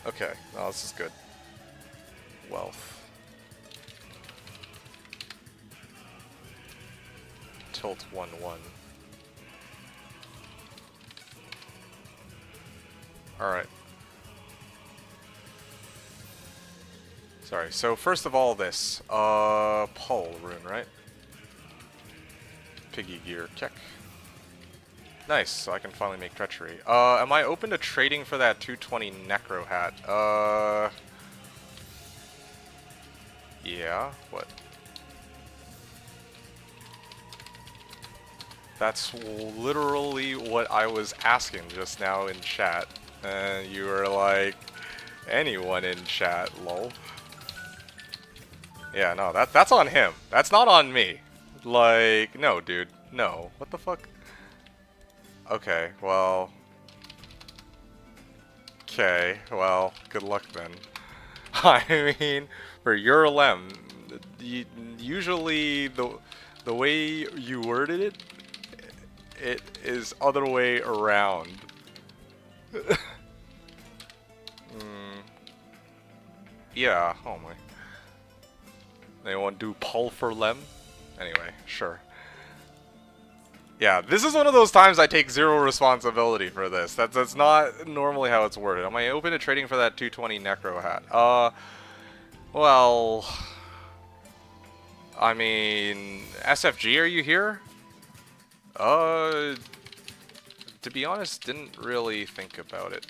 [SPEAKER 1] Okay, no, this is good. Wealth. Tilt 1-1. Alright. Sorry, so first of all this, Pull rune, right? Piggy gear, kick. Nice, so I can finally make Treachery. Am I open to trading for that 220 Necro hat? Yeah, what? That's literally what I was asking just now in chat. And you were like, anyone in chat, lol. Yeah, no, that's on him. That's not on me. Like, no, dude. No. What the fuck? Okay, well... Okay, well, good luck then. I mean, for your Lem, usually the way you worded it, it is other way around. Yeah, oh my. Anyone do Pull for Lem? Anyway, sure. Yeah, this is one of those times I take zero responsibility for this. That's not normally how it's worded. Am I open to trading for that 220 Necro hat? Well... I mean... SFG, are you here? To be honest, didn't really think about it.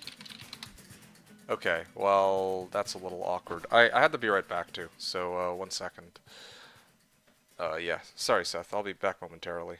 [SPEAKER 1] Okay, well, that's a little awkward. I had to be right back too, so 1 second. Yeah, sorry Seth, I'll be back momentarily.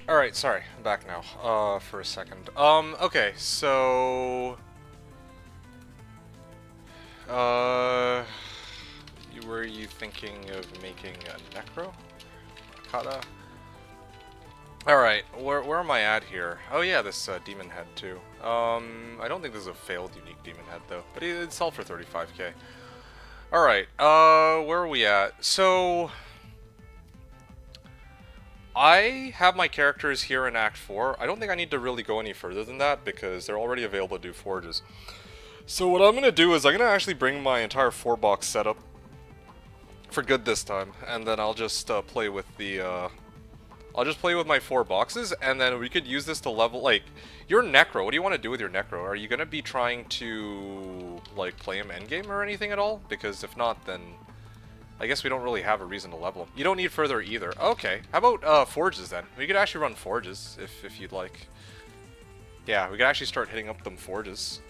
[SPEAKER 1] Alright, sorry, I'm back now, for a second. Okay, so... Were you thinking of making a Necro? Kata? Alright, where am I at here? Oh yeah, this, Demon Head, too. I don't think this is a failed unique Demon Head, though, but it sold for 35k. Alright, where are we at? So... I have my characters here in Act 4. I don't think I need to really go any further than that, because they're already available to do forges. So what I'm going to do is I'm going to actually bring my entire 4-box setup for good this time, and then I'll just play with the, I'll just play with my 4 boxes, and then we could use this to level, like, your Necro, what do you want to do with your Necro? Are you going to be trying to, like, play him endgame or anything at all? Because if not, then I guess we don't really have a reason to level him. You don't need further either. Okay, how about forges then? We could actually run forges, if you'd like. Yeah, we could actually start hitting up them forges.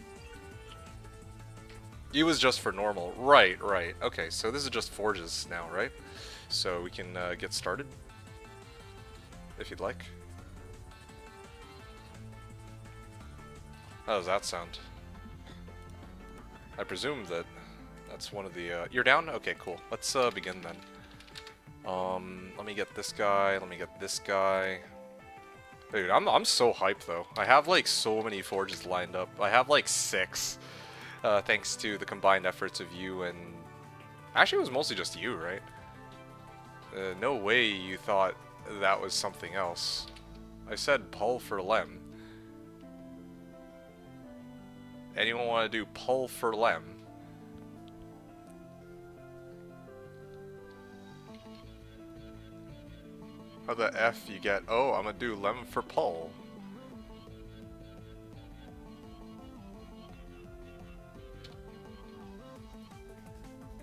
[SPEAKER 1] It was just for normal. Right, right. Okay, so this is just forges now, right? So we can get started, if you'd like. How does that sound? I presume that that's one of the... You're down? Okay, cool. Let's begin then. Let me get this guy. Let me get this guy. Dude, I'm so hyped though. I have like so many forges lined up. I have like 6. Thanks to the combined efforts of you and... Actually, it was mostly just you, right? No way you thought that was something else. I said pull for Lem. Anyone want to do pull for Lem? How the F you get? Oh, I'm gonna do Lem for pull.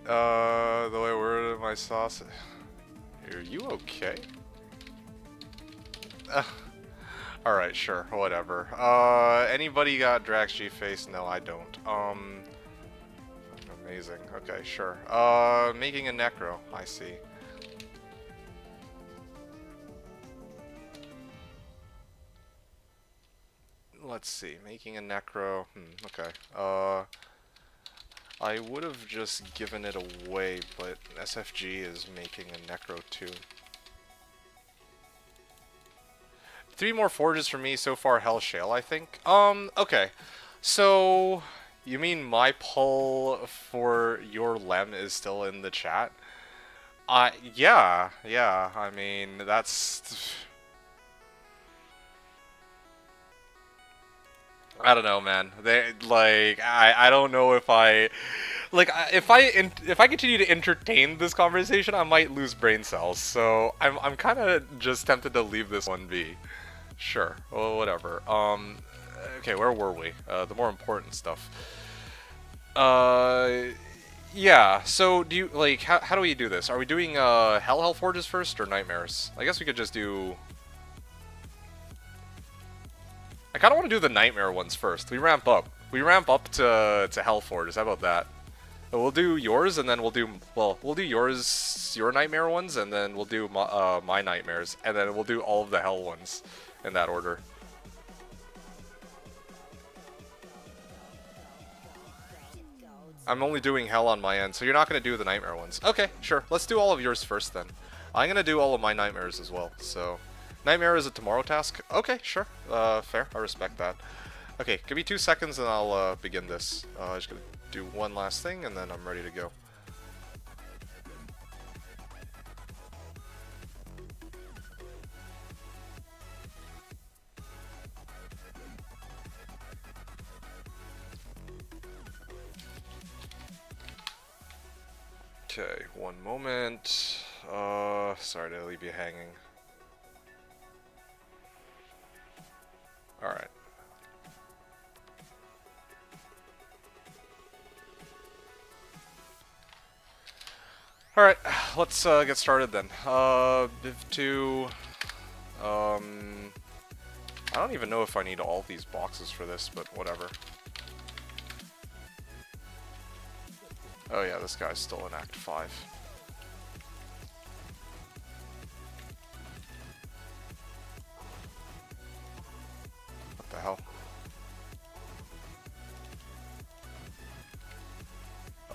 [SPEAKER 1] The way I worded my sauce. Are you okay? Alright, sure, whatever. Anybody got Drax G-Face? No, I don't. Amazing. Okay, sure. Making a Necro. I see. Let's see. Making a Necro. Okay. I would have just given it away, but SFG is making a Necro too. 3 more forges for me so far. Hell Shale, I think. Okay. So, you mean my pull for your Lem is still in the chat? Yeah. I mean, that's... I don't know, man. They like I don't know if I like if I continue to entertain this conversation, I might lose brain cells. So I'm kind of just tempted to leave this one be. Sure. Well, whatever. Okay, where were we? The more important stuff. Yeah. So do you like how do we do this? Are we doing Hell Forges first or Nightmares? I guess we could just do. I kind of want to do the Nightmare ones first. We ramp up. We ramp up to Hell Forges. How about that? We'll do yours, and then we'll do... Well, we'll do yours, your Nightmare ones, and then we'll do my Nightmares. And then we'll do all of the Hell ones in that order. I'm only doing Hell on my end, so you're not going to do the Nightmare ones. Okay, sure. Let's do all of yours first, then. I'm going to do all of my Nightmares as well, so... Nightmare is a tomorrow task? Okay, sure. Fair. I respect that. Okay, give me 2 seconds and I'll begin this. I'm just gonna do one last thing and then I'm ready to go. Okay, one moment. Sorry to leave you hanging. Alright. Alright, let's get started then. Biv2. I don't even know if I need all these boxes for this, but whatever. Oh yeah, this guy's still in Act 5.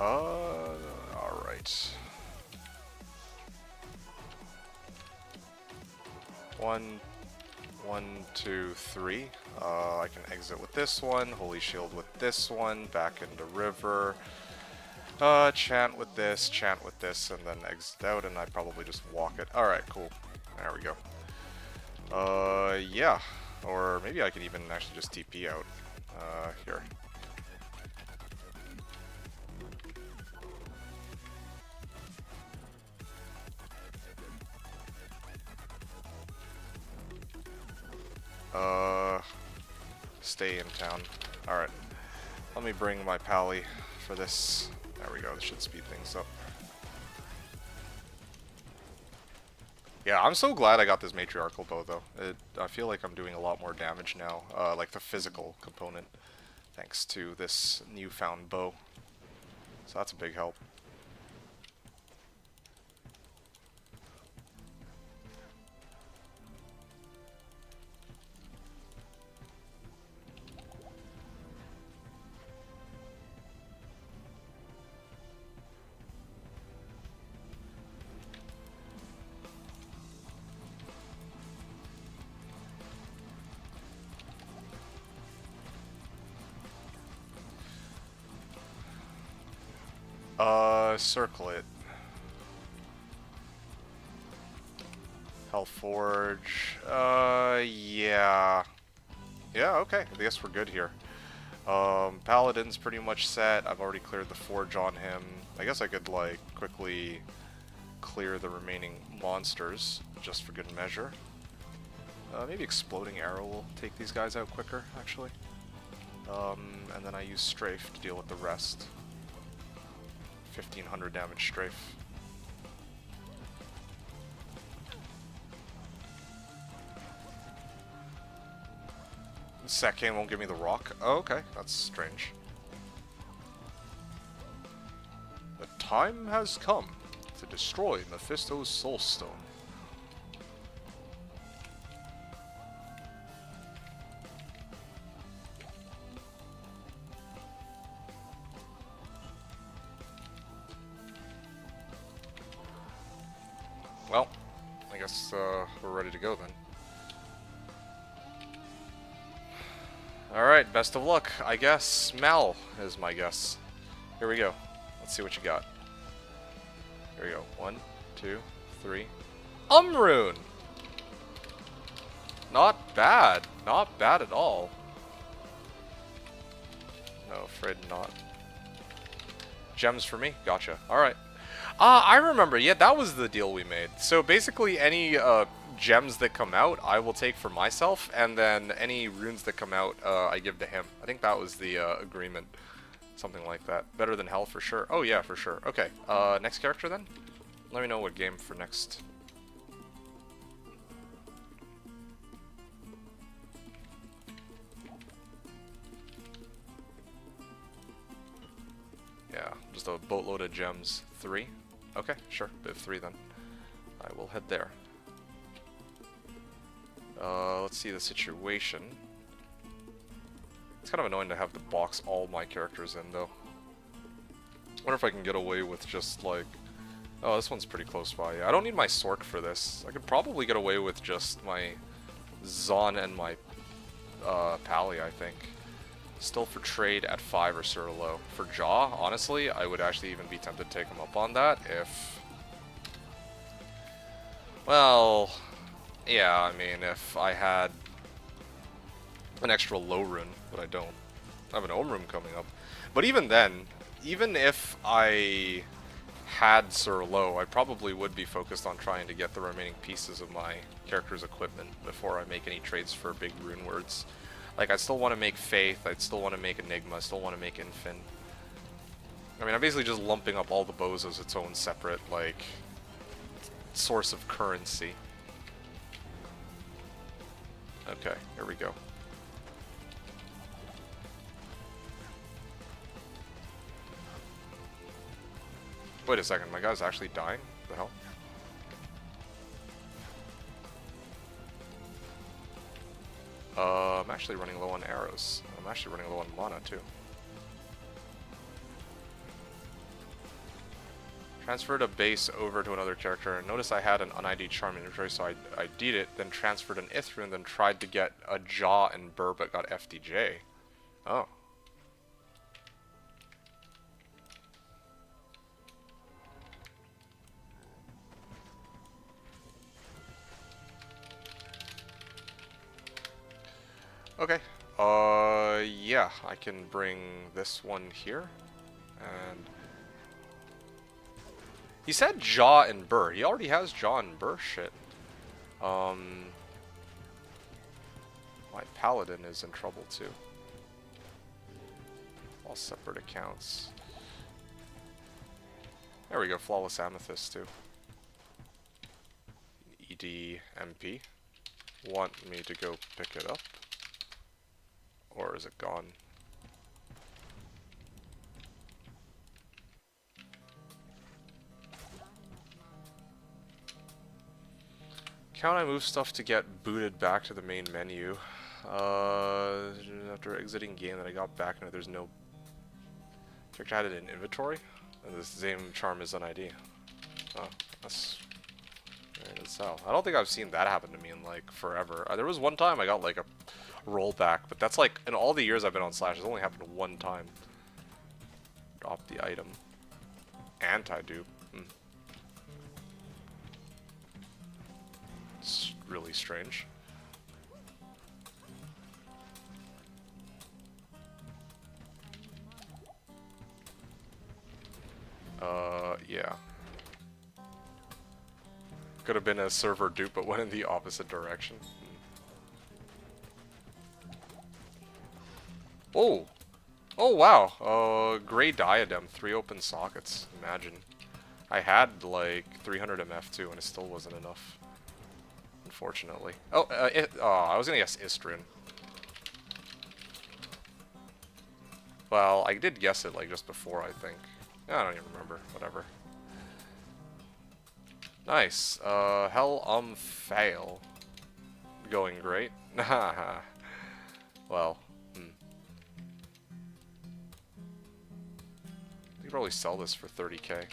[SPEAKER 1] Alright. 1, 2, 3. I can exit with this one, Holy Shield with this one, back into River. Chant with this, and then exit out, and I probably just walk it. Alright, cool. There we go. Yeah. Or maybe I could even actually just TP out. Here. Stay in town. Alright. Let me bring my pally for this. There we go, this should speed things up. Yeah, I'm so glad I got this matriarchal bow though. I feel like I'm doing a lot more damage now, like the physical component, thanks to this newfound bow. So that's a big help. Circle it. Hellforge. Yeah. Yeah, okay. I guess we're good here. Paladin's pretty much set. I've already cleared the Forge on him. I guess I could, like, quickly clear the remaining monsters, just for good measure. Maybe Exploding Arrow will take these guys out quicker, actually. And then I use Strafe to deal with the rest. 1500 damage Strafe. Sackane won't give me the rock? Oh, okay. That's strange. The time has come to destroy Mephisto's Soulstone. Well, I guess we're ready to go then. Alright, best of luck, I guess. Mal is my guess. Here we go. Let's see what you got. Here we go. 1, 2, 3. Umrune! Not bad. Not bad at all. No, afraid not. Gems for me? Gotcha. Alright. I remember. Yeah, that was the deal we made. So basically any gems that come out, I will take for myself, and then any runes that come out, I give to him. I think that was the agreement. Something like that. Better than hell for sure. Oh yeah, for sure. Okay, next character then? Let me know what game for next. Yeah, just a boatload of gems. 3? Okay, sure. Bit of 3 then. I will head there. Let's see the situation. It's kind of annoying to have to box all my characters in, though. I wonder if I can get away with just, like... Oh, this one's pretty close by. I don't need my Sork for this. I could probably get away with just my Zon and my Pally, I think. Still for trade at 5 or Sir Low. For Jaw, honestly, I would actually even be tempted to take him up on that if... Well... Yeah, I mean, if I had an extra low rune, but I don't. I have an Ohm rune coming up. But even then, even if I had Sir Low, I probably would be focused on trying to get the remaining pieces of my character's equipment before I make any trades for big rune words. Like, I still want to make Faith, I'd still want to make Enigma, I still want to make Infin. I mean, I'm basically just lumping up all the bows as its own separate, like, source of currency. Okay, here we go. Wait a second, my guy's actually dying? What the hell? I'm actually running low on arrows. I'm actually running low on mana, too. Transferred a base over to another character. Notice I had an un-ID'd charm inventory, so I ID'd it, then transferred an Ithra, and then tried to get a Jaw and Burr, but got FDJ. Oh. Okay. Yeah, I can bring this one here, and he said Jaw and Burr. He already has Jaw and Burr shit. My Paladin is in trouble too. All separate accounts. There we go, Flawless Amethyst too. ED-MP. Want me to go pick it up? Or is it gone? Can I move stuff to get booted back to the main menu? After exiting game that I got back and there's no character had it in inventory? And the same charm is on ID. Oh, that's weird as hell. I don't think I've seen that happen to me in like forever. There was one time I got like a rollback, but that's like in all the years I've been on Slash, it's only happened one time. Drop the item. Anti-dupe. It's really strange. Yeah. Could have been a server dupe, but went in the opposite direction. Oh! Oh, wow! Gray Diadem, 3 open sockets. Imagine. I had, like, 300 MF too, and it still wasn't enough. Unfortunately. Oh, I was gonna guess Istrian. Well, I did guess it, like, just before, I think. I don't even remember. Whatever. Nice. Hell, fail. Going great. Haha. Well, You could probably sell this for 30k.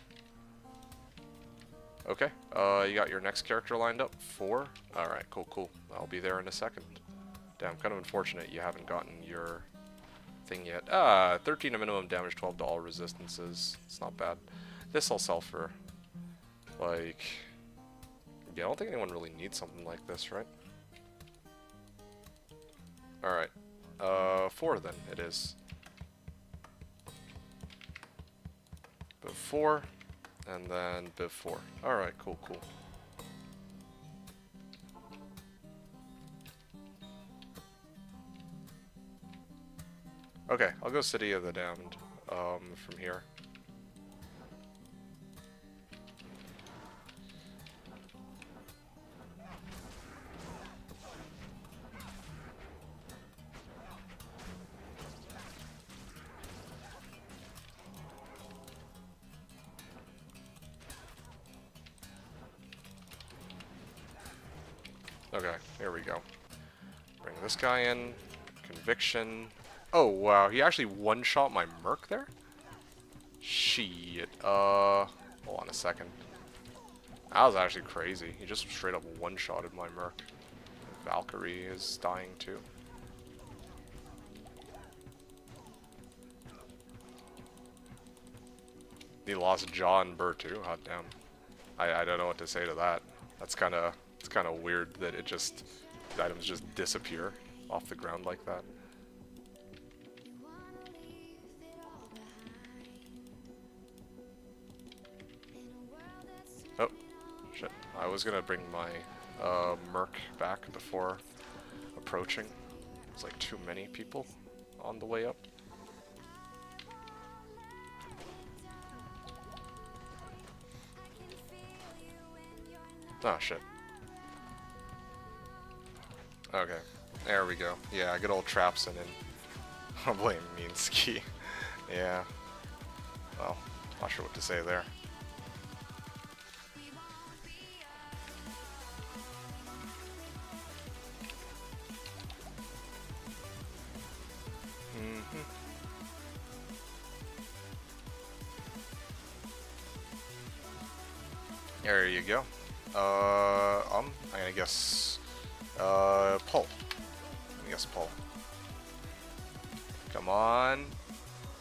[SPEAKER 1] Okay, you got your next character lined up? 4? Alright, cool, cool. I'll be there in a second. Damn, kind of unfortunate you haven't gotten your thing yet. 13 minimum damage, $12 resistances. It's not bad. This I'll sell for, like... Yeah, I don't think anyone really needs something like this, right? Alright. 4 then, it is. Before, and then before. Alright, cool, cool. Okay, I'll go City of the Damned, from here. Okay, here we go. Bring this guy in. Conviction. Oh, wow, he actually one-shot my Merc there? Shit. Hold on a second. That was actually crazy. He just straight up one-shotted my Merc. Valkyrie is dying too. He lost Jaw and Burr too? Hot damn. I don't know what to say to that. That's kinda... It's kind of weird that it just, the items just disappear off the ground like that. Oh, shit. I was gonna bring my Merc back before approaching. There's like too many people on the way up. Oh, shit. Okay, there we go. Yeah, good old Trapson in. I'll blame Minsky. Yeah. Well, not sure what to say there.
[SPEAKER 2] There you go. I'm gonna guess, pull. I guess pull. Come on.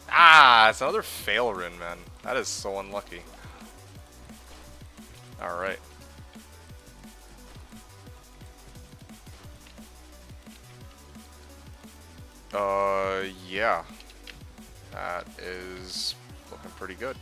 [SPEAKER 2] Ah, it's another fail rune, man. That is so unlucky. Alright. Yeah. That is looking pretty good.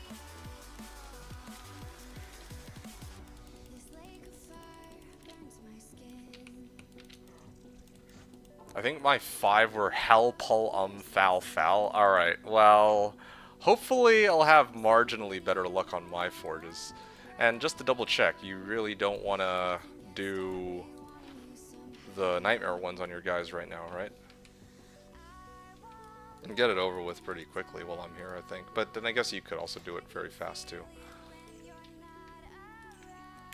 [SPEAKER 2] I think my 5 were hell, pull, foul, foul. Alright, well, hopefully I'll have marginally better luck on my forges. And just to double check, you really don't want to do the nightmare ones on your guys right now, right? And get it over with pretty quickly while I'm here, I think. But then I guess you could also do it very fast, too.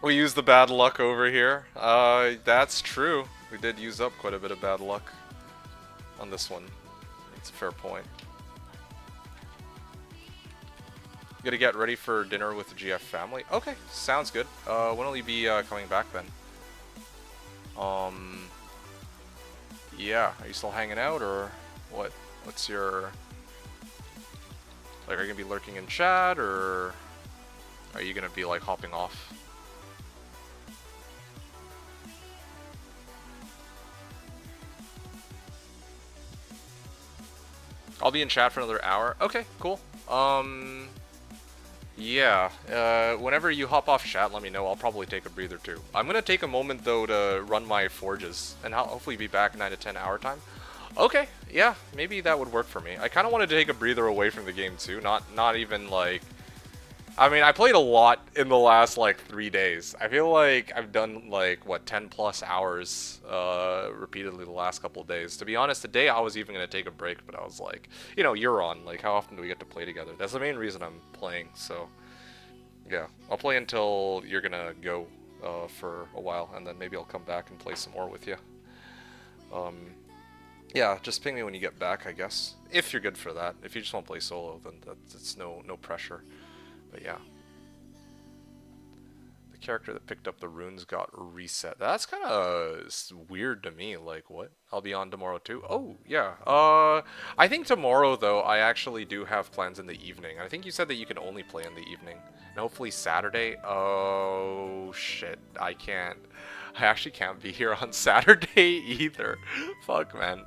[SPEAKER 2] We used the bad luck over here. That's true. We did use up quite a bit of bad luck on this one. That's a fair point. Gonna get ready for dinner with the GF family. Okay, sounds good. When will you be coming back then? Yeah, are you still hanging out or what? What's your... Like, are you gonna be lurking in chat or are you gonna be like hopping off? I'll be in chat for another hour. Okay, cool. Yeah, whenever you hop off chat, let me know. I'll probably take a breather too. I'm gonna take a moment though to run my forges, and I'll hopefully be back 9 to 10 hour time. Okay, yeah, maybe that would work for me. I kind of wanted to take a breather away from the game too, not even like... I mean, I played a lot in the last, like, 3 days. I feel like I've done, like, what, 10 plus hours repeatedly the last couple of days. To be honest, today I was even going to take a break, but I was like, you know, you're on. Like, how often do we get to play together? That's the main reason I'm playing, so... Yeah, I'll play until you're going to go for a while, and then maybe I'll come back and play some more with you. Yeah, just ping me when you get back, I guess. If you're good for that. If you just want to play solo, then it's no pressure. But yeah. The character that picked up the runes got reset. That's kind of weird to me. Like, what? I'll be on tomorrow too? Oh, yeah. I think tomorrow, though, I actually do have plans in the evening. I think you said that you can only play in the evening. And hopefully Saturday. Oh, shit. I can't. I actually can't be here on Saturday either. Fuck, man.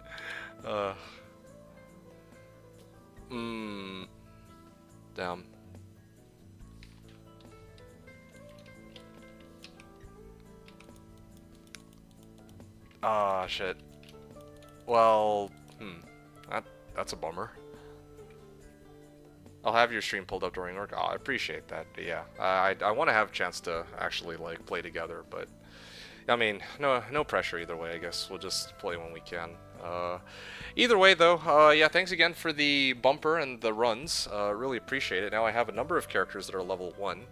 [SPEAKER 2] Damn. Ah, shit. Well, that's a bummer. I'll have your stream pulled up during work. Oh, I appreciate that. But yeah, I want to have a chance to actually like play together, but I mean, no pressure either way. I guess we'll just play when we can. Either way, though, yeah, thanks again for the bumper and the runs. Really appreciate it. Now I have a number of characters that are level 1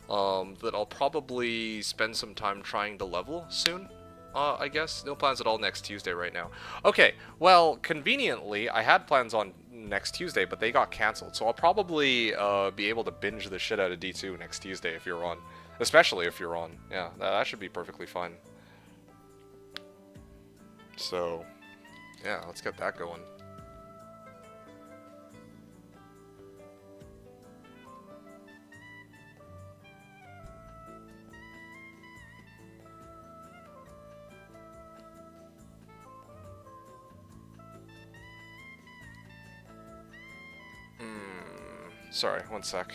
[SPEAKER 2] that I'll probably spend some time trying to level soon. I guess. No plans at all next Tuesday right now. Okay, well, conveniently, I had plans on next Tuesday, but they got cancelled. So I'll probably be able to binge the shit out of D2 next Tuesday if you're on. Especially if you're on. Yeah, that should be perfectly fine. So, yeah, let's get that going. Sorry, one sec.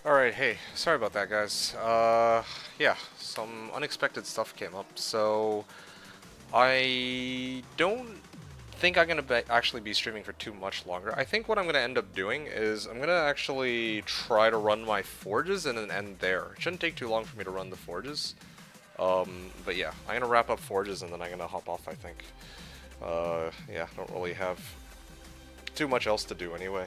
[SPEAKER 2] Alright, hey, sorry about that, guys. Yeah, some unexpected stuff came up, so I don't think I'm gonna actually be streaming for too much longer. I think what I'm gonna end up doing is I'm gonna actually try to run my forges and then end there. It shouldn't take too long for me to run the forges. But yeah, I'm gonna wrap up forges and then I'm gonna hop off, I think. Yeah, don't really have too much else to do anyway.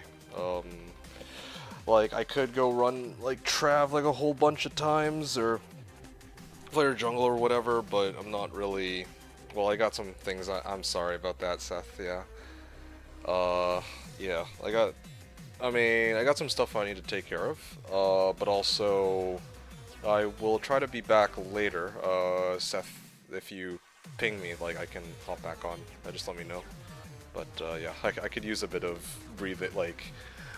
[SPEAKER 2] Like, I could go run, like, Trav, like, a whole bunch of times, or player jungle or whatever, but I'm not really... Well, I got some things, I'm sorry about that, Seth, yeah. Yeah, I got some stuff I need to take care of, but also, I will try to be back later. Seth, if you ping me, like, I can hop back on, just let me know. But, yeah, I could use a bit of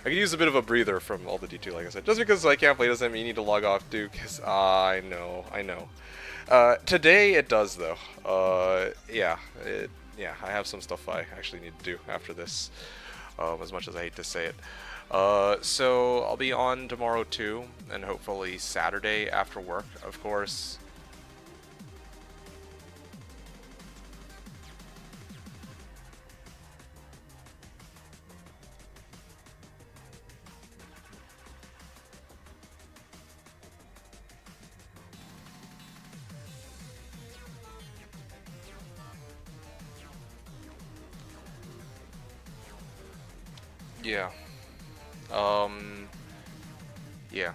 [SPEAKER 2] I could use a bit of a breather from all the D2, like I said. Just because I can't play doesn't mean you need to log off, dude, because I know. Today it does, though. Yeah, I have some stuff I actually need to do after this, as much as I hate to say it. So I'll be on tomorrow, too, and hopefully Saturday after work, of course. Yeah. Yeah.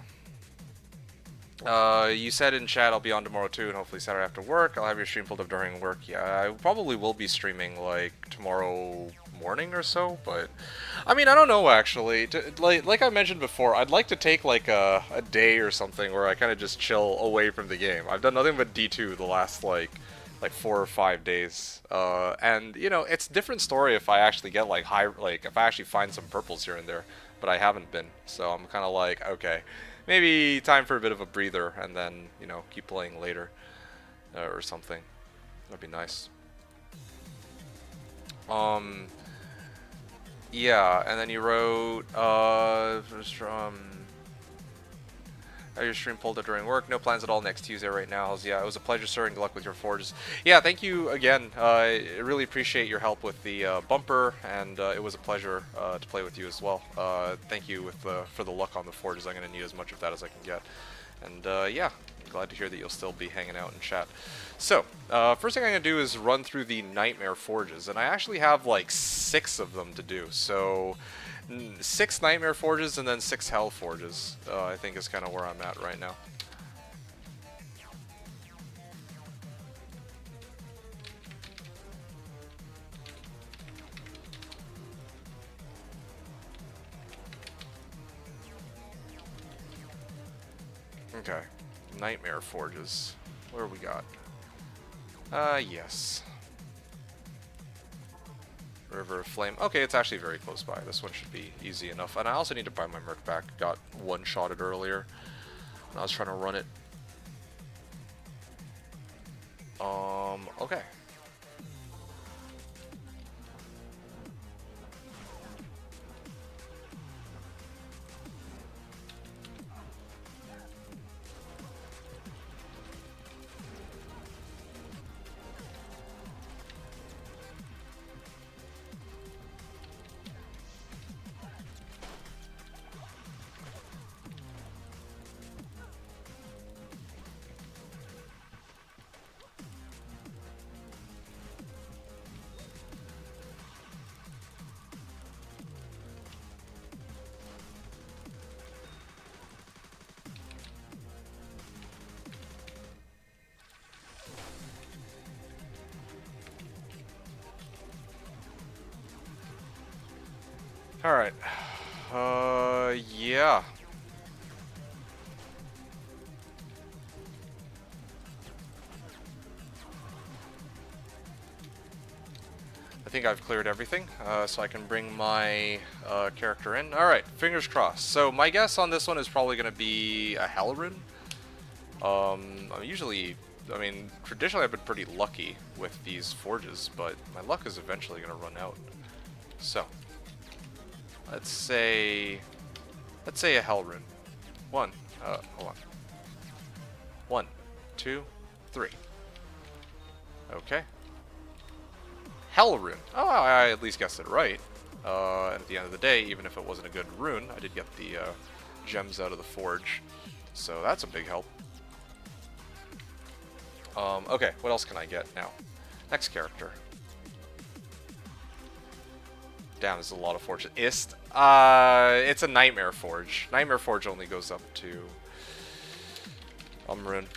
[SPEAKER 2] You said in chat I'll be on tomorrow too, and hopefully Saturday after work. I'll have your stream pulled up during work. Yeah, I probably will be streaming like tomorrow morning or so, but I mean, I don't know actually. Like I mentioned before, I'd like to take like a day or something where I kind of just chill away from the game. I've done nothing but D2 the last like 4 or 5 days, and you know, it's a different story if I actually get like if I actually find some purples here and there, but I haven't been, so I'm kind of like, okay, maybe time for a bit of a breather, and then, you know, keep playing later, or something. That'd be nice. Yeah, and then you wrote, have your stream pulled up during work. No plans at all next Tuesday right now. Yeah, it was a pleasure, sir, and good luck with your forges. Yeah, thank you again. I really appreciate your help with the bumper, and it was a pleasure to play with you as well. Thank you for the luck on the forges. I'm going to need as much of that as I can get. And yeah, glad to hear that you'll still be hanging out in chat. So, first thing I'm going to do is run through the Nightmare Forges, and I actually have like 6 of them to do. So, 6 Nightmare Forges and then 6 Hell Forges, I think is kind of where I'm at right now. Okay, Nightmare Forges. Where we got? Yes. River of Flame. Okay, it's actually very close by. This one should be easy enough. And I also need to buy my Merc back. Got one-shotted earlier when I was trying to run it. Okay. Alright. Yeah. I think I've cleared everything, so I can bring my character in. Alright, fingers crossed. So my guess on this one is probably going to be a Hellrune. I mean, traditionally I've been pretty lucky with these forges, but my luck is eventually going to run out. So, let's say a Hellrune. Hold on. 1, 2, 3. Okay. Hell rune. Oh, I at least guessed it right. And at the end of the day, even if it wasn't a good rune, I did get the gems out of the forge. So that's a big help. Okay, what else can I get now? Next character. Damn, there's a lot of forges. Ist? It's a Nightmare Forge. Nightmare Forge only goes up to rune.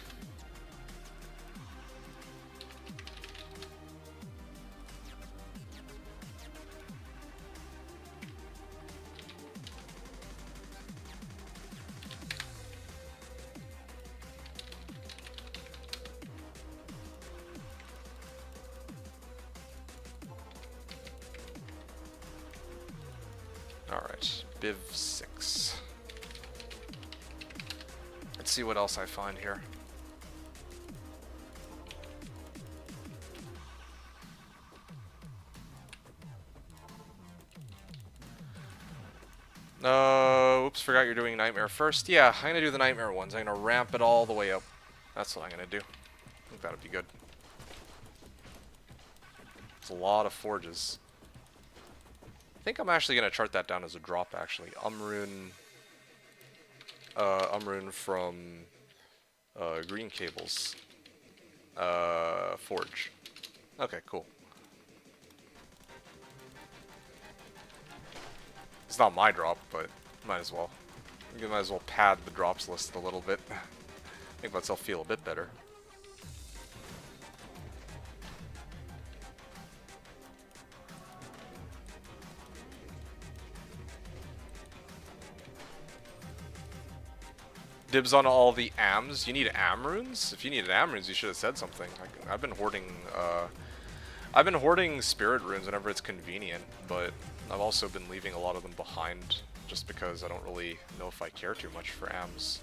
[SPEAKER 2] Alright, Biv 6. Let's see what else I find here. Oops, forgot you're doing Nightmare first. Yeah, I'm gonna do the Nightmare ones. I'm gonna ramp it all the way up. That's what I'm gonna do. I think that'll be good. It's a lot of forges. I think I'm actually going to chart that down as a drop, actually. Umrune from Green Cables. Forge. Okay, cool. It's not my drop, but might as well. You might as well pad the drops list a little bit. Make myself feel a bit better. Dibs on all the AMs. You need AM runes? If you needed AM runes, you should have said something. I've been hoarding spirit runes whenever it's convenient, but I've also been leaving a lot of them behind just because I don't really know if I care too much for AMs.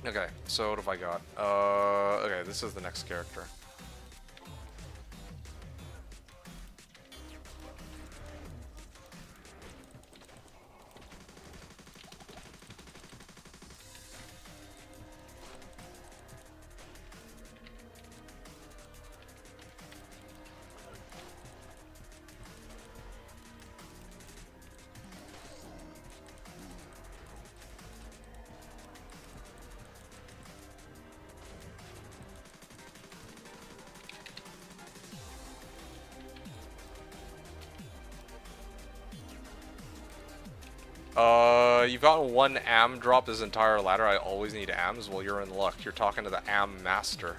[SPEAKER 2] Okay, so what have I got? Okay, this is the next character. You've gotten one AM drop this entire ladder. I always need AMs. Well, you're in luck. You're talking to the AM master.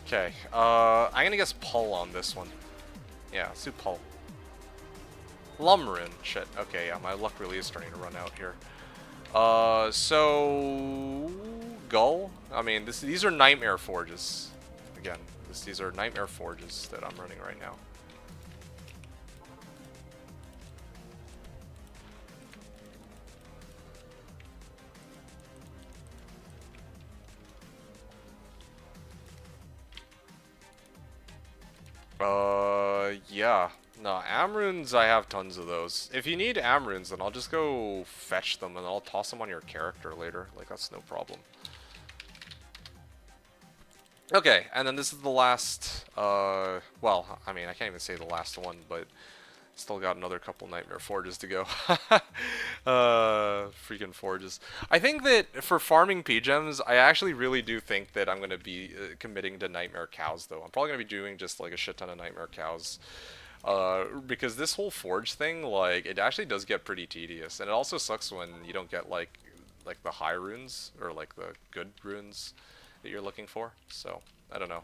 [SPEAKER 2] Okay, I'm gonna guess Pull on this one. Yeah, let's do Pull. Lumrin. Shit. Okay, yeah, my luck really is starting to run out here. So Gull. I mean, these are Nightmare Forges. Again, these are Nightmare Forges that I'm running right now. Yeah. No, Amrunes, I have tons of those. If you need Amrunes, then I'll just go fetch them and I'll toss them on your character later. Like, that's no problem. Okay, and then this is the last, well, I mean, I can't even say the last one, but still got another couple Nightmare Forges to go. Freaking Forges. I think that for farming P-Gems, I actually really do think that I'm going to be committing to Nightmare Cows, though. I'm probably going to be doing just, like, a shit ton of Nightmare Cows. Because this whole Forge thing, like, it actually does get pretty tedious. And it also sucks when you don't get, like the high runes, or, like, the good runes that you're looking for. So, I don't know.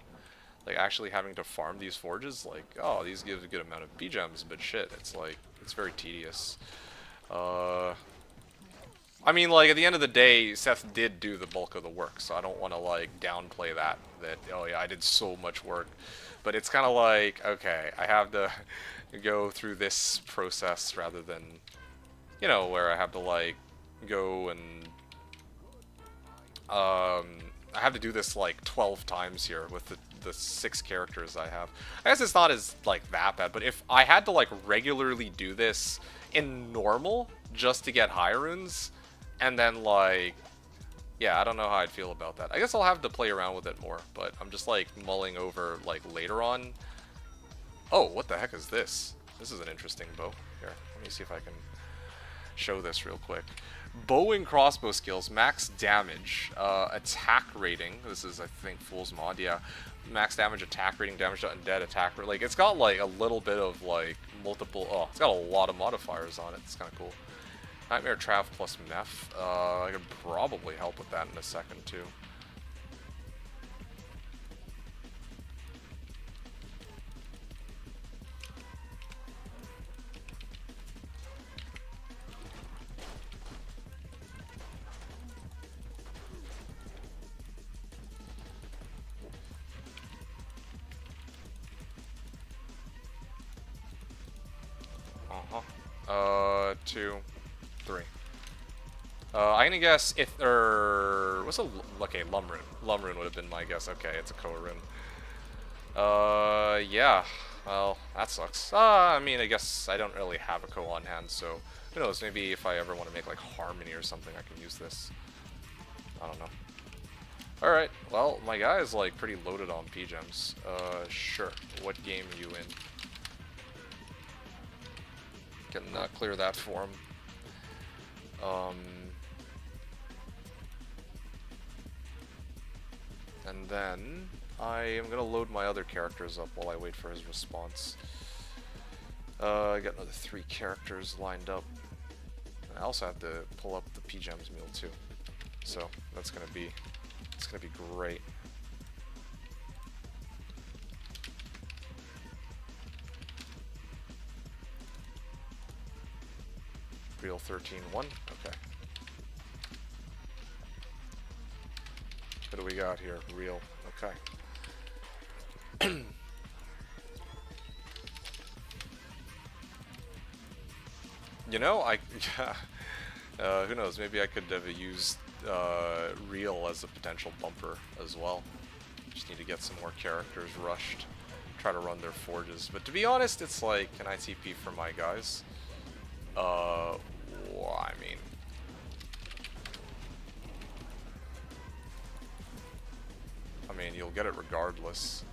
[SPEAKER 2] Like, actually having to farm these forges, like, oh, these give a good amount of B-gems, but shit, it's like, it's very tedious. I mean, like, at the end of the day, Seth did do the bulk of the work, so I don't want to, like, downplay that, oh yeah, I did so much work. But it's kind of like, okay, I have to go through this process rather than, you know, where I have to, like, go and, I have to do this, like, 12 times here with the 6 characters I have. I guess it's not as, like, that bad, but if I had to, like, regularly do this in normal just to get high runes, And then, like, yeah, I don't know how I'd feel about that. I guess I'll have to play around with it more, but I'm just, like, mulling over, like, later on. Oh, what the heck is this? This is an interesting bow. Here, let me see if I can show this real quick. Bow and crossbow skills, max damage, attack rating. This is, I think, Fool's Mod, yeah. Max damage, attack rating, damage to undead, attack rating. Like, it's got, like, a little bit of, like, multiple... Oh, it's got a lot of modifiers on it. It's kind of cool. Nightmare Trav plus Meth. I could probably help with that in a second, too. Uh-huh. 2, 3. I'm gonna guess if, what's a, okay, Lumrune. Lumrune would have been my guess. Okay, it's a Koa rune. Yeah. Well, that sucks. I mean, I guess I don't really have a Koa on hand, so who knows, maybe if I ever want to make, like, Harmony or something, I can use this. I don't know. Alright, well, my guy is, like, pretty loaded on P-Gems. Sure. What game are you in? Can clear that for him. And then I am gonna load my other characters up while I wait for his response. I got another 3 characters lined up. And I also have to pull up the P-Gems meal too. So that's gonna be, it's gonna be great. Real 13-1. Okay. What do we got here? Real. Okay. You know, who knows? Maybe I could have used Real as a potential bumper as well. Just need to get some more characters rushed. Try to run their forges. But to be honest, it's like, can I TP for my guys? Well, I mean, you'll get it regardless.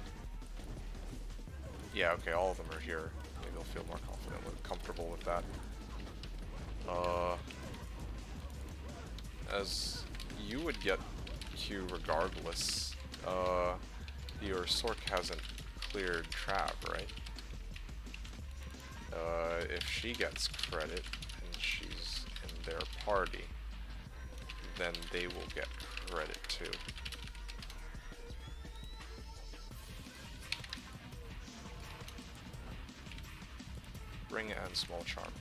[SPEAKER 2] Yeah, okay, all of them are here. Maybe I'll feel more comfortable with that. As you would get Q regardless, your Sork hasn't cleared Trav, right? If she gets credit and she's in their party, then they will get credit too. Ring and small charm.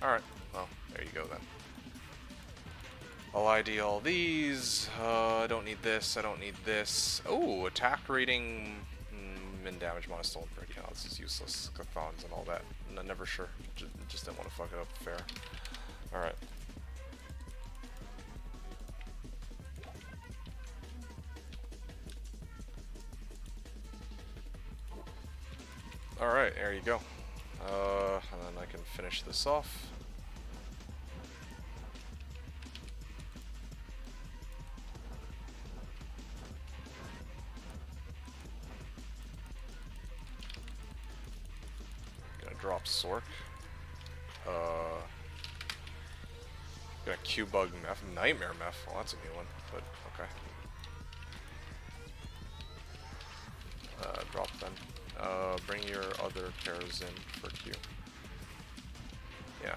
[SPEAKER 2] Alright, well, there you go then. I'll ID all these. I don't need this, I don't need this. Oh, attack rating, min damage, monostone, yeah, this is useless. Cathons and all that. Never sure. Just didn't want to fuck it up fair. Alright. Alright, there you go. And then I can finish this off. Gonna drop Sork. Gonna Q-Bug Meth. Nightmare Meth. Well, that's a new one, but okay. Drop then. Bring your other pairs in for Q. Yeah.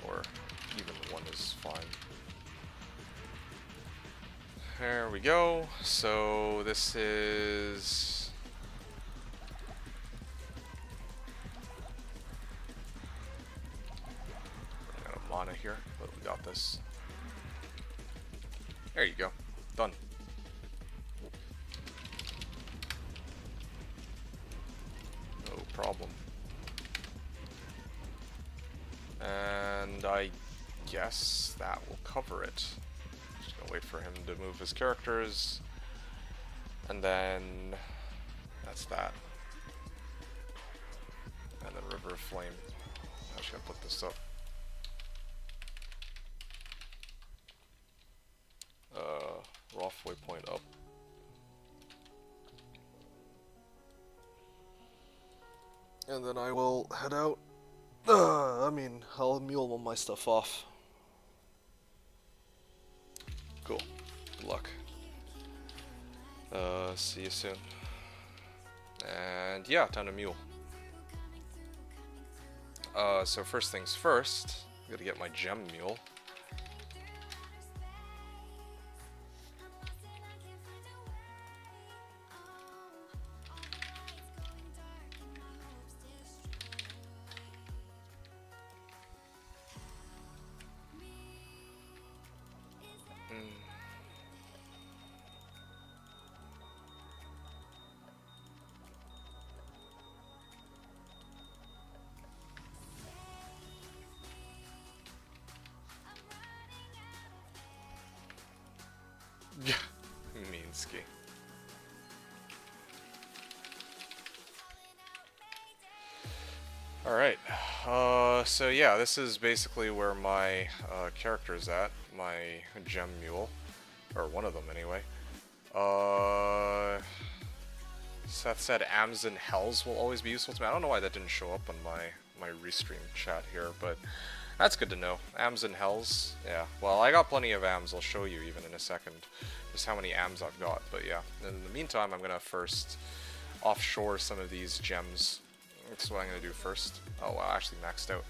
[SPEAKER 2] Or even one is fine. There we go. So this is... Running out of mana here, but we got this. There you go. Done. No problem. And I guess that will cover it. Just gonna wait for him to move his characters. And then that's that. And then River of Flame. I'm just gonna put this up. Roth waypoint up. And then I will head out. I'll mule all my stuff off. Cool. Good luck. See you soon. And yeah, time to mule. So first things first, I gotta get my gem mule. Yeah, Minsky. Alright, so yeah, this is basically where my character is at, my gem mule, or one of them anyway. Seth said Ams and Hells will always be useful to me. I don't know why that didn't show up on my restream chat here, but that's good to know. Ams and Hells, yeah. Well, I got plenty of Ams, I'll show you even in a second just how many Ams I've got, but yeah. In the meantime, I'm gonna first offshore some of these gems. That's what I'm gonna do first. Oh wow, I actually maxed out.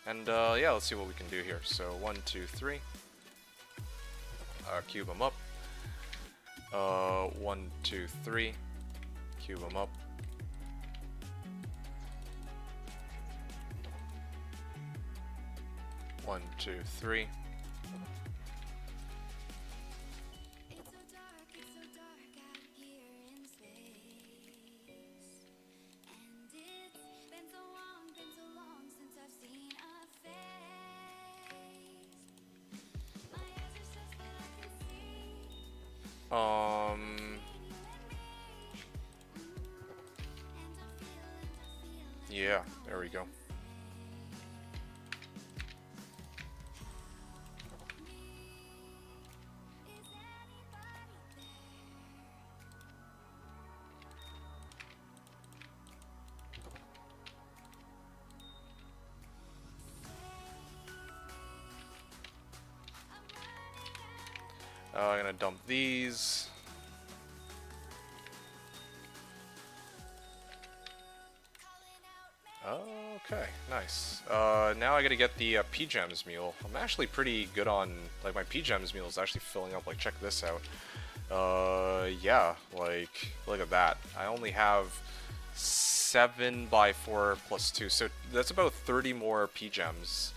[SPEAKER 2] And yeah, let's see what we can do here. So 1, 2, 3. Cube them up. 1, 2, 3. Cube them up. One, two, three. Yeah, there we go. I'm gonna dump these. Okay, nice. Now I gotta get the P-Gems mule. I'm actually pretty good on, like, my P-Gems mule is actually filling up. Like, check this out. Yeah, like, look at that. I only have 7 by 4 plus 2, so that's about 30 more P-Gems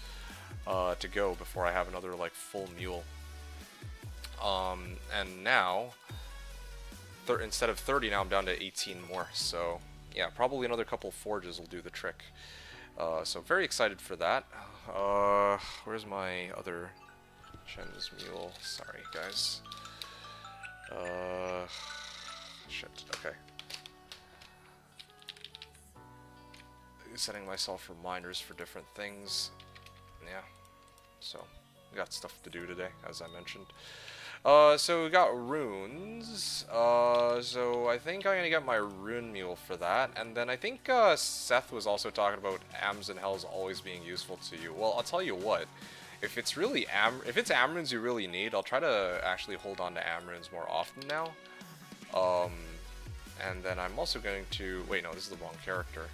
[SPEAKER 2] to go before I have another, like, full mule. And now, instead of 30, now I'm down to 18 more, so yeah, probably another couple forges will do the trick. So very excited for that. Where's my other gems mule? Sorry, guys. Shit, okay. Setting myself reminders for different things. Yeah, so got stuff to do today, as I mentioned. So we got runes. So I think I'm gonna get my rune mule for that, and then I think Seth was also talking about Ams and Hells always being useful to you. Well, I'll tell you what. If it's really if it's Amrunes you really need, I'll try to actually hold on to Amrunes more often now. And then I'm also going to wait. No, this is the wrong character.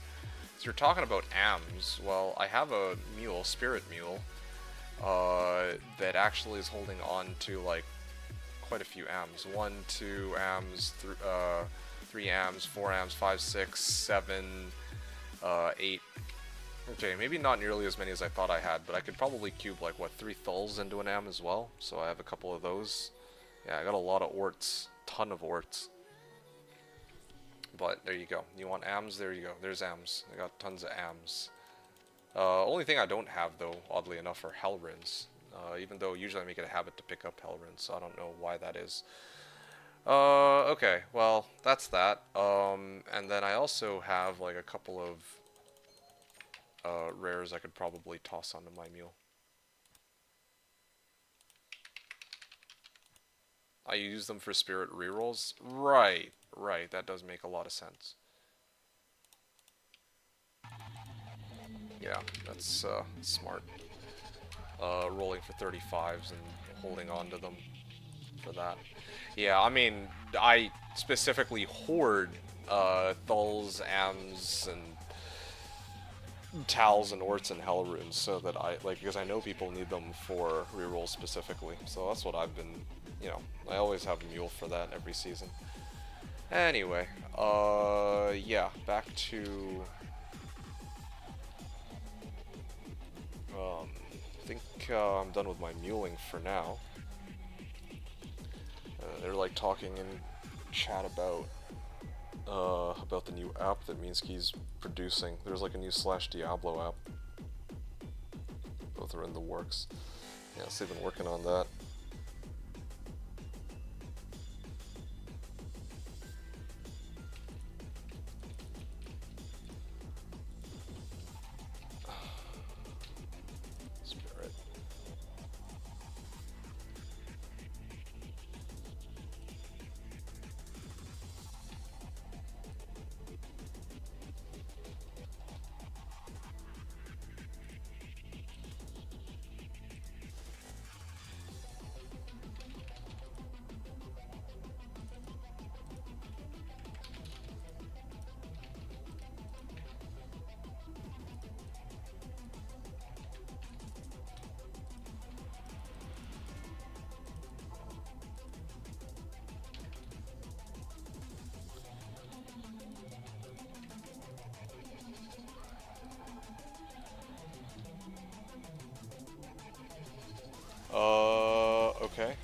[SPEAKER 2] So you're talking about Ams. Well, I have a mule, Spirit Mule, that actually is holding on to like quite a few AMs. 1, 2 AMs, 3 AMs, 4 AMs, 5, 6, 7, 8. Okay, maybe not nearly as many as I thought I had, but I could probably cube like, what, 3 Thulls into an AM as well? So I have a couple of those. Yeah, I got a lot of Orts. Ton of Orts. But there you go. You want AMs? There you go. There's AMs. I got tons of AMs. Only thing I don't have, though, oddly enough, are Hellrins. Even though usually I make it a habit to pick up Hellrins, so I don't know why that is. Okay, well, that's that. And then I also have like a couple of
[SPEAKER 1] rares I could probably toss onto my mule. I use them for spirit rerolls? Right, right, that does make a lot of sense. Yeah, that's smart. Rolling for 35s and holding on to them for that. Yeah, I mean, I specifically hoard Thulls, Ams, and Tals and Orts and Hell Runes so that because I know people need them for rerolls specifically. So that's what I've been, I always have a mule for that every season. Anyway, yeah, back to, I think I'm done with my muling for now. They're like talking in chat about the new app that Minsky's producing. There's like a new Slashdiablo app. Both are in the works. Yeah, so they've been working on that. Spirit. Okay.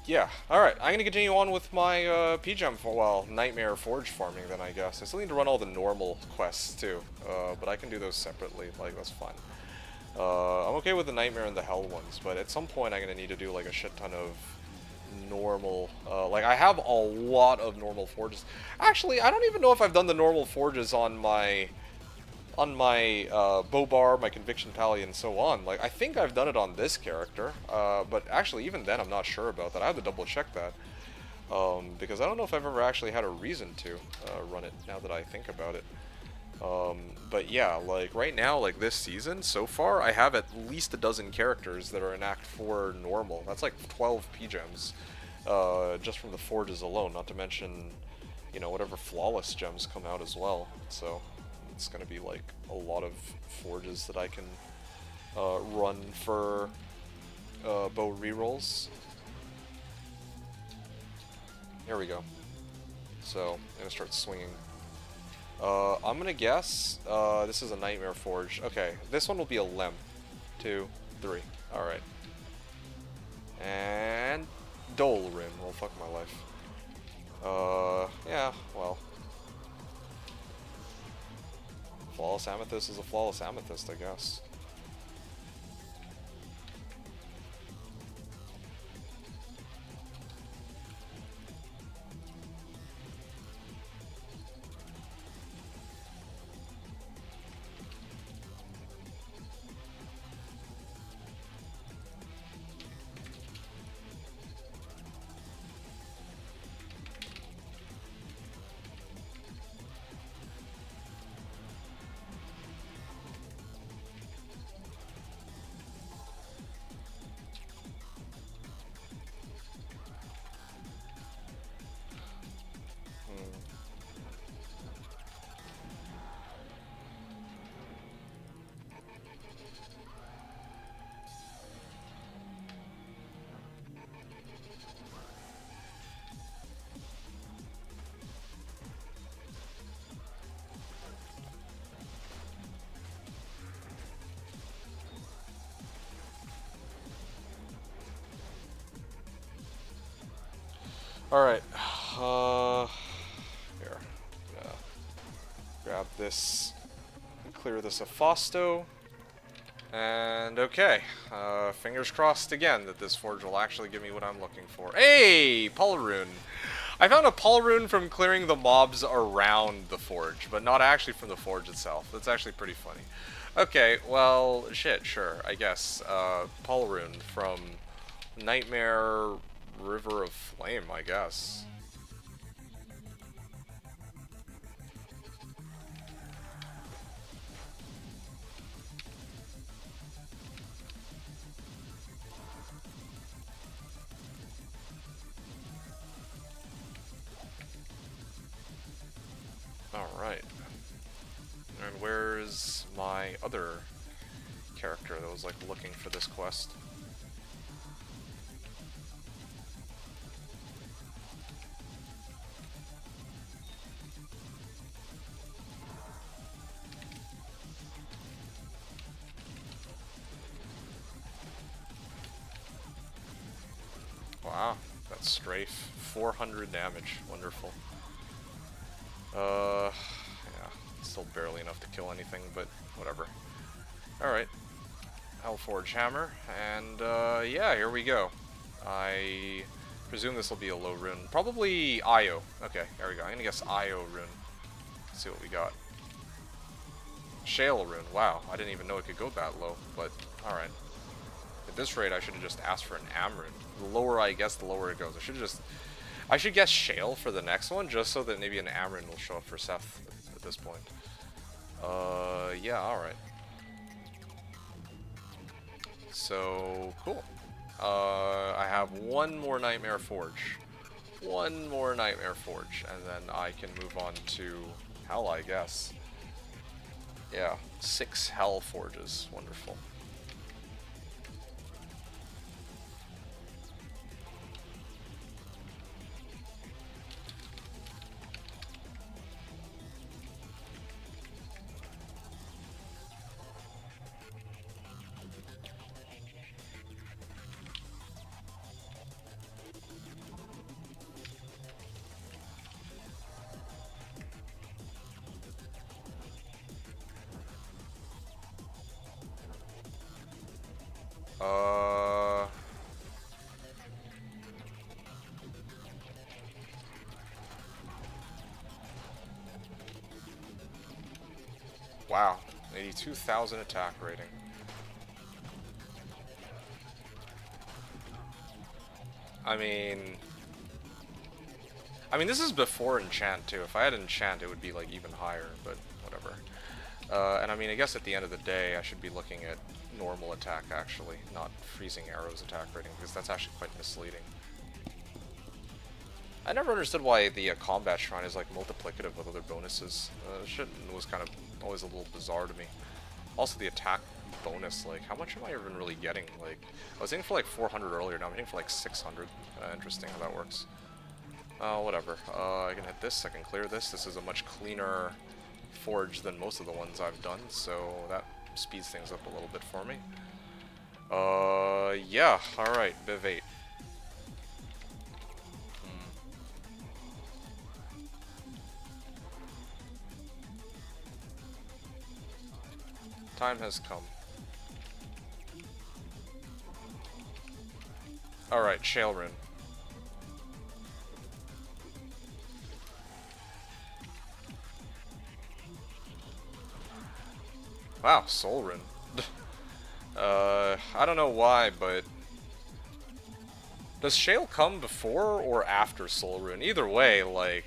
[SPEAKER 1] Yeah, alright, I'm gonna continue on with my, PGEM Nightmare Forge farming then, I guess. I still need to run all the normal quests, too, but I can do those separately, like, that's fine. I'm okay with the Nightmare and the Hell ones, but at some point I'm gonna need to do, like, a shit ton of normal, like, I have a lot of normal forges. Actually, I don't even know if I've done the normal forges on my bow bar, my conviction pally, and so on. Like, I think I've done it on this character, but actually even then I'm not sure about that. I have to double check that, because I don't know if I've ever actually had a reason to run it, now that I think about it. But yeah, like, right now, like, this season, so far, I have at least a dozen characters that are in Act 4 normal. That's like 12 PGEMs, just from the forges alone, not to mention, whatever flawless gems come out as well, so it's gonna be like a lot of forges that I can run for bow rerolls. Here we go. So I'm gonna start swinging. I'm gonna guess this is a Nightmare Forge. Okay, this one will be a Lem. 2, 3. All right. And Dole Rim. Well, fuck my life. Yeah. Well. Flawless Amethyst is a Flawless Amethyst, I guess. Alright, here, grab this, clear this Aphosto, and okay, fingers crossed again that this forge will actually give me what I'm looking for. Hey, Polyrune!
[SPEAKER 2] I found a Paul rune from clearing the mobs around the forge, but not actually from the forge itself. That's actually pretty funny. Okay, well, shit, sure, I guess. Paul rune from Nightmare River of Flame, I guess. Alright. And where's my other character that was like looking for this quest? Wow, that strafe. 400 damage. Wonderful. Yeah, still barely enough to kill anything, but whatever. Alright. Hellforge Hammer, and yeah, here we go. I presume this will be a low rune. Probably Io. Okay, there we go. I'm gonna guess Io rune. Let's see what we got. Shale rune. Wow, I didn't even know it could go that low, but alright. At this rate, I should have just asked for an Am rune. The lower I guess, the lower it goes. I should guess Shale for the next one, just so that maybe an Am rune will show up for Seth at this point. Yeah, alright. So, cool. I have one more Nightmare Forge. One more Nightmare Forge, and then I can move on to Hell, I guess. Yeah, 6 Hell Forges. Wonderful. Wow, 82,000 attack rating. I mean, this is before enchant too. If I had enchant, it would be like even higher, but whatever. And I mean, I guess at the end of the day, I should be looking at normal attack actually, not freezing arrows attack rating, because that's actually quite misleading. I never understood why the combat shrine is like multiplicative with other bonuses. Shit was kind of always a little bizarre to me. Also the attack bonus, like how much am I even really getting? Like I was aiming for like 400 earlier, now I'm aiming for like 600. Interesting how that works. Whatever. I can hit this, I can clear this. This is a much cleaner forge than most of the ones I've done, so that speeds things up a little bit for me. Yeah, alright, Biv 8. Time has come. Alright, Shale Rune. Wow, Soul Rune. I don't know why, but... Does Shale come before or after Soul Rune? Either way, like...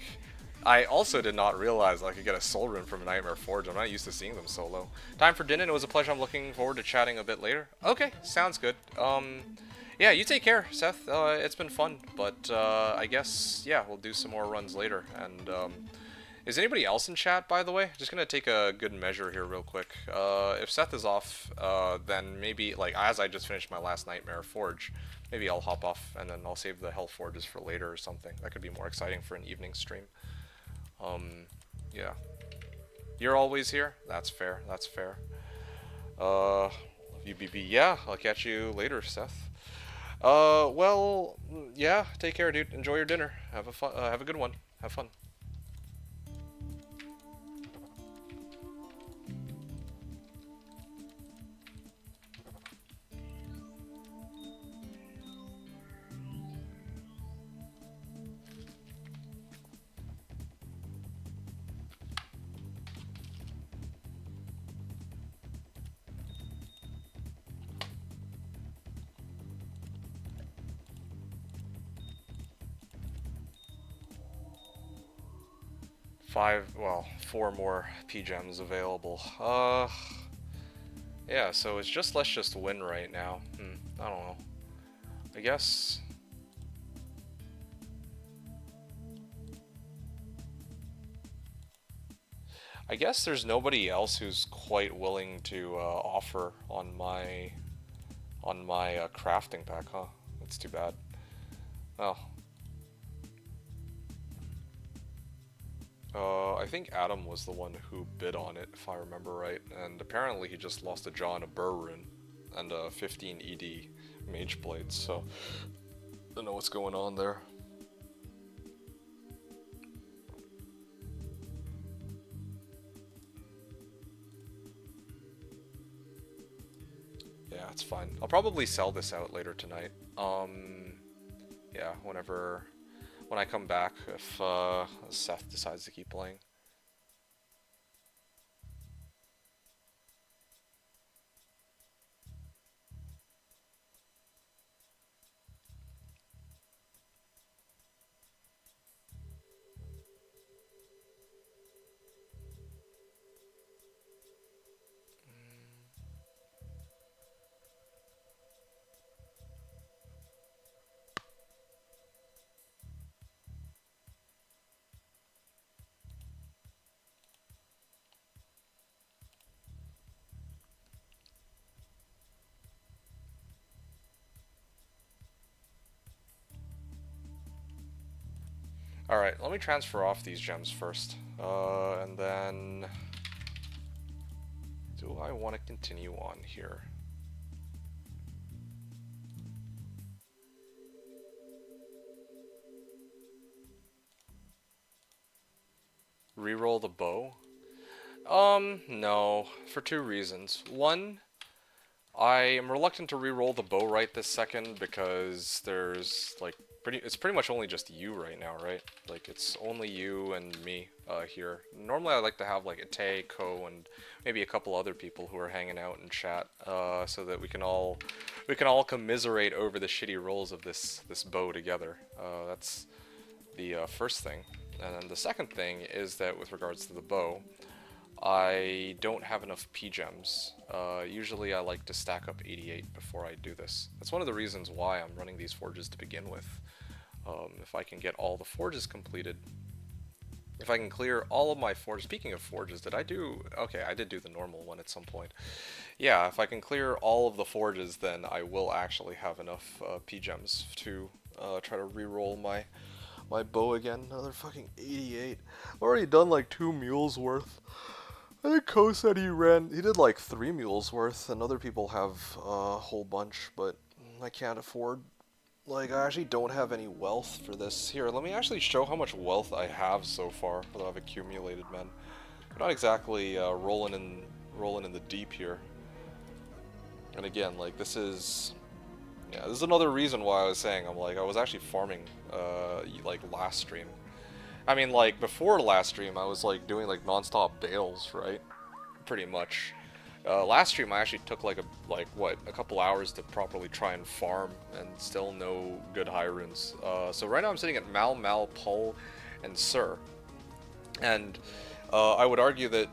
[SPEAKER 2] I also did not realize I could get a Soul Rune from a Nightmare Forge. I'm not used to seeing them so low. Time for dinner. It was a pleasure. I'm looking forward to chatting a bit later. Okay, sounds good. Yeah, you take care, Seth. It's been fun, but I guess, yeah, we'll do some more runs later. And is anybody else in chat, by the way? Just gonna take a good measure here real quick. If Seth is off, then maybe, like, as I just finished my last Nightmare Forge, maybe I'll hop off and then I'll save the Hell Forges for later or something. That could be more exciting for an evening stream. Yeah. You're always here? That's fair, that's fair. UBB, yeah, I'll catch you later, Seth. Well, yeah, take care, dude. Enjoy your dinner. Have a good one. Have fun. 4 more P gems available. Yeah, so it's just let's just win right now. I don't know. I guess. I guess there's nobody else who's quite willing to offer on my crafting pack, huh? That's too bad. Well, I think Adam was the one who bid on it, if I remember right, and apparently he just lost a jaw and a burr rune and a 15 ED mage blade, so I don't know what's going on there. Yeah, it's fine. I'll probably sell this out later tonight. Yeah, when I come back, if Seth decides to keep playing. Alright, let me transfer off these gems first. And then... do I want to continue on here? Reroll the bow? No, for 2 reasons. One, I am reluctant to reroll the bow right this second because there's like it's pretty much only just you right now, right? Like it's only you and me here. Normally I like to have like Ate, Ko, and maybe a couple other people who are hanging out in chat, so that we can all commiserate over the shitty rolls of this bow together. That's the first thing. And then the second thing is that with regards to the bow, I don't have enough P gems. Usually I like to stack up 88 before I do this. That's one of the reasons why I'm running these forges to begin with. If I can get all the forges completed, if I can clear all of my forges. Speaking of forges, did I do... okay, I did do the normal one at some point. Yeah, if I can clear all of the forges, then I will actually have enough P gems to try to reroll my bow again. Another fucking 88. I've already done like 2 mules worth. I think Ko said he did like 3 mules worth, and other people have a whole bunch, but I can't afford, like, I actually don't have any wealth for this. Here, let me actually show how much wealth I have so far that I've accumulated, man. I'm not exactly rolling in the deep here. And again, like, this is another reason why I was saying I was actually farming like last stream. I mean, like, before last stream, I was, like, doing, like, non-stop bales, right? Pretty much. Last stream, I actually took, like, a couple hours to properly try and farm, and still no good high runes. So right now I'm sitting at Mal, Pul, and Sir. And, I would argue that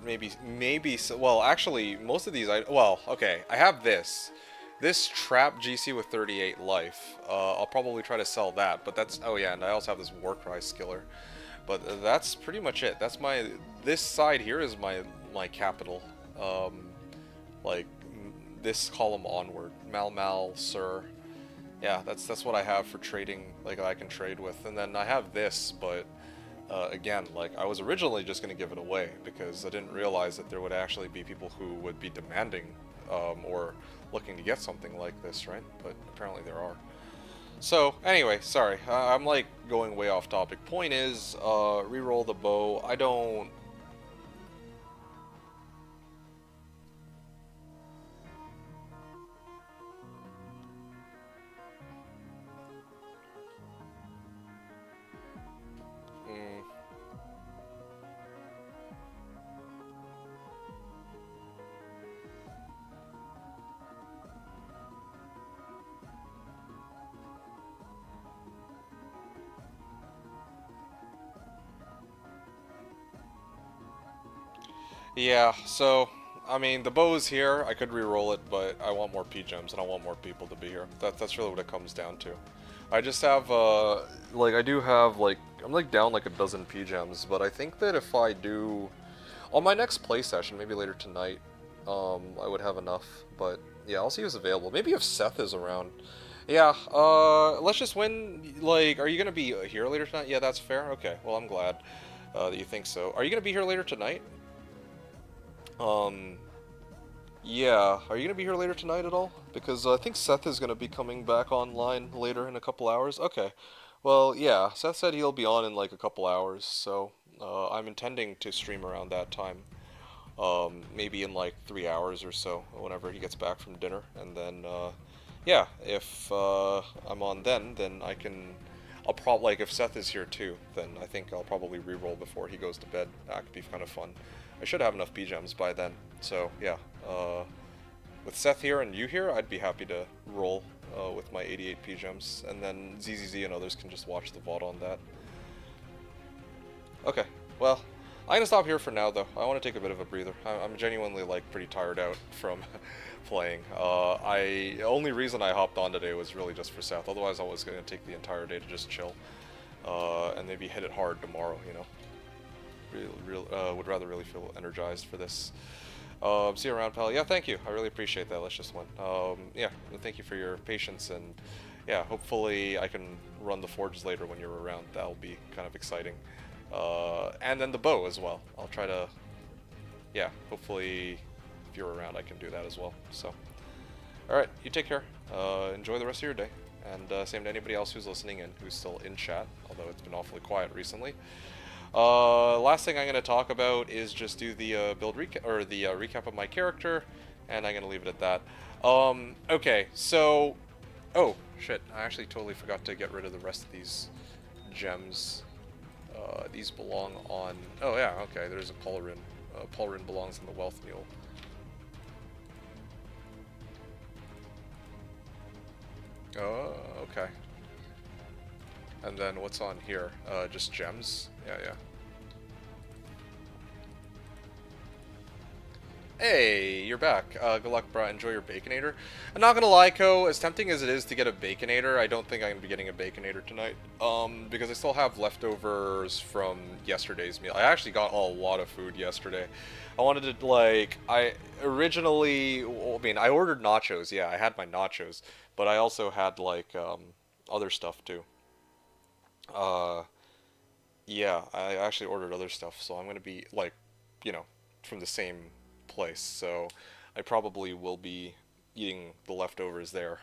[SPEAKER 2] well, actually, most of these, okay, I have this. This Trap GC with 38 life. I'll probably try to sell that, but that's, oh yeah, and I also have this Warcry Skiller. But that's pretty much it. That's this side here is my capital. Like, this column onward. Mal, Sir. Yeah, that's what I have for trading, like, I can trade with. And then I have this, but, again, like, I was originally just going to give it away, because I didn't realize that there would actually be people who would be demanding, or looking to get something like this, right? But apparently there are. So, anyway, sorry, I'm like going way off topic. Point is, reroll the bow. I don't... Yeah, so, I mean, the bow is here. I could re-roll it, but I want more P-gems, and I want more people to be here. That's really what it comes down to. I just have, like, I do have, like, I'm, like, down, like, a dozen P-gems, but I think that if I do... On my next play session, maybe later tonight, I would have enough, but, yeah, I'll see who's available. Maybe if Seth is around. Yeah, let's just win, like, are you gonna be here later tonight? Yeah, that's fair. Okay, well, I'm glad, that you think so. Are you gonna be here later tonight? Um, yeah. Are you gonna be here later tonight at all? Because I think Seth is gonna be coming back online later in a couple hours. Okay. Well, yeah. Seth said he'll be on in like a couple hours, so I'm intending to stream around that time. Maybe in like 3 hours or so, whenever he gets back from dinner, and then yeah, if I'm on then I can. I'll probably like if Seth is here too, then I think I'll probably re-roll before he goes to bed. That could be kind of fun. I should have enough B-gems by then. So yeah, with Seth here and you here, I'd be happy to roll with my 88 P-gems, and then ZZZ and others can just watch the VOD on that. Okay, well, I'm gonna stop here for now though. I want to take a bit of a breather. I'm genuinely like pretty tired out from playing. Only reason I hopped on today was really just for Seth. Otherwise, I was gonna take the entire day to just chill, and maybe hit it hard tomorrow. You know. Would rather really feel energized for this. See you around, pal. Yeah, thank you. I really appreciate that. Let's just win. Yeah, thank you for your patience, and yeah, hopefully I can run the forges later when you're around. That'll be kind of exciting. And then the bow as well. I'll try to, yeah, hopefully if you're around I can do that as well. So, alright, you take care. Enjoy the rest of your day. And same to anybody else who's listening and who's still in chat, although it's been awfully quiet recently. Last thing I'm going to talk about is just do the build recap, or the recap of my character, and I'm going to leave it at that. Okay, so, oh, shit, I actually totally forgot to get rid of the rest of these gems. These belong on, oh yeah, okay, there's a Pulverin. Pulverin belongs in the Wealth Mule. Oh, okay. And then what's on here? Just gems? Yeah, yeah. Hey, you're back. Good luck, brah. Enjoy your Baconator. I'm not gonna lie, Ko, as tempting as it is to get a Baconator, I don't think I'm gonna be getting a Baconator tonight. Because I still have leftovers from yesterday's meal. I actually got a lot of food yesterday. I wanted to, like, I originally, I mean, I ordered nachos, yeah, I had my nachos, but I also had, like, other stuff, too. Yeah, I actually ordered other stuff, so I'm gonna be, like, you know, from the same place, so I probably will be eating the leftovers there.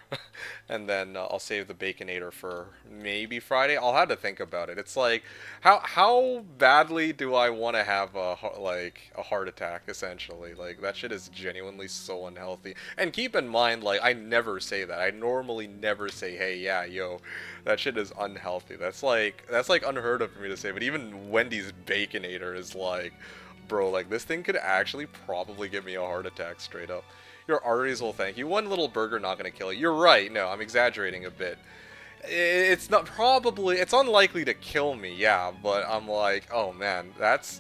[SPEAKER 2] And then I'll save the Baconator for maybe Friday. I'll have to think about it. It's like, how badly do I want to have a heart attack, essentially? Like, that shit is genuinely so unhealthy. And keep in mind, like, I never say that. I normally never say, hey, yeah, yo, that shit is unhealthy. That's like unheard of for me to say, but even Wendy's Baconator is like, bro, like, this thing could actually probably give me a heart attack straight up. Your arteries will thank you. One little burger not gonna kill you. You're right. No, I'm exaggerating a bit. It's not probably. It's unlikely to kill me. Yeah, but I'm like, oh man, that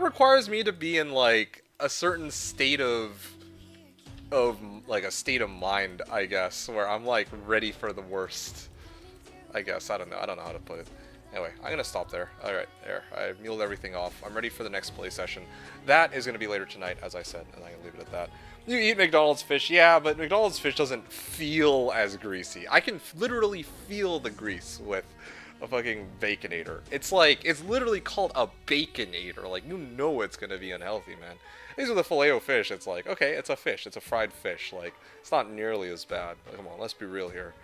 [SPEAKER 2] requires me to be in like a certain state of like a state of mind, I guess, where I'm like ready for the worst. I guess I don't know. I don't know how to put it. Anyway, I'm gonna stop there. Alright, there. I've muled everything off. I'm ready for the next play session. That is gonna be later tonight, as I said, and I'm gonna leave it at that. You eat McDonald's fish, yeah, but McDonald's fish doesn't feel as greasy. I can literally feel the grease with a fucking Baconator. It's like, it's literally called a Baconator. Like, you know it's gonna be unhealthy, man. These are the Filet-O-Fish. It's like, okay, it's a fish. It's a fried fish. Like, it's not nearly as bad. Come on, let's be real here.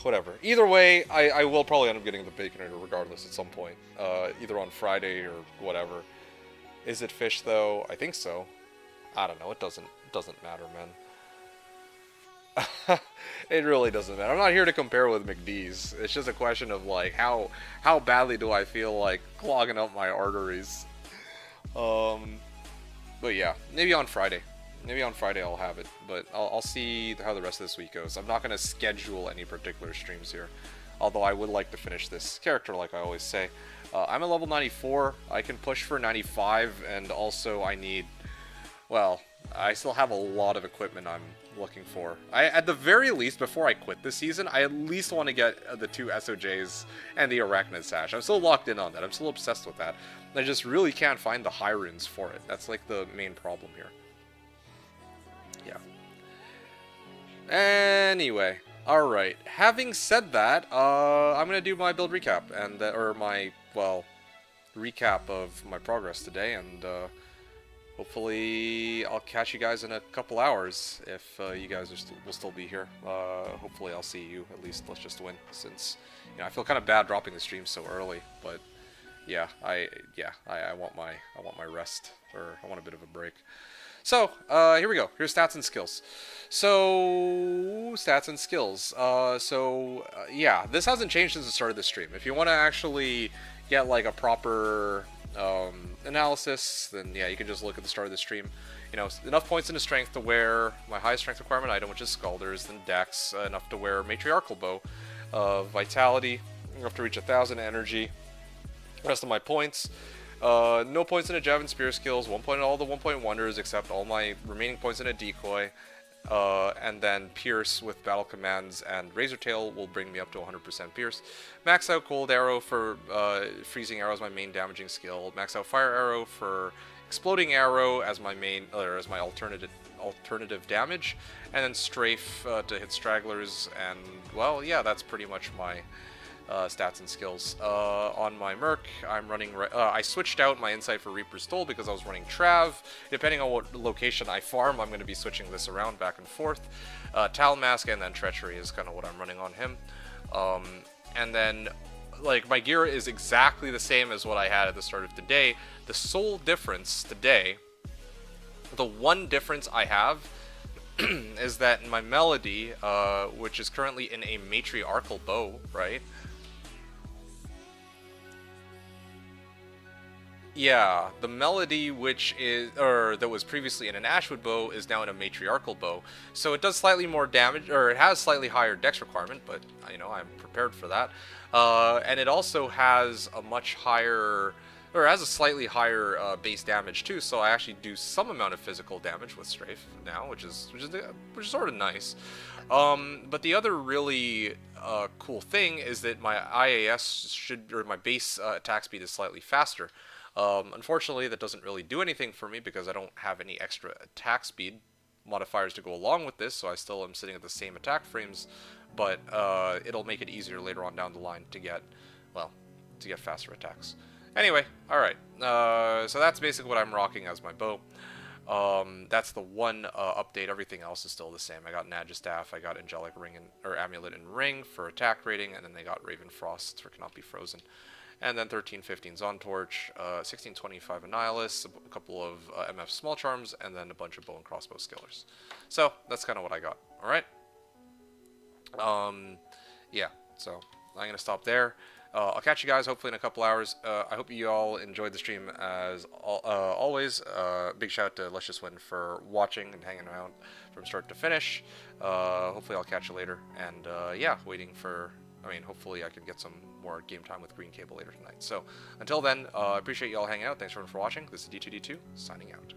[SPEAKER 2] Whatever. Either way, I will probably end up getting the Baconator regardless at some point. Either on Friday or whatever. Is it fish, though? I think so. I don't know. It doesn't matter, man. It really doesn't matter. I'm not here to compare with McD's. It's just a question of, like, how badly do I feel like clogging up my arteries. But yeah, maybe on Friday. Maybe on Friday I'll have it, but I'll see how the rest of this week goes. I'm not going to schedule any particular streams here, although I would like to finish this character like I always say. I'm at level 94. I can push for 95, and also I need, well, I still have a lot of equipment I'm looking for. At the very least, before I quit this season, I at least want to get the 2 SOJs and the Arachnid Sash. I'm still locked in on that. I'm still obsessed with that. I just really can't find the high runes for it. That's like the main problem here. Yeah. Anyway, alright. Having said that, I'm going to do my build recap, and or my, well, recap of my progress today, and hopefully I'll catch you guys in a couple hours if you guys will still be here. Hopefully I'll see you, at least let's just win, since, you know, I feel kind of bad dropping the stream so early, but yeah, I want my rest, or I want a bit of a break. So, here we go. Here's stats and skills. So, stats and skills. Yeah, this hasn't changed since the start of the stream. If you want to actually get like a proper analysis, then yeah, you can just look at the start of the stream. You know, enough points into strength to wear my highest strength requirement item, which is Scalders, then Dex, enough to wear Matriarchal Bow, Vitality, enough to reach 1,000 energy. Rest of my points. No points in a Javelin Spear skills, 1 point in all the 1-point wonders except all my remaining points in a decoy, and then Pierce with battle commands and Razor Tail will bring me up to 100% Pierce. Max out Cold Arrow for freezing arrow as my main damaging skill. Max out Fire Arrow for exploding arrow as my main, or as my alternative damage, and then Strafe to hit stragglers. And well, yeah, that's pretty much my stats and skills. On my Merc, I'm running. I switched out my Insight for Reaper's Toll because I was running Trav. Depending on what location I farm, I'm going to be switching this around back and forth. Talon Mask and then Treachery is kind of what I'm running on him. And then, like, my gear is exactly the same as what I had at the start of today. The sole difference today, the one difference I have, is that my Melody, which is currently in a Matriarchal Bow, right? Yeah, the Melody, which is, or that was previously in an Ashwood Bow, is now in a Matriarchal Bow. So it does slightly more damage, or it has slightly higher dex requirement, but, you know, I'm prepared for that. And it also has a much higher, or has a slightly higher base damage too, so I actually do some amount of physical damage with Strafe now, which is sort of nice. But the other really cool thing is that my IAS should, or my base attack speed is slightly faster. Unfortunately, that doesn't really do anything for me because I don't have any extra attack speed modifiers to go along with this, so I still am sitting at the same attack frames, but it'll make it easier later on down the line to get, well, to get faster attacks. Anyway, alright, so that's basically what I'm rocking as my bow. That's the one update. Everything else is still the same. I got Nagistaff, I got Angelic Ring, or Amulet and Ring for attack rating, and then they got Raven Frost for Cannot Be Frozen. And then 1315 Zon Torch, 1625 Annihilus, a couple of MF Small Charms, and then a bunch of Bow and Crossbow Skillers. So, that's kind of what I got. Alright? Yeah, so I'm going to stop there. I'll catch you guys hopefully in a couple hours. I hope you all enjoyed the stream as always. Big shout out to Let's Just Win for watching and hanging around from start to finish. Hopefully I'll catch you later. And yeah, waiting for... I mean, hopefully I can get some more game time with Green Cable later tonight. So, until then, I appreciate you all hanging out. Thanks everyone for watching. This is D2D2, signing out.